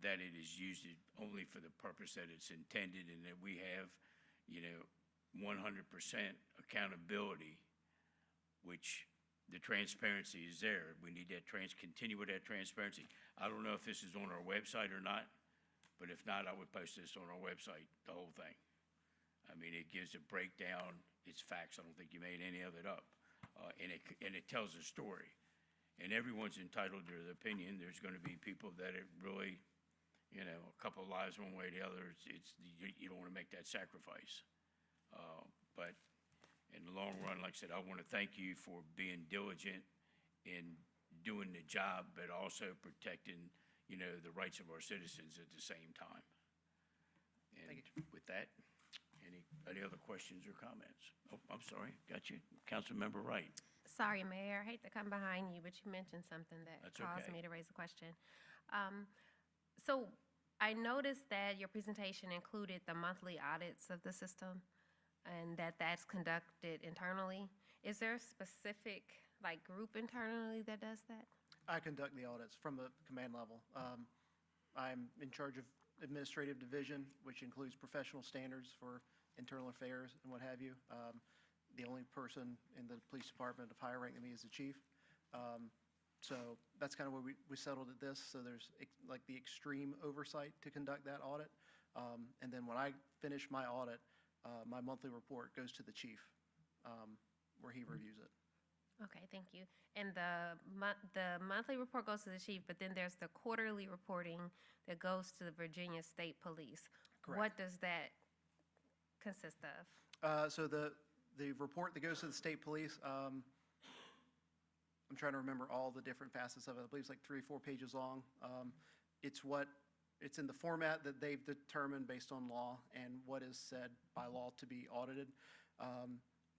that it is used only for the purpose that it's intended, and that we have, 100% accountability, which the transparency is there. We need that continue with that transparency. I don't know if this is on our website or not, but if not, I would post this on our website, the whole thing. I mean, it gives a breakdown. It's facts. I don't think you made any of it up. And it tells a story. And everyone's entitled to their opinion. There's going to be people that it really, a couple of lives one way or the other, you don't want to make that sacrifice. But in the long run, like I said, I want to thank you for being diligent in doing the job, but also protecting, the rights of our citizens at the same time. And Thank you. with that, any other questions or comments? Oh, I'm sorry. Got you. Councilmember Wright. Sorry, Mayor, I hate to come behind you, but you mentioned something that That's caused okay. me to raise a question. So I noticed that your presentation included the monthly audits of the system, and that's conducted internally. Is there a specific, group internally that does that? I conduct the audits from the command level. I'm in charge of administrative division, which includes professional standards for internal affairs and what have you. The only person in the police department of higher rank than me is the chief. So that's kind of where we settled at this. So there's the extreme oversight to conduct that audit. And then when I finish my audit, my monthly report goes to the chief, where he reviews it. Okay, thank you. And the monthly report goes to the chief, but then there's the quarterly reporting that goes to the Virginia State Police. Correct. What does that consist of? So the report that goes to the state police, I'm trying to remember all the different facets of it. I believe it's like 3 or 4 pages long. It's what it's in the format that they've determined based on law and what is said by law to be audited.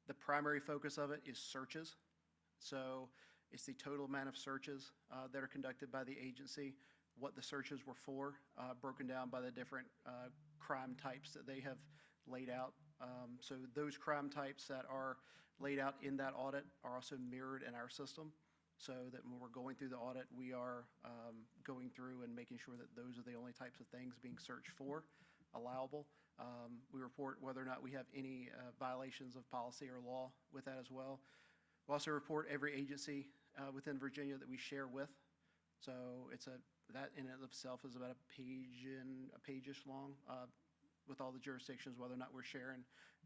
The primary focus of it is searches. So it's the total amount of searches that are conducted by the agency, what the searches were for, broken down by the different crime types that they have laid out. So those crime types that are laid out in that audit are also mirrored in our system, so that when we're going through the audit, we are going through and making sure that those are the only types of things being searched for, allowable. We report whether or not we have any violations of policy or law with that as well. We also report every agency within Virginia that we share with. So that in and of itself is about a page-ish long with all the jurisdictions, whether or not we're sharing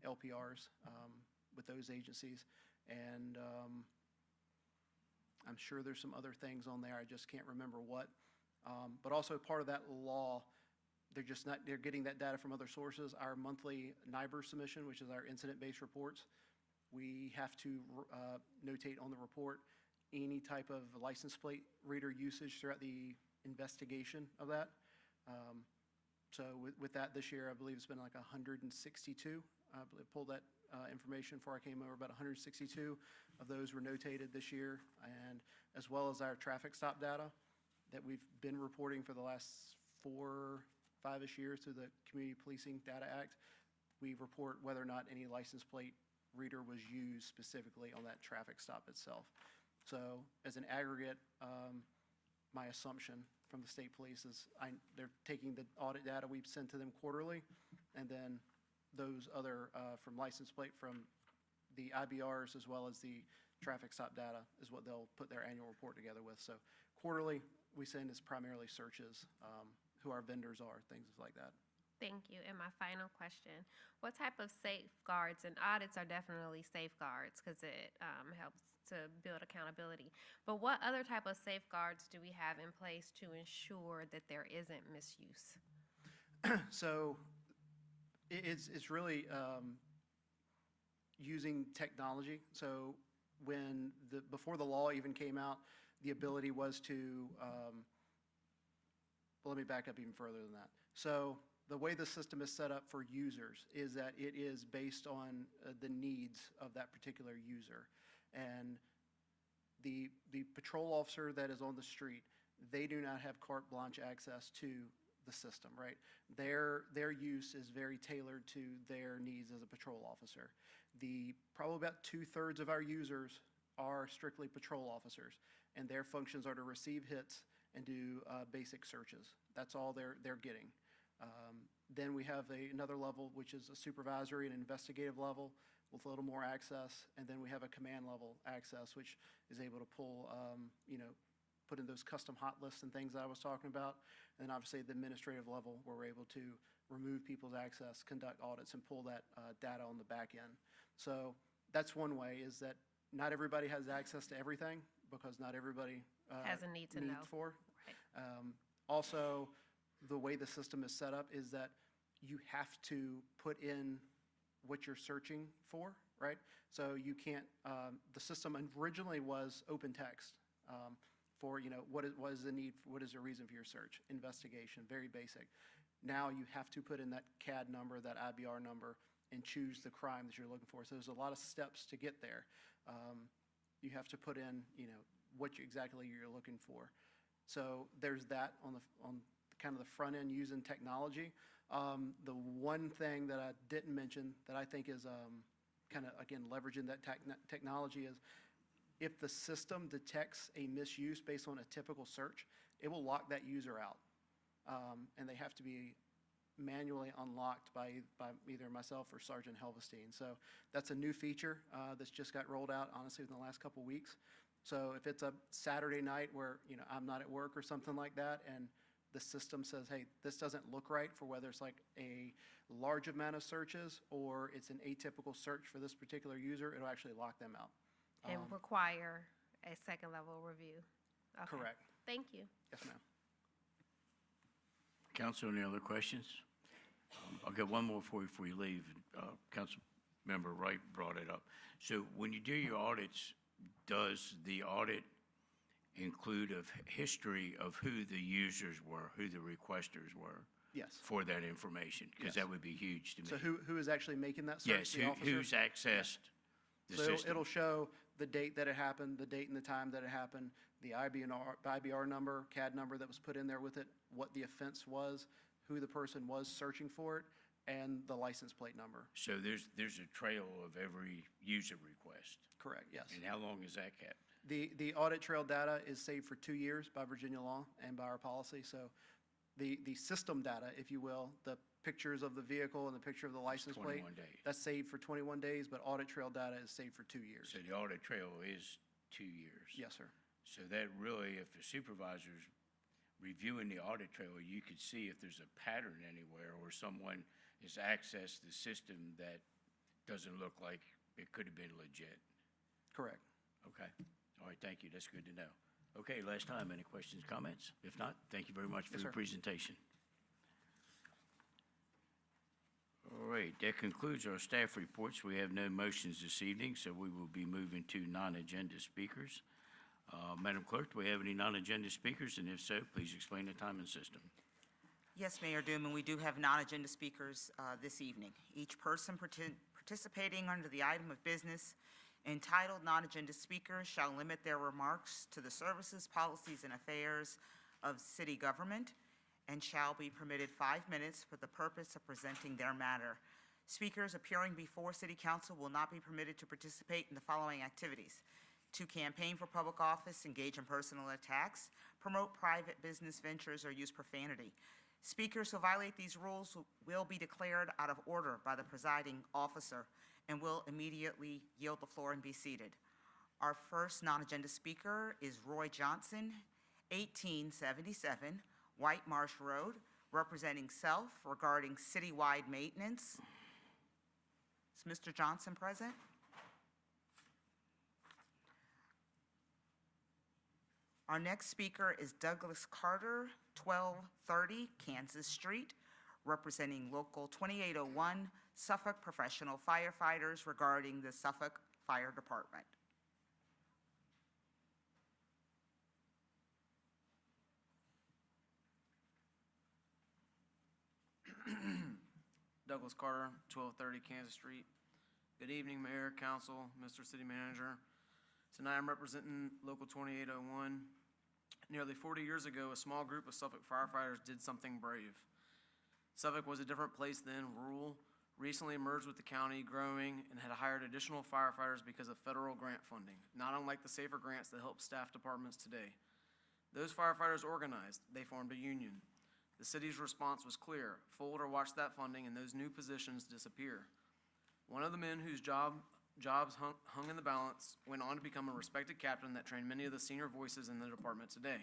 LPRs with those agencies. And I'm sure there's some other things on there. I just can't remember what. But also part of that law, they're getting that data from other sources. Our monthly NIBR submission, which is our incident-based reports, we have to notate on the report any type of license plate reader usage throughout the investigation of that. So with that this year, I believe it's been like 162. I pulled that information before I came over. About 162 of those were notated this year, and as well as our traffic stop data that we've been reporting for the last 5-ish years through the Community Policing Data Act. We report whether or not any license plate reader was used specifically on that traffic stop itself. So as an aggregate, my assumption from the state police is they're taking the audit data we've sent to them quarterly, and then those other from license plate from the IBRs as well as the traffic stop data is what they'll put their annual report together with. So quarterly, we send is primarily searches, who our vendors are, things like that. Thank you. And my final question, what type of safeguards, and audits are definitely safeguards because it helps to build accountability, but what other type of safeguards do we have in place to ensure that there isn't misuse? So it's really using technology. So before the law even came out, the ability was to, well, let me back up even further than that. So the way the system is set up for users is that it is based on the needs of that particular user. And the patrol officer that is on the street, they do not have carte blanche access to the system, right? Their use is very tailored to their needs as a patrol officer. Probably about 2/3 of our users are strictly patrol officers, and their functions are to receive hits and do basic searches. That's all they're getting. Then we have another level, which is a supervisory and investigative level with a little more access, and then we have a command level access, which is able to pull, put in those custom hot lists and things that I was talking about. And then obviously the administrative level, where we're able to remove people's access, conduct audits, and pull that data on the back end. So that's one way, is that not everybody has access to everything, because not everybody Has a need to know. for. Right. Also, the way the system is set up is that you have to put in what you're searching for, right? So you can't, the system originally was open text for, what is the need, what is the reason for your search, investigation, very basic. Now you have to put in that CAD number, that IBR number, and choose the crime that you're looking for. So there's a lot of steps to get there. You have to put in, what exactly you're looking for. So there's that on kind of the front end using technology. The one thing that I didn't mention that I think is kind of, again, leveraging that technology is if the system detects a misuse based on a typical search, it will lock that user out. And they have to be manually unlocked by either myself or Sergeant Helvestein. So that's a new feature that's just got rolled out, honestly, in the last couple weeks. So if it's a Saturday night where, I'm not at work or something like that, and the system says, hey, this doesn't look right, for whether it's like a large amount of searches or it's an atypical search for this particular user, it'll actually lock them out. And require a second level review. Okay. Correct. Thank you. Yes, ma'am. Council, any other questions? I'll get one more before you leave. Council Member Wright brought it up. So when you do your audits, does the audit include a history of who the users were, who the requesters were Yes. for that information? Because Yes. that would be huge to me. So who is actually making that search? Yes, The officer? who's accessed the So system? it'll show the date that it happened, the date and the time that it happened, the IBR number, CAD number that was put in there with it, what the offense was, who the person was searching for it, and the license plate number. So there's a trail of every user request. Correct, yes. And how long is that kept? The audit trail data is saved for 2 years by Virginia law and by our policy. So the system data, if you will, the pictures of the vehicle and the picture of the license plate, 21 days. that's saved for 21 days, but audit trail data is saved for 2 years. So the audit trail is 2 years. Yes, sir. So that really, if the supervisor's reviewing the audit trail, you could see if there's a pattern anywhere or someone has accessed the system that doesn't look like it could have been legit. Correct. Okay. All right, thank you. That's good to know. Okay, last time, any questions, comments? If not, thank you very much for Yes, your sir. presentation. All right, that concludes our staff reports. We have no motions this evening, so we will be moving to non-agenda speakers. Madam Clerk, do we have any non-agenda speakers? And if so, please explain the time and system. Yes, Mayor Duman, we do have non-agenda speakers this evening. Each person participating under the item of business entitled non-agenda speakers shall limit their remarks to the services, policies, and affairs of city government and shall be permitted 5 minutes for the purpose of presenting their matter. Speakers appearing before City Council will not be permitted to participate in the following activities: to campaign for public office, engage in personal attacks, promote private business ventures, or use profanity. Speakers who violate these rules will be declared out of order by the presiding officer and will immediately yield the floor and be seated. Our first non-agenda speaker is Roy Johnson, 1877 White Marsh Road, representing self regarding citywide maintenance. Is Mr. Johnson present? Our next speaker is Douglas Carter, 1230 Kansas Street, representing Local 2801, Suffolk Professional Firefighters regarding the Suffolk Fire Department. Douglas Carter, 1230 Kansas Street. Good evening, Mayor, Council, Mr. City Manager. Tonight I'm representing Local 2801. Nearly 40 years ago, a small group of Suffolk firefighters did something brave. Suffolk was a different place then, rural, recently merged with the county, growing, and had hired additional firefighters because of federal grant funding, not unlike the SAFER grants that help staff departments today. Those firefighters organized. They formed a union. The city's response was clear: fold or watch that funding and those new positions disappear. One of the men whose jobs hung in the balance went on to become a respected captain that trained many of the senior voices in the department today.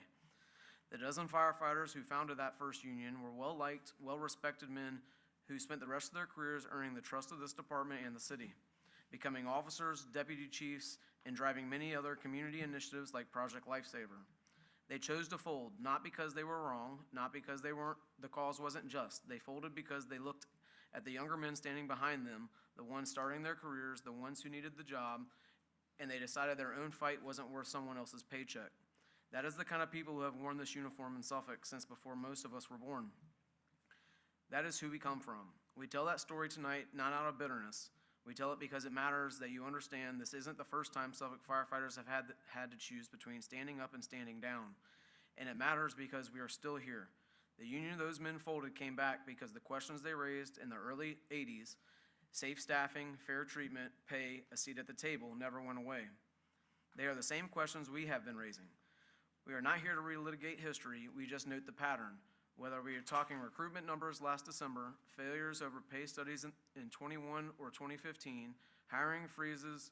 The dozen firefighters who founded that first union were well-liked, well-respected men who spent the rest of their careers earning the trust of this department and the city, becoming officers, deputy chiefs, and driving many other community initiatives like Project Lifesaver. They chose to fold, not because they were wrong, not because the cause wasn't just. They folded because they looked at the younger men standing behind them, the ones starting their careers, the ones who needed the job, and they decided their own fight wasn't worth someone else's paycheck. That is the kind of people who have worn this uniform in Suffolk since before most of us were born. That is who we come from. We tell that story tonight not out of bitterness. We tell it because it matters that you understand this isn't the first time Suffolk firefighters have had to choose between standing up and standing down. And it matters because we are still here. The union those men folded came back because the questions they raised in the early 80s, safe staffing, fair treatment, pay, a seat at the table, never went away. They are the same questions we have been raising. We are not here to relitigate history, we just note the pattern. Whether we are talking recruitment numbers last December, failures over pay studies in 21 or 2015, hiring freezes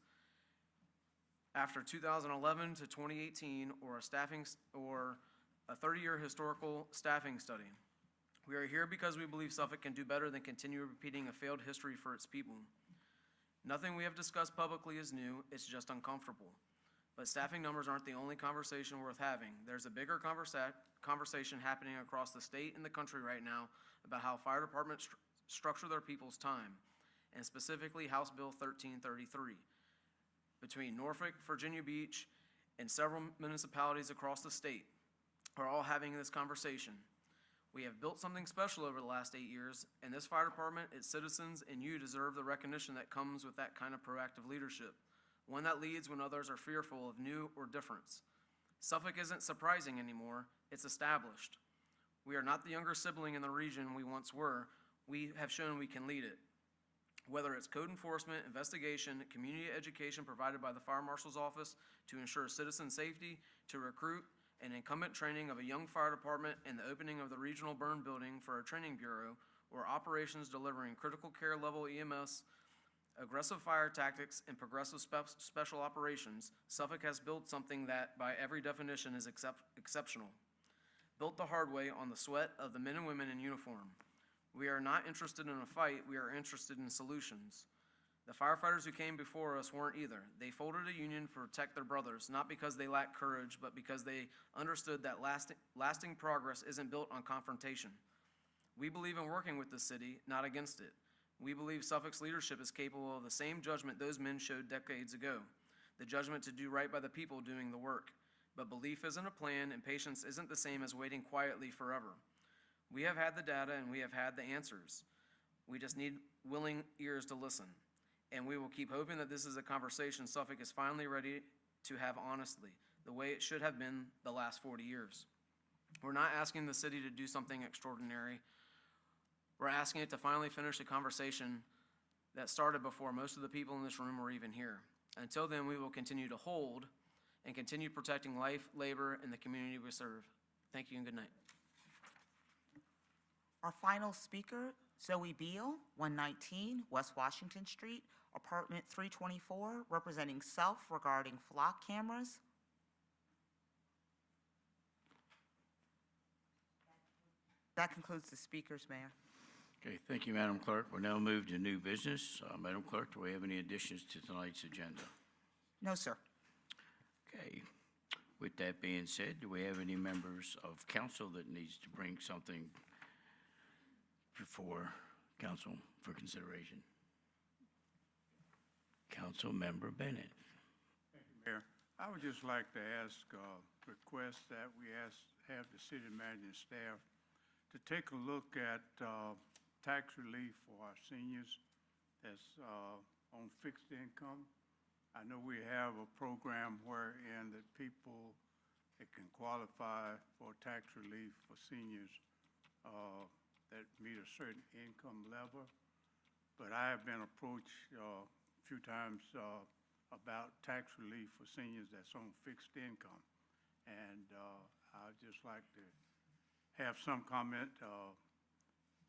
after 2011 to 2018, or a 30-year historical staffing study. We are here because we believe Suffolk can do better than continue repeating a failed history for its people. Nothing we have discussed publicly is new, it's just uncomfortable. But staffing numbers aren't the only conversation worth having. There's a bigger conversation happening across the state and the country right now about how fire departments structure their people's time, and specifically House Bill 1333. Between Norfolk, Virginia Beach, and several municipalities across the state are all having this conversation. We have built something special over the last 8 years, and this fire department, its citizens, and you deserve the recognition that comes with that kind of proactive leadership, one that leads when others are fearful of new or difference. Suffolk isn't surprising anymore, it's established. We are not the younger sibling in the region we once were. We have shown we can lead it. Whether it's code enforcement, investigation, community education provided by the Fire Marshal's Office to ensure citizen safety, to recruit and incumbent training of a young fire department, and the opening of the regional burn building for a training bureau, or operations delivering critical care level EMS, aggressive fire tactics, and progressive special operations, Suffolk has built something that, by every definition, is exceptional. Built the hard way on the sweat of the men and women in uniform. We are not interested in a fight, we are interested in solutions. The firefighters who came before us weren't either. They folded a union to protect their brothers, not because they lacked courage, but because they understood that lasting progress isn't built on confrontation. We believe in working with the city, not against it. We believe Suffolk's leadership is capable of the same judgment those men showed decades ago, the judgment to do right by the people doing the work. But belief isn't a plan, and patience isn't the same as waiting quietly forever. We have had the data and we have had the answers. We just need willing ears to listen. And we will keep hoping that this is a conversation Suffolk is finally ready to have honestly, the way it should have been the last 40 years. We're not asking the city to do something extraordinary. We're asking it to finally finish a conversation that started before most of the people in this room were even here. Until then, we will continue to hold and continue protecting life, labor, and the community we serve. Thank you and good night. Our final speaker, Zoe Beal, 119 West Washington Street, apartment 324, representing self regarding flock cameras. That concludes the speakers, Mayor. Okay, thank you, Madam Clerk. We'll now move to new business. Madam Clerk, do we have any additions to tonight's agenda? No, sir. Okay. With that being said, do we have any members of council that needs to bring something before council for consideration? Council Member Bennett. Thank you, Mayor. I would just like to request that we have the city manager and staff to take a look at tax relief for our seniors that's on fixed income. I know we have a program wherein that people that can qualify for tax relief for seniors that meet a certain income level. But I have been approached a few times about tax relief for seniors that's on fixed income. And I'd just like to have some comment,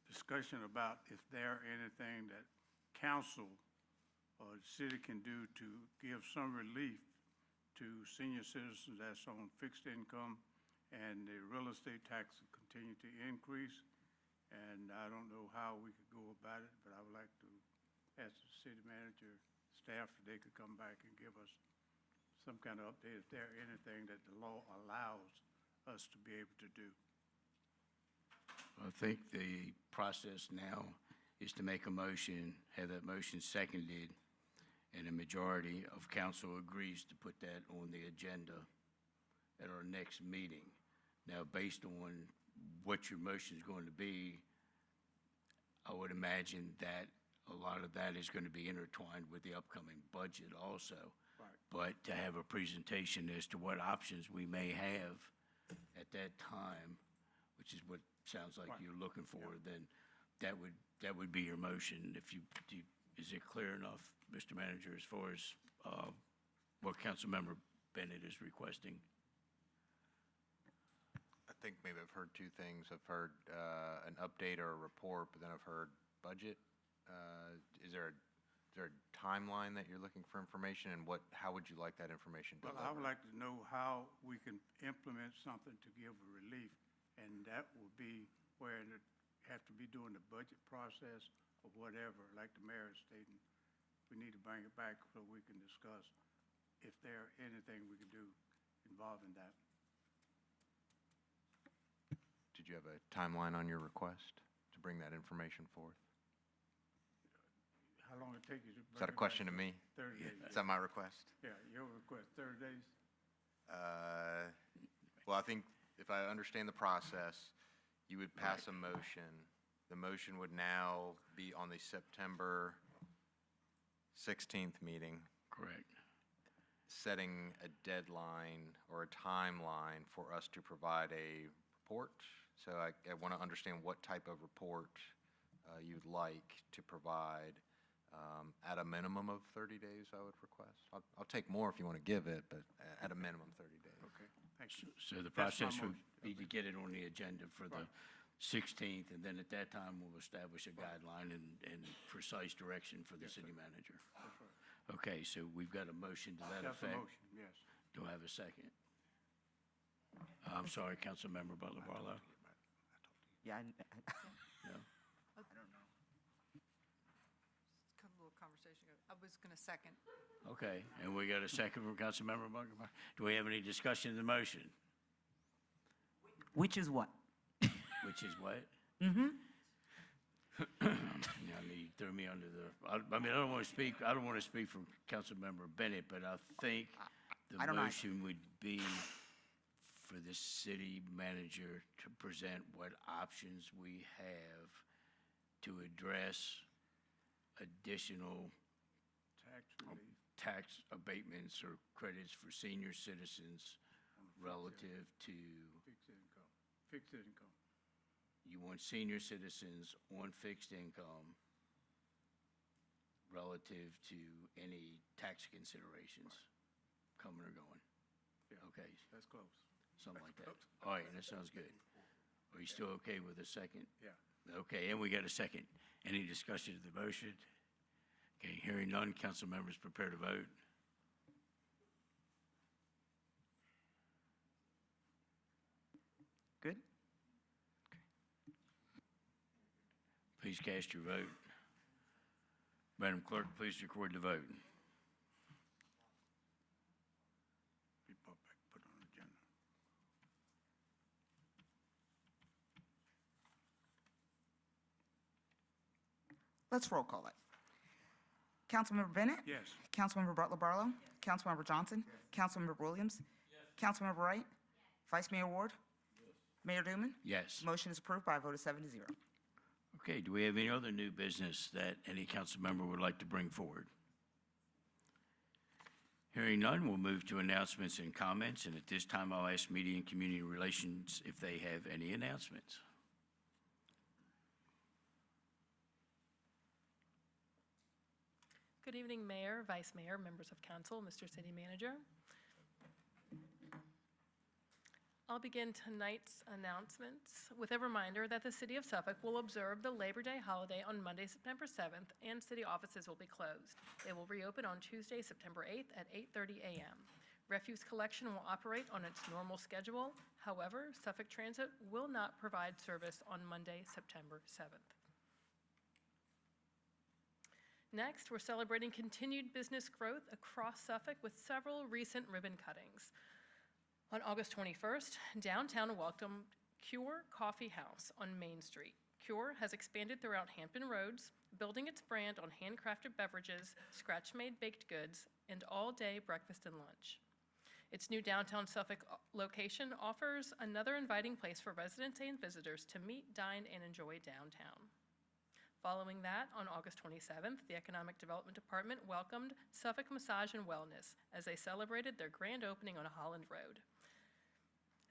discussion about if there anything that council or the city can do to give some relief to senior citizens that's on fixed income, and the real estate tax will continue to increase. And I don't know how we could go about it, but I would like to ask the city manager, staff, if they could come back and give us some kind of update if there anything that the law allows us to be able to do. I think the process now is to make a motion, have that motion seconded, and a majority of council agrees to put that on the agenda at our next meeting. Now, based on what your motion is going to be, I would imagine that a lot of that is going to be intertwined with the upcoming budget also. Right. But to have a presentation as to what options we may have at that time, which is what sounds like Right. you're looking for, then that would be your motion. Is it clear enough, Mr. Manager, as far as what Councilmember Bennett is requesting? I think maybe I've heard two things. I've heard an update or a report, but then I've heard budget. Is there a timeline that you're looking for information, and how would you like that information Well, delivered? I would like to know how we can implement something to give a relief, and that will be where it have to be during the budget process or whatever, like the mayor is stating. We need to bring it back so we can discuss if there anything we can do involving that. Did you have a timeline on your request to bring that information forth? How long it take you to bring Is that a it question back? to me? 30 days. Is that my request? Yeah, your request, 30 days? Well, I think if I understand the process, you would pass a motion. The motion would now be on the September 16th meeting, Correct. setting a deadline or a timeline for us to provide a report. So I want to understand what type of report you'd like to provide. At a minimum of 30 days, I would request. I'll take more if you want to give it, but at a minimum, 30 days. Okay, thank you. So the That's my process would motion. be to get it on the agenda for the 16th, and then at that time, we'll establish a guideline and precise direction for the city manager. That's right. Okay, so we've got a motion to that That's the effect. motion, yes. Do I have a second? I'm sorry, Councilmember Butler Barlow. Yeah, No? A little conversation. I was going to second. Okay, and we got a second from Councilmember Butler. Do we have any discussion of the motion? which is what? Which is what? Mm-hmm. I mean, you threw me under the, I mean, I don't want to speak from Councilmember Bennett, but I think I the don't either. motion would be for the city manager to present what options we have to address additional Tax relief. tax abatements or credits for senior citizens relative to, Fixed income. Fixed income. you want senior citizens on fixed income relative to any tax considerations coming or going. Yeah. Okay, That's close. something like that. All right, that sounds good. Are you still okay with a second? Yeah. Okay, and we got a second. Any discussion of the motion? Okay, hearing none, council members prepare to vote. Good? Please cast your vote. Madam Clerk, please record the vote. Be put back, put on the agenda. Let's roll call it. Councilmember Bennett? Yes. Councilmember Butler Barlow? Councilmember Johnson? Councilmember Williams? Councilmember Wright? Vice Mayor Ward? Mayor Duman? Yes. Motion is approved by a vote of 7 to 0. Okay, do we have any other new business that any council member would like to bring forward? Hearing none, we'll move to announcements and comments, and at this time, I'll ask Media and Community Relations if they have any announcements. Good evening, Mayor, Vice Mayor, members of council, Mr. City Manager. I'll begin tonight's announcements with a reminder that the City of Suffolk will observe the Labor Day holiday on Monday, September 7th, and city offices will be closed. They will reopen on Tuesday, September 8th at 8:30 a.m. Refuse collection will operate on its normal schedule. However, Suffolk Transit will not provide service on Monday, September 7th. Next, we're celebrating continued business growth across Suffolk with several recent ribbon cuttings. On August 21st, downtown welcomed Cure Coffee House on Main Street. Cure has expanded throughout Hampton Roads, building its brand on handcrafted beverages, scratch-made baked goods, and all-day breakfast and lunch. Its new downtown Suffolk location offers another inviting place for residents and visitors to meet, dine, and enjoy downtown. Following that, on August 27th, the Economic Development Department welcomed Suffolk Massage and Wellness as they celebrated their grand opening on Holland Road.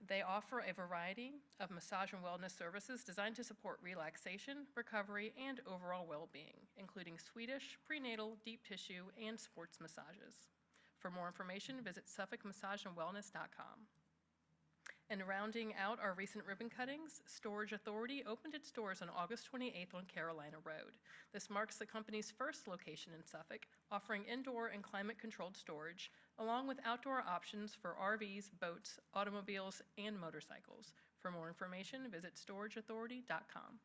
They offer a variety of massage and wellness services designed to support relaxation, recovery, and overall well-being, including Swedish, prenatal, deep tissue, and sports massages. For more information, visit SuffolkMassageandWellness.com. And rounding out our recent ribbon cuttings, Storage Authority opened its doors on August 28th on Carolina Road. This marks the company's first location in Suffolk, offering indoor and climate-controlled storage, along with outdoor options for RVs, boats, automobiles, and motorcycles. For more information, visit StorageAuthority.com.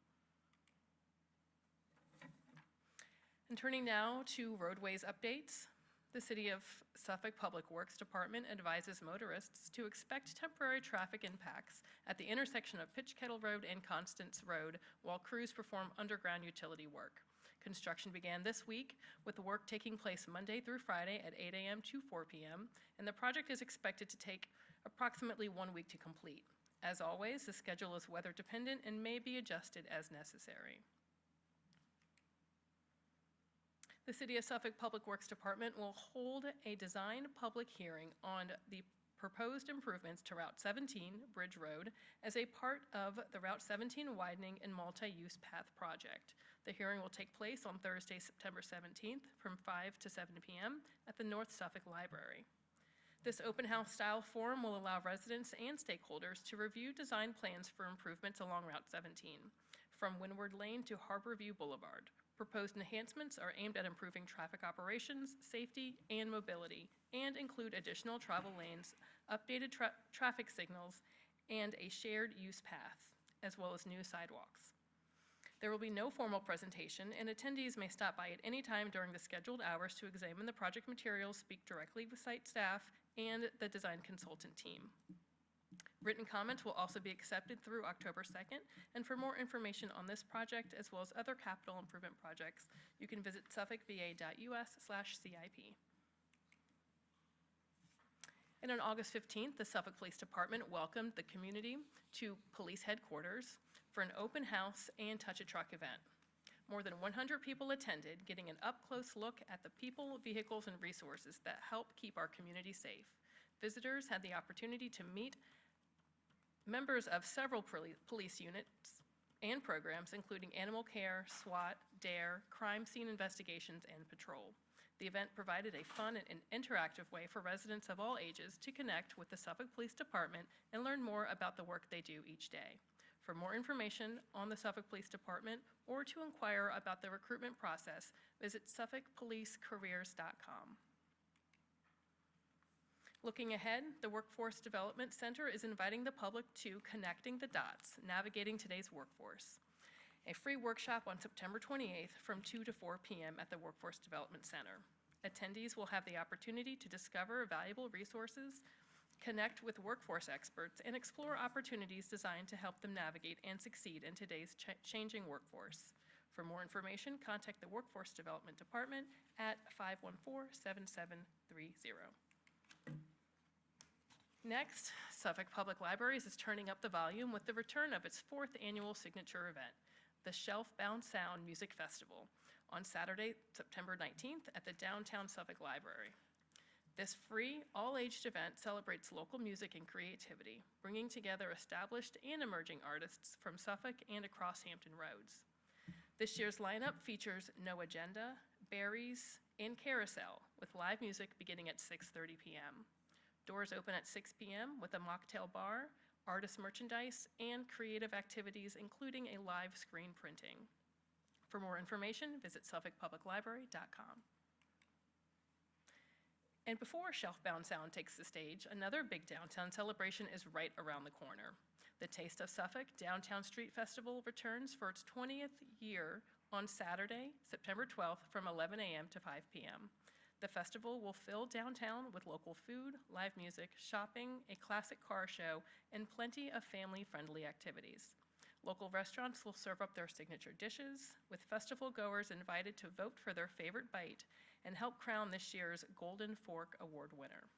And turning now to roadways updates. The City of Suffolk Public Works Department advises motorists to expect temporary traffic impacts at the intersection of Pitch Kettle Road and Constance Road while crews perform underground utility work. Construction began this week, with the work taking place Monday through Friday at 8 a.m. to 4 p.m., and the project is expected to take approximately 1 week to complete. As always, the schedule is weather dependent and may be adjusted as necessary. The City of Suffolk Public Works Department will hold a design public hearing on the proposed improvements to Route 17 Bridge Road as a part of the Route 17 widening and multi-use path project. The hearing will take place on Thursday, September 17th from 5 to 7 p.m. at the North Suffolk Library. This open house style forum will allow residents and stakeholders to review design plans for improvements along Route 17, from Windward Lane to Harborview Boulevard. Proposed enhancements are aimed at improving traffic operations, safety, and mobility, and include additional travel lanes, updated traffic signals, and a shared use path, as well as new sidewalks. There will be no formal presentation, and attendees may stop by at any time during the scheduled hours to examine the project materials, speak directly with site staff, and the design consultant team. Written comments will also be accepted through October 2nd, and for more information on this project as well as other capital improvement projects, you can visit suffolkva.us/CIP. And on August 15th, the Suffolk Police Department welcomed the community to police headquarters for an open house and touch a truck event. More than 100 people attended, getting an up-close look at the people, vehicles, and resources that help keep our community safe. Visitors had the opportunity to meet members of several police units and programs, including animal care, SWAT, DARE, crime scene investigations, and patrol. The event provided a fun and interactive way for residents of all ages to connect with the Suffolk Police Department and learn more about the work they do each day. For more information on the Suffolk Police Department or to inquire about the recruitment process, visit suffolkpolicecareers.com. Looking ahead, the Workforce Development Center is inviting the public to Connecting the Dots, Navigating Today's Workforce, a free workshop on September 28th from 2 to 4 p.m. at the Workforce Development Center. Attendees will have the opportunity to discover valuable resources, connect with workforce experts, and explore opportunities designed to help them navigate and succeed in today's changing workforce. For more information, contact the Workforce Development Department at 514-7730. Next, Suffolk Public Libraries is turning up the volume with the return of its 4th annual signature event, the Shelf-Bound Sound Music Festival, on Saturday, September 19th at the downtown Suffolk Library. This free, all-aged event celebrates local music and creativity, bringing together established and emerging artists from Suffolk and across Hampton Roads. This year's lineup features No Agenda, Berries, and Carousel, with live music beginning at 6:30 p.m. Doors open at 6 p.m. with a mocktail bar, artist merchandise, and creative activities, including a live screen printing. For more information, visit suffolkpubliclibrary.com. And before Shelf-Bound Sound takes the stage, another big downtown celebration is right around the corner. The Taste of Suffolk Downtown Street Festival returns for its 20th year on Saturday, September 12th from 11 a.m. to 5 p.m. The festival will fill downtown with local food, live music, shopping, a classic car show, and plenty of family-friendly activities. Local restaurants will serve up their signature dishes, with festival goers invited to vote for their favorite bite and help crown this year's Golden Fork Award winner.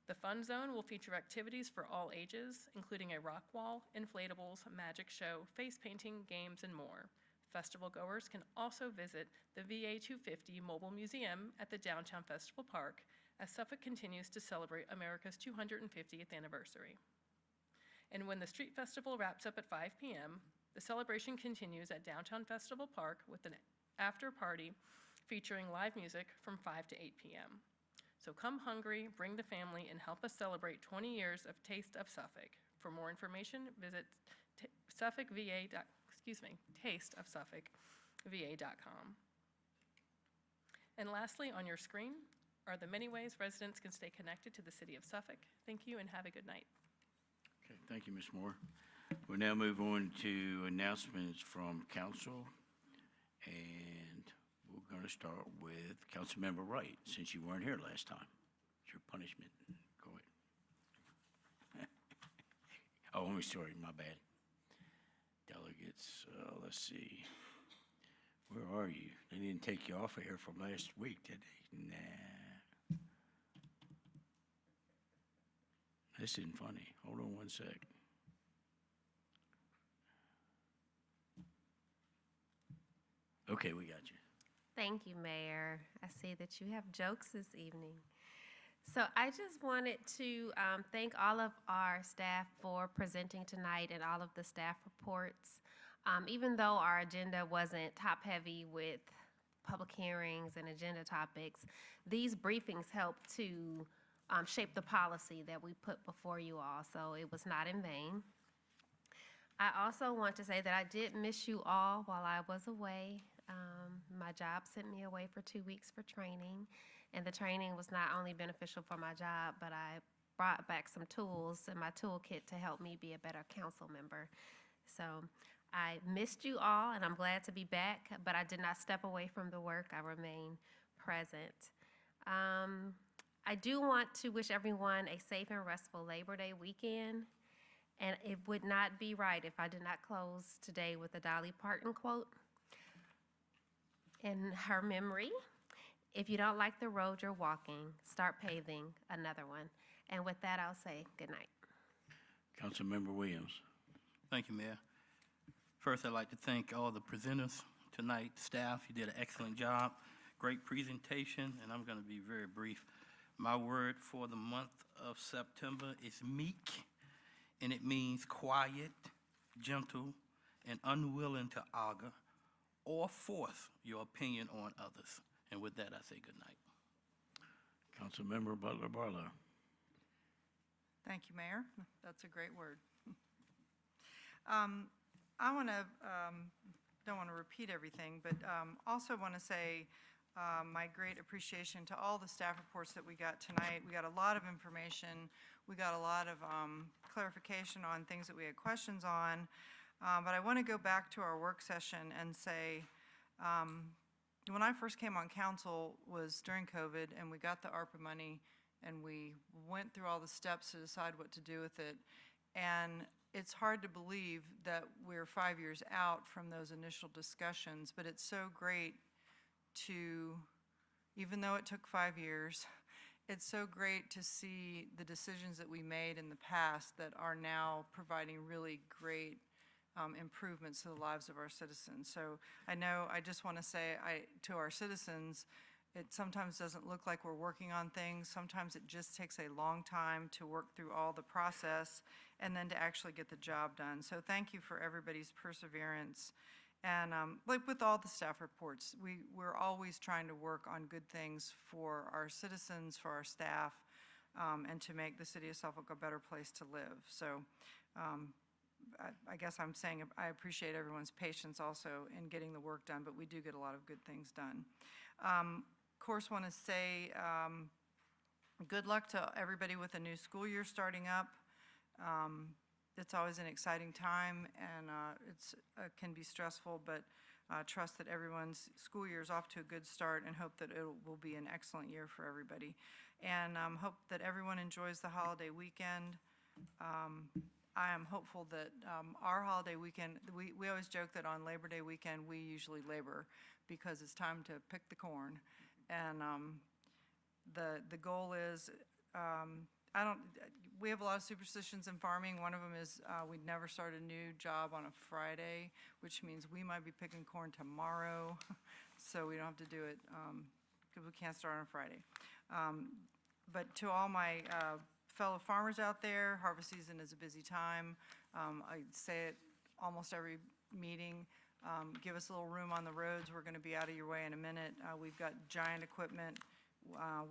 The Fun Zone will feature activities for all ages, including a rock wall, inflatables, magic show, face painting, games, and more. Festival goers can also visit the VA 250 Mobile Museum at the Downtown Festival Park as Suffolk continues to celebrate America's 250th anniversary. And when the street festival wraps up at 5 p.m., the celebration continues at Downtown Festival Park with an after party featuring live music from 5 to 8 p.m. So come hungry, bring the family, and help us celebrate 20 years of Taste of Suffolk. For more information, visit tasteofsuffolkva.com. And lastly, on your screen are the many ways residents can stay connected to the city of Suffolk. Thank you and have a good night. Okay, thank you, Ms. Moore. We'll now move on to announcements from council, and we're going to start with Councilmember Wright, since you weren't here last time. It's your punishment. Go ahead. Oh, I'm sorry, my bad. Delegates, let's see. Where are you? They didn't take you off of here from last week, did they? Nah. This isn't funny. Hold on one sec. Okay, we got you. Thank you, Mayor. I see that you have jokes this evening. So I just wanted to thank all of our staff for presenting tonight and all of the staff reports. Even though our agenda wasn't top-heavy with public hearings and agenda topics, these briefings helped to shape the policy that we put before you all, so it was not in vain. I also want to say that I did miss you all while I was away. My job sent me away for 2 weeks for training, and the training was not only beneficial for my job, but I brought back some tools in my toolkit to help me be a better council member. So I missed you all, and I'm glad to be back, but I did not step away from the work. I remain present. I do want to wish everyone a safe and restful Labor Day weekend, and it would not be right if I did not close today with a Dolly Parton quote. In her memory, if you don't like the road you're walking, start paving another one. And with that, I'll say good night. Councilmember Williams. Thank you, Mayor. First, I'd like to thank all the presenters tonight, staff. You did an excellent job. Great presentation, and I'm going to be very brief. My word for the month of September is meek, and it means quiet, gentle, and unwilling to argue or force your opinion on others. And with that, I say good night. Councilmember Butler Barlow. Thank you, Mayor. That's a great word. I want to, don't want to repeat everything, but also want to say my great appreciation to all the staff reports that we got tonight. We got a lot of information. We got a lot of clarification on things that we had questions on. But I want to go back to our work session and say, when I first came on council was during COVID, and we got the ARPA money, and we went through all the steps to decide what to do with it. And it's hard to believe that we're 5 years out from those initial discussions, but it's so great to, even though it took 5 years, it's so great to see the decisions that we made in the past that are now providing really great improvements to the lives of our citizens. So I know, I just want to say to our citizens, it sometimes doesn't look like we're working on things. Sometimes it just takes a long time to work through all the process and then to actually get the job done. So thank you for everybody's perseverance. And like with all the staff reports, we're always trying to work on good things for our citizens, for our staff, and to make the city of Suffolk a better place to live. So I guess I'm saying I appreciate everyone's patience also in getting the work done, but we do get a lot of good things done. Of course, want to say good luck to everybody with a new school year starting up. It's always an exciting time, and it can be stressful, but trust that everyone's school year is off to a good start, and hope that it will be an excellent year for everybody. And hope that everyone enjoys the holiday weekend. I am hopeful that our holiday weekend, we always joke that on Labor Day weekend, we usually labor because it's time to pick the corn. And the goal is, we have a lot of superstitions in farming. One of them is we'd never start a new job on a Friday, which means we might be picking corn tomorrow, so we don't have to do it because we can't start on Friday. But to all my fellow farmers out there, harvest season is a busy time. I say it almost every meeting. Give us a little room on the roads. We're going to be out of your way in a minute. We've got giant equipment.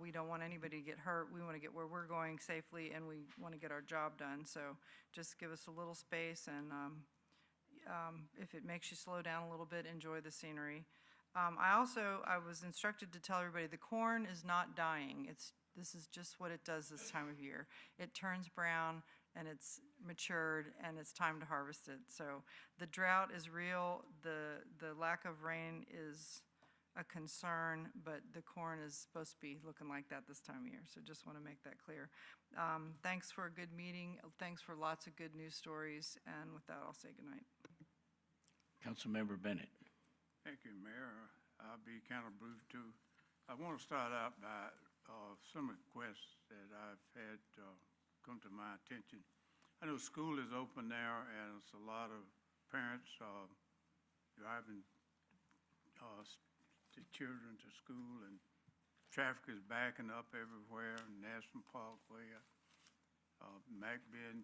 We don't want anybody to get hurt. We want to get where we're going safely, and we want to get our job done. So just give us a little space, and if it makes you slow down a little bit, enjoy the scenery. I was instructed to tell everybody the corn is not dying. This is just what it does this time of year. It turns brown, and it's matured, and it's time to harvest it. So the drought is real. The lack of rain is a concern, but the corn is supposed to be looking like that this time of year. So just want to make that clear. Thanks for a good meeting. Thanks for lots of good news stories. And with that, I'll say goodnight. Councilmember Bennett. Thank you, Mayor. I'll be kind of brief, too. I want to start out by some requests that I've had come to my attention. I know school is open now, and it's a lot of parents driving the children to school, and traffic is backing up everywhere. National Parkway, McBean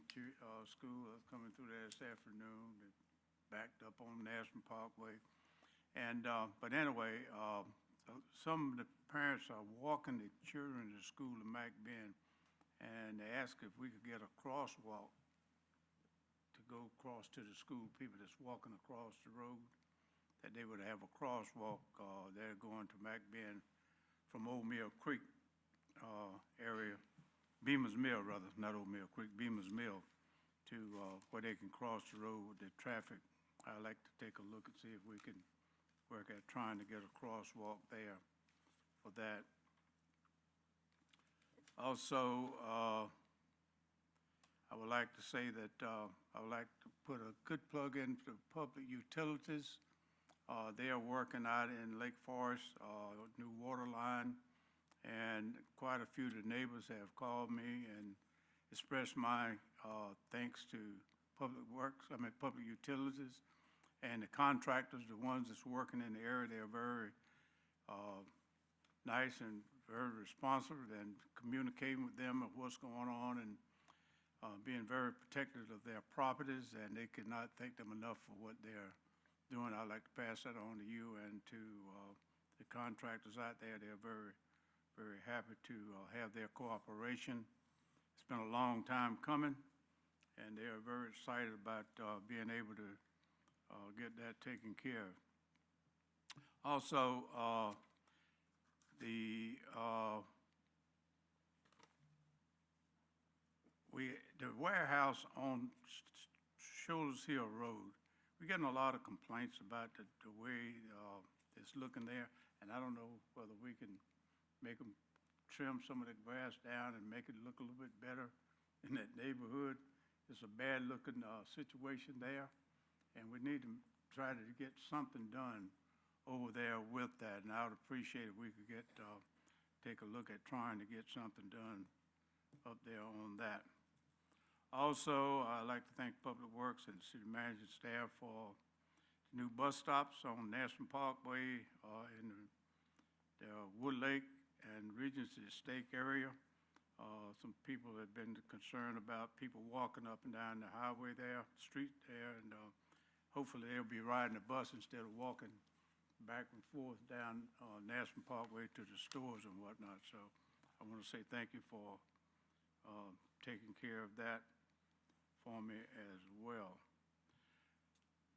School is coming through there this afternoon. They backed up on National Parkway. And, but anyway, some of the parents are walking the children to school in McBean, and they asked if we could get a crosswalk to go across to the school, people that's walking across the road, that they would have a crosswalk there going to McBean from Old Mill Creek area, Beamer's Mill rather, not Old Mill Creek, Beamer's Mill, to where they can cross the road with the traffic. I'd like to take a look and see if we can work at trying to get a crosswalk there for that. Also, I would like to say that I would like to put a good plug in for public utilities. They are working out in Lake Forest, new water line, and quite a few of the neighbors have called me and expressed my thanks to public utilities and the contractors, the ones that's working in the area. They're very nice and very responsive and communicating with them of what's going on and being very protective of their properties, and they could not thank them enough for what they're doing. I'd like to pass that on to you and to the contractors out there. They're very, very happy to have their cooperation. It's been a long time coming, and they are very excited about being able to get that taken care of. Also, the warehouse on Shoulders Hill Road, we're getting a lot of complaints about the way it's looking there, and I don't know whether we can make them trim some of the grass down and make it look a little bit better in that neighborhood. It's a bad-looking situation there, and we need to try to get something done over there with that, and I would appreciate if we could get take a look at trying to get something done up there on that. Also, I'd like to thank Public Works and the city manager staff for new bus stops on National Parkway in the Wood Lake and Regency Estate area. Some people have been concerned about people walking up and down the highway there, street there, and hopefully they'll be riding a bus instead of walking back and forth down National Parkway to the stores and whatnot. So I want to say thank you for taking care of that for me as well.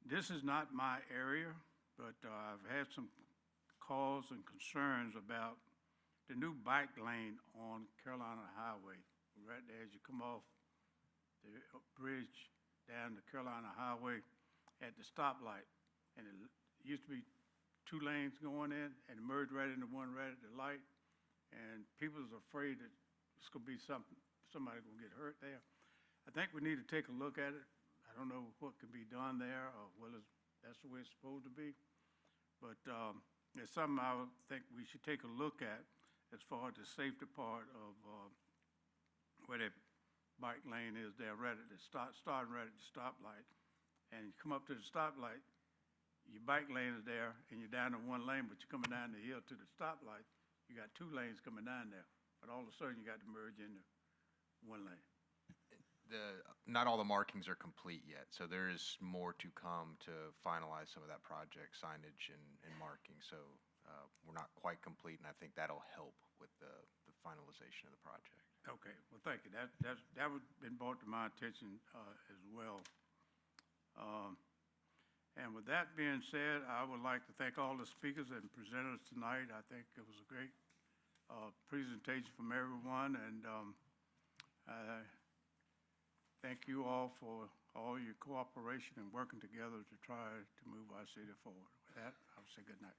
This is not my area, but I've had some calls and concerns about the new bike lane on Carolina Highway, right there as you come off the bridge down the Carolina Highway at the stoplight. And it used to be two lanes going in and it merged right into one right at the light. And people is afraid that it's going to be somebody going to get hurt there. I think we need to take a look at it. I don't know what can be done there or whether that's the way it's supposed to be. But it's something I would think we should take a look at as far as the safety part of where that bike lane is there, right at the starting right at the stoplight. And you come up to the stoplight, your bike lane is there, and you're down in one lane, but you're coming down the hill to the stoplight. You got two lanes coming down there, but all of a sudden you got to merge into one lane. Not all the markings are complete yet, so there is more to come to finalize some of that project signage and marking. So we're not quite complete, and I think that'll help with the finalization of the project. Okay, well, thank you. That was been brought to my attention as well. And with that being said, I would like to thank all the speakers and presenters tonight. I think it was a great presentation from everyone, and thank you all for all your cooperation and working together to try to move our city forward. With that, I'll say good night.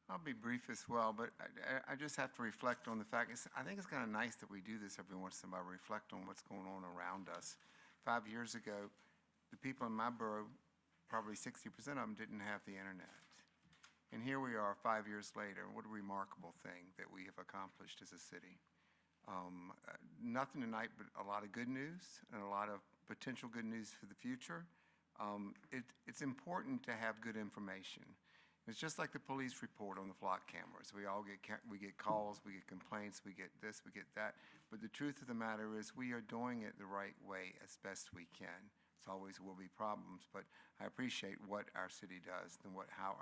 I'll be brief as well, but I just have to reflect on the fact, I think it's kind of nice that we do this every once in a while, reflect on what's going on around us. 5 years ago, the people in my borough, probably 60% of them didn't have the internet. And here we are 5 years later. What a remarkable thing that we have accomplished as a city. Nothing tonight but a lot of good news and a lot of potential good news for the future. It's important to have good information. It's just like the police report on the flock cameras. We get calls, we get complaints, we get this, we get that. But the truth of the matter is we are doing it the right way as best we can. It's always will be problems, but I appreciate what our city does and how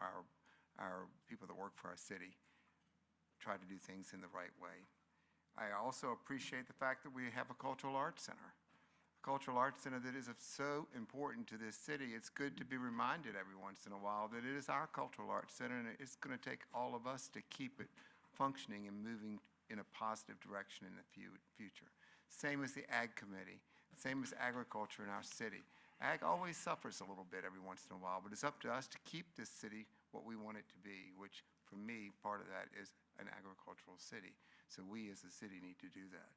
our people that work for our city try to do things in the right way. I also appreciate the fact that we have a cultural arts center. A cultural arts center that is so important to this city. It's good to be reminded every once in a while that it is our cultural arts center, and it's going to take all of us to keep it functioning and moving in a positive direction in the future. Same as the Ag Committee, same as agriculture in our city. Ag always suffers a little bit every once in a while, but it's up to us to keep this city what we want it to be, which for me, part of that is an agricultural city. So we as a city need to do that.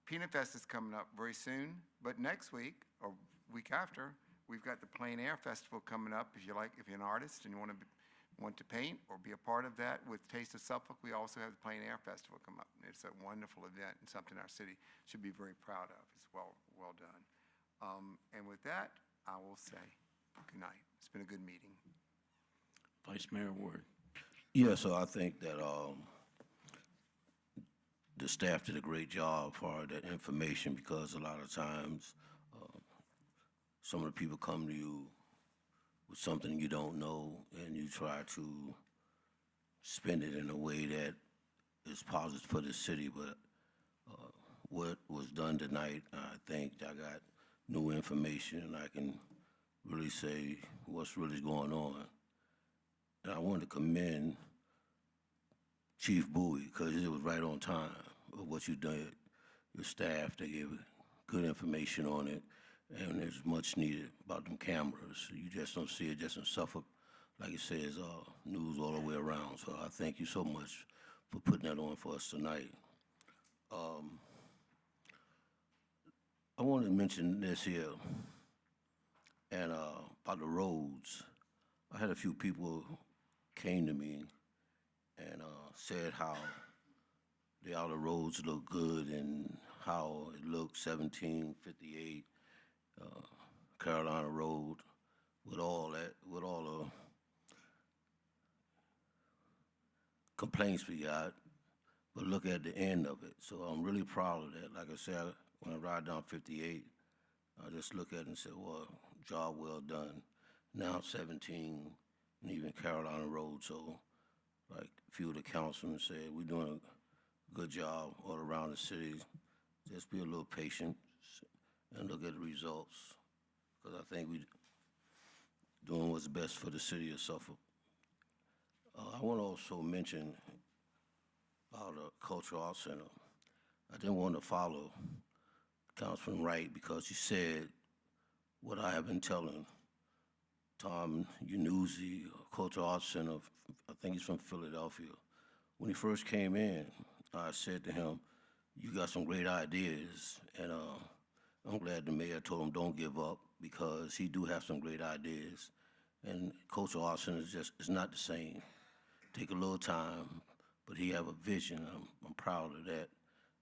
Peanut Fest is coming up very soon, but next week or week after, we've got the Plein Air Festival coming up. If you're an artist and you want to paint or be a part of that with Taste of Suffolk, we also have the Plein Air Festival come up. It's a wonderful event and something our city should be very proud of. It's well done. And with that, I will say good night. It's been a good meeting. Vice Mayor Ward. Yeah, so I think that the staff did a great job for that information, because a lot of times some of the people come to you with something you don't know, and you try to spin it in a way that is positive for the city. But what was done tonight, I think I got new information, and I can really say what's really going on. And I want to commend Chief Bowie, because it was right on time of what you did. Your staff, they gave good information on it, and it's much needed about them cameras. You just don't see it just in Suffolk. Like it says, news all the way around. So I thank you so much for putting that on for us tonight. I wanted to mention this here, and about the roads. I had a few people came to me and said how the outer roads look good and how it looks 1758 Carolina Road with all the complaints we got, but look at the end of it. So I'm really proud of that. Like I said, when I ride down 58, I just look at it and say, well, job well done. Now 17 and even Carolina Road. So like a few of the councilmen said, we're doing a good job all around the city. Just be a little patient and look at the results, because I think we're doing what's best for the city of Suffolk. I want to also mention about the Cultural Arts Center. I didn't want to follow Councilman Wright, because he said what I have been telling Tom Unuzi, Cultural Arts Center, I think he's from Philadelphia. When he first came in, I said to him, you got some great ideas, and I'm glad the mayor told him don't give up, because he do have some great ideas. And Cultural Arts Center is not the same. Take a little time, but he have a vision. I'm proud of that,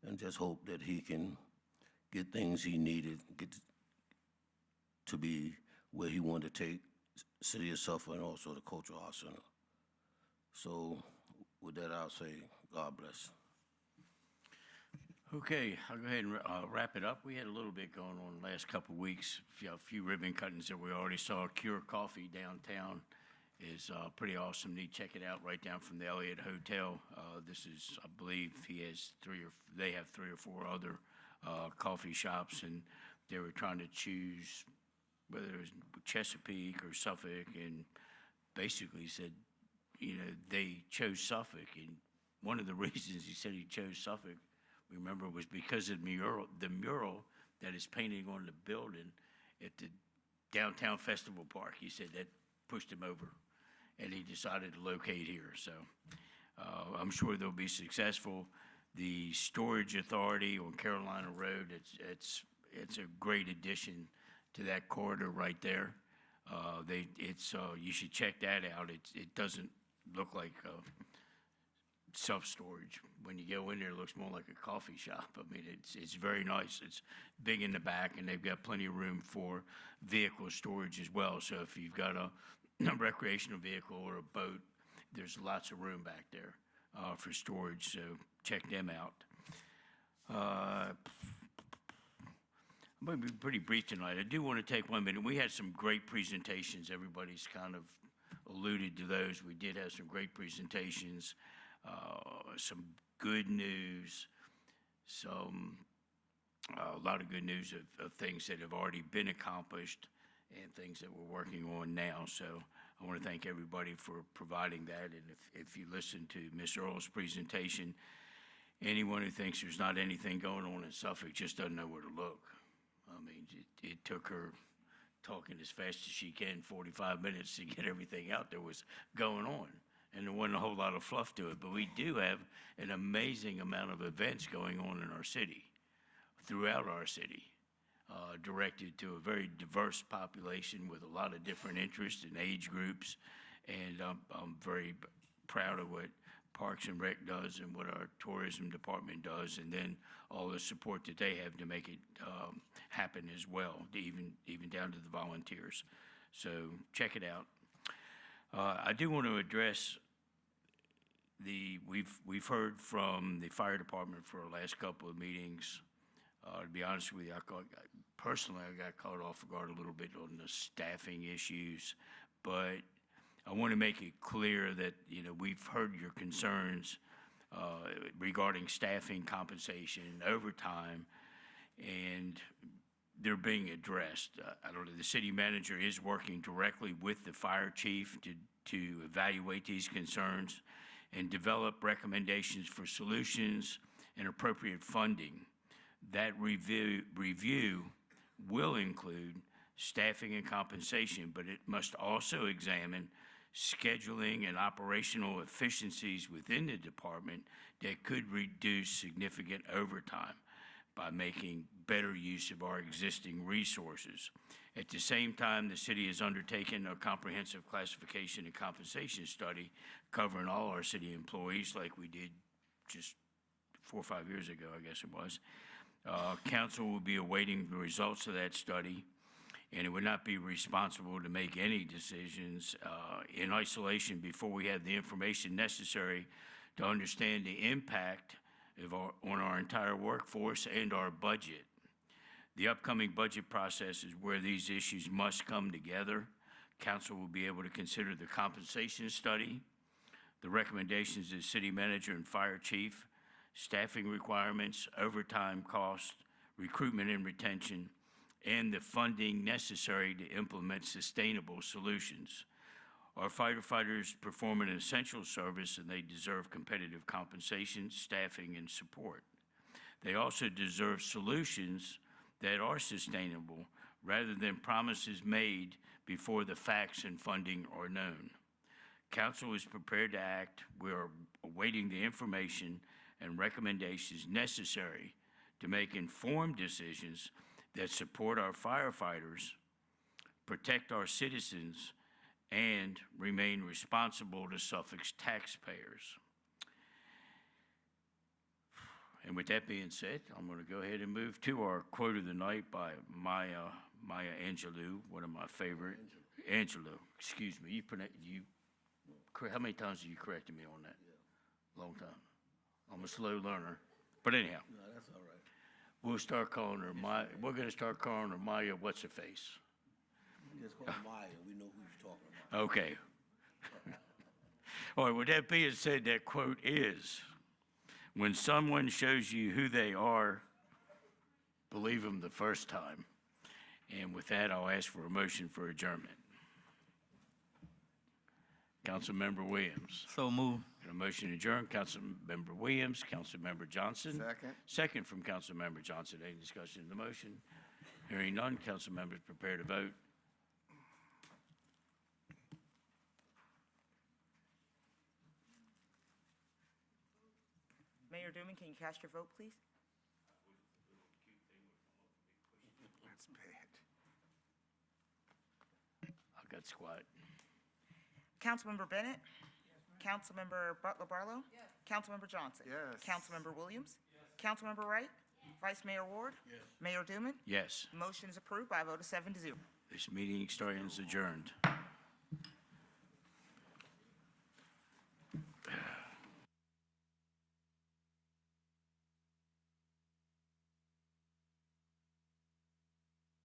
and just hope that he can get things he needed, get to be where he wanted to take City of Suffolk and also the Cultural Arts Center. So with that, I'll say God bless. Okay, I'll go ahead and wrap it up. We had a little bit going on the last couple of weeks. A few ribbon cuttings that we already saw. Cure Coffee downtown is pretty awesome. Need to check it out right down from the Elliott Hotel. This is, I believe, they have three or four other coffee shops, and they were trying to choose whether it was Chesapeake or Suffolk, and basically said, they chose Suffolk. And one of the reasons he said he chose Suffolk, remember, was because of the mural that is painted on the building at the downtown festival park. He said that pushed him over. and he decided to locate here. So I'm sure they'll be successful. The Storage Authority on Carolina Road, it's a great addition to that corridor right there. You should check that out. It doesn't look like self-storage. When you go in there, it looks more like a coffee shop. I mean, it's very nice. It's big in the back, and they've got plenty of room for vehicle storage as well. So if you've got a recreational vehicle or a boat, there's lots of room back there for storage. So check them out. I'm going to be pretty brief tonight. I do want to take 1 minute. We had some great presentations. Everybody's kind of alluded to those. We did have some great presentations, some good news, a lot of good news of things that have already been accomplished and things that we're working on now. So I want to thank everybody for providing that. And if you listen to Ms. Earle's presentation, anyone who thinks there's not anything going on in Suffolk just doesn't know where to look. I mean, it took her talking as fast as she can, 45 minutes, to get everything out that was going on. And there wasn't a whole lot of fluff to it. But we do have an amazing amount of events going on in our city, throughout our city, directed to a very diverse population with a lot of different interests and age groups. And I'm very proud of what Parks and Rec does and what our tourism department does, and then all the support that they have to make it happen as well, even down to the volunteers. So check it out. I do want to address we've heard from the fire department for the last couple of meetings. To be honest with you, personally, I got caught off guard a little bit on the staffing issues, but I want to make it clear that, we've heard your concerns regarding staffing, compensation, overtime, and they're being addressed. I don't know, the city manager is working directly with the fire chief to evaluate these concerns and develop recommendations for solutions and appropriate funding. That review will include staffing and compensation, but it must also examine scheduling and operational efficiencies within the department that could reduce significant overtime by making better use of our existing resources. At the same time, the city has undertaken a comprehensive classification and compensation study covering all our city employees, like we did just 4 or 5 years ago, I guess it was. Council will be awaiting the results of that study, and it would not be responsible to make any decisions in isolation before we have the information necessary to understand the impact on our entire workforce and our budget. The upcoming budget process is where these issues must come together. Council will be able to consider the compensation study, the recommendations of the city manager and fire chief, staffing requirements, overtime costs, recruitment and retention, and the funding necessary to implement sustainable solutions. Our firefighters perform an essential service, and they deserve competitive compensation, staffing, and support. They also deserve solutions that are sustainable rather than promises made before the facts and funding are known. Council is prepared to act. We are awaiting the information and recommendations necessary to make informed decisions that support our firefighters, protect our citizens, and remain responsible to Suffolk's taxpayers. And with that being said, I'm going to go ahead and move to our quote of the night by Maya Angelou, one of my favorite. Angelou, excuse me. How many times have you corrected me on that? Long time. I'm a slow learner. But anyhow. No, that's all right. We'll start calling her Maya. We're going to start calling her Maya What's-Her-Face. Just call her Maya. We know who you're talking about. Okay. All right, with that being said, that quote is, when someone shows you who they are, believe them the first time. And with that, I'll ask for a motion for adjournment. Councilmember Williams. So move. A motion to adjourn, Councilmember Williams, Councilmember Johnson. Second. Second from Councilmember Johnson. Any discussion of the motion? Hearing none, council members prepare to vote. Mayor Duman, can you cast your vote, please? That's bad. I got squat. Councilmember Bennett? Councilmember Butler Barlow? Councilmember Johnson? Yes. Councilmember Williams? Councilmember Wright? Vice Mayor Ward? Mayor Duman? Yes, Motion is approved by a vote of 7 to 0. this meeting starting is adjourned.